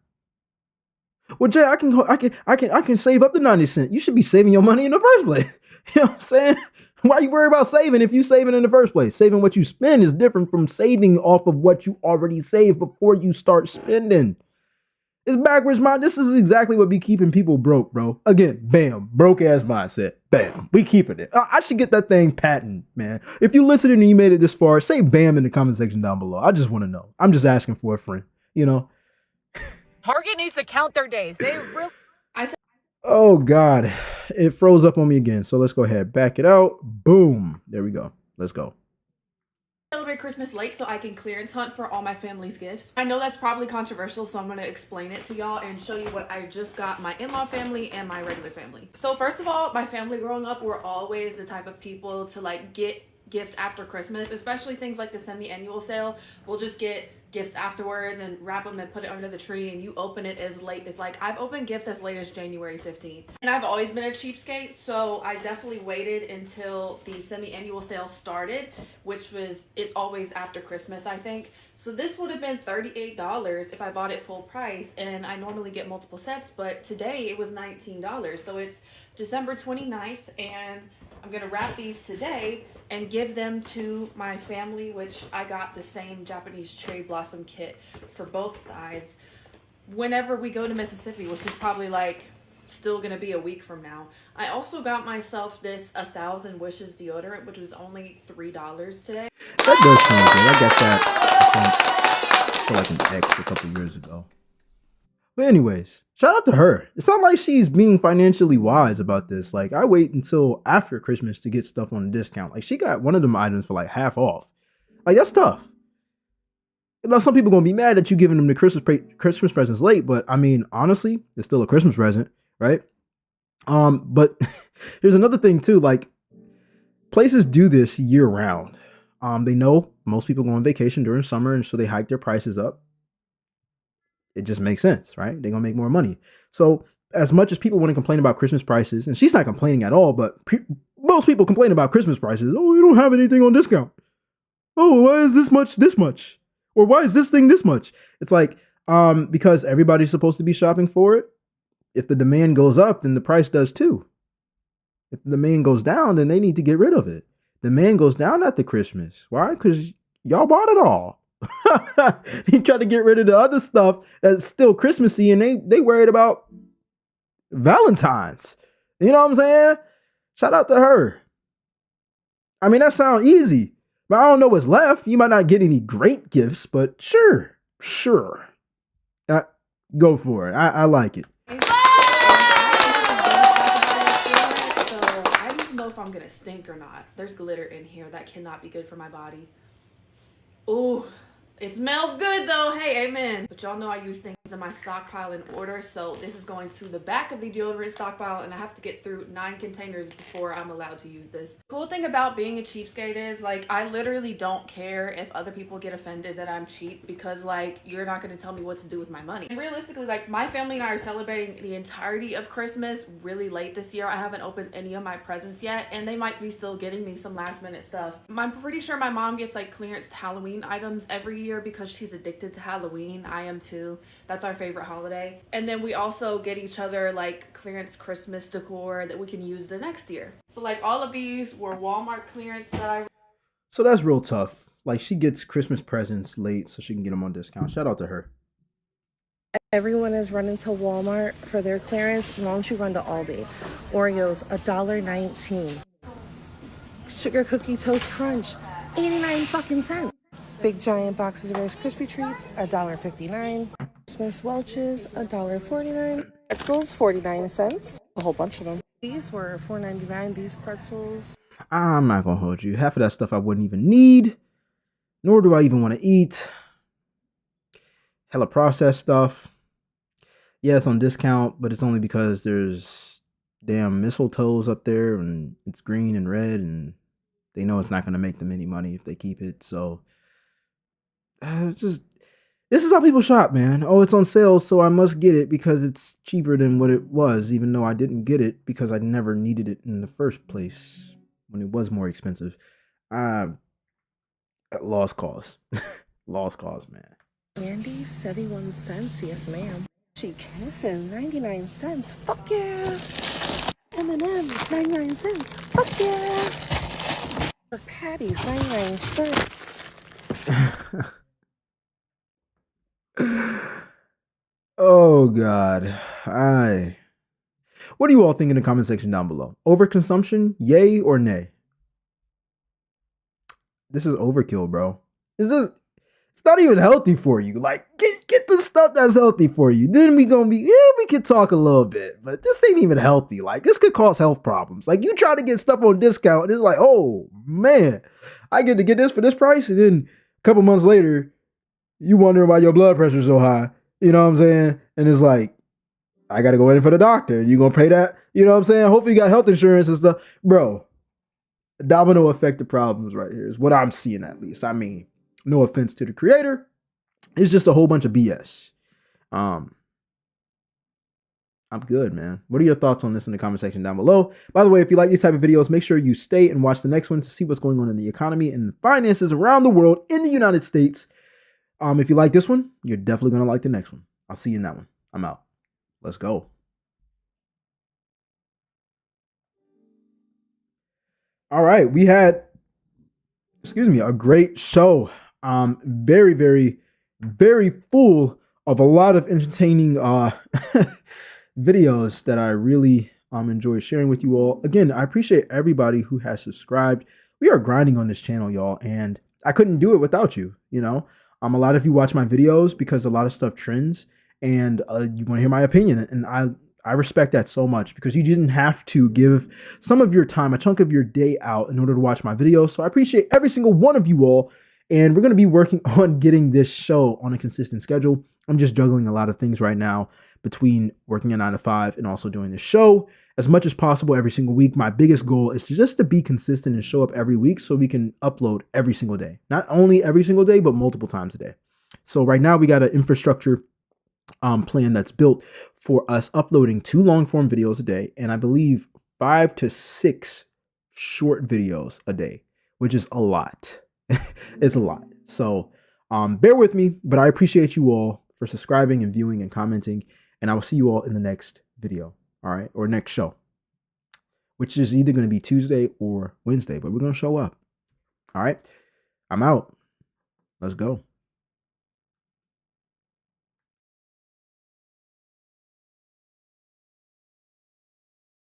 Well, Jay, I can save up to 90 cents. You should be saving your money in the first place. You know what I'm saying? Why you worry about saving if you saving in the first place? Saving what you spend is different from saving off of what you already saved before you start spending. It's backwards mind. This is exactly what be keeping people broke, bro. Again, bam, broke ass mindset. Bam, we keeping it. I should get that thing patent, man. If you listening and you made it this far, say bam in the comment section down below. I just want to know. I'm just asking for a friend, you know? Target needs to count their days. They really. Oh God, it froze up on me again. So let's go ahead, back it out. Boom. There we go. Let's go. Celebrate Christmas late so I can clearance hunt for all my family's gifts. I know that's probably controversial, so I'm going to explain it to y'all and show you what I just got my in-law family and my regular family. So first of all, my family growing up were always the type of people to like get gifts after Christmas, especially things like the semi-annual sale. We'll just get gifts afterwards and wrap them and put it under the tree, and you open it as late as, like, I've opened gifts as late as January 15th. And I've always been a cheapskate, so I definitely waited until the semi-annual sale started, which was, it's always after Christmas, I think. So this would have been $38 if I bought it full price, and I normally get multiple sets, but today it was $19. So it's December 29th, and I'm gonna wrap these today and give them to my family, which I got the same Japanese cherry blossom kit for both sides. Whenever we go to Mississippi, which is probably like still gonna be a week from now. I also got myself this 1,000 Wishes deodorant, which was only $3 today. That does sound good. I got that for like an X a couple years ago. But anyways, shout out to her. It's not like she's being financially wise about this. Like, I wait until after Christmas to get stuff on a discount. Like, she got one of them items for like half off. Like, that's tough. You know, some people gonna be mad that you giving them the Christmas presents late, but I mean, honestly, it's still a Christmas present, right? But here's another thing too. Like, places do this year round. They know most people go on vacation during summer, and so they hike their prices up. It just makes sense, right? They're going to make more money. So as much as people want to complain about Christmas prices, and she's not complaining at all, but most people complain about Christmas prices. Oh, you don't have anything on discount. Oh, why is this much? Or why is this thing this much? It's like, because everybody's supposed to be shopping for it. If the demand goes up, then the price does too. If the demand goes down, then they need to get rid of it. Demand goes down after Christmas. Why? Because y'all bought it all. He tried to get rid of the other stuff that's still Christmassy, and they worried about Valentine's. You know what I'm saying? Shout out to her. I mean, that sounds easy, but I don't know what's left. You might not get any great gifts, but sure. Go for it. I like it. So I don't know if I'm gonna stink or not. There's glitter in here that cannot be good for my body. Ooh, it smells good though. Hey, amen. But y'all know I use things in my stockpile in order, so this is going to the back of the deodorant stockpile, and I have to get through 9 containers before I'm allowed to use this. Cool thing about being a cheapskate is, like, I literally don't care if other people get offended that I'm cheap, because, like, you're not going to tell me what to do with my money. And realistically, like, my family and I are celebrating the entirety of Christmas really late this year. I haven't opened any of my presents yet, and they might be still getting me some last minute stuff. I'm pretty sure my mom gets, like, clearance Halloween items every year because she's addicted to Halloween. I am too. That's our favorite holiday. And then we also get each other like clearance Christmas decor that we can use the next year. So like all of these were Walmart clearance that I... So that's real tough. Like she gets Christmas presents late so she can get them on discount. Shout out to her. Everyone is running to Walmart for their clearance. Why don't you run to Aldi? Oreos, $1.19. Sugar Cookie Toast Crunch, 89 fucking cents. Big giant boxes of Rice Krispie Treats, $1.59. Christmas Welch's, $1.49. Pretzels, 49 cents. A whole bunch of them. These were $4.99. These pretzels. I'm not gonna hold you. Half of that stuff I wouldn't even need, nor do I even want to eat. Hella processed stuff. Yeah, it's on discount, but it's only because there's damn mistletoes up there and it's green and red, and they know it's not gonna make them any money if they keep it. So this is how people shop, man. Oh, it's on sale, so I must get it because it's cheaper than what it was, even though I didn't get it because I never needed it in the first place when it was more expensive. Lost cause. Lost cause, man. Candy, 71 cents. Yes, ma'am. She Kisses, 99 cents. Fuck yeah. M&M's, 99 cents. Fuck yeah. For patties, 99 cents. Oh God. What do you all think in the comment section down below? Overconsumption, yay or nay? This is overkill, bro. It's not even healthy for you. Like, get the stuff that's healthy for you. Then we could talk a little bit, but this ain't even healthy. Like, this could cause health problems. Like, you try to get stuff on discount, and it's like, oh man, I get to get this for this price, and then a couple months later, you wondering why your blood pressure's so high. You know what I'm saying? And it's like, I got to go in for the doctor. And you going to pay that? You know what I'm saying? Hopefully you got health insurance and stuff. Bro, domino effect of problems right here is what I'm seeing, at least. I mean, no offense to the creator. It's just a whole bunch of BS. I'm good, man. What are your thoughts on this in the comment section down below? By the way, if you like these type of videos, make sure you stay and watch the next one to see what's going on in the economy and finances around the world in the United States. If you like this one, you're definitely going to like the next one. I'll see you in that one. I'm out. Let's go. All right. We had, a great show. Very, very, very full of a lot of entertaining videos that I really enjoy sharing with you all. Again, I appreciate everybody who has subscribed. We are grinding on this channel, y'all, and I couldn't do it without you, you know. A lot of you watch my videos because a lot of stuff trends, and you want to hear my opinion, and I respect that so much because you didn't have to give some of your time, a chunk of your day out in order to watch my videos. So I appreciate every single one of you all, and we're going to be working on getting this show on a consistent schedule. I'm just juggling a lot of things right now between working a 9 to 5 and also doing this show as much as possible every single week. My biggest goal is just to be consistent and show up every week so we can upload every single day. Not only every single day, but multiple times a day. So right now we got an infrastructure plan that's built for us uploading 2 long form videos a day. And I believe 5 to 6 short videos a day, which is a lot. It's a lot. So bear with me, but I appreciate you all for subscribing and viewing and commenting. And I will see you all in the next video. All right. Or next show, which is either going to be Tuesday or Wednesday, but we're going to show up. All right. I'm out. Let's go.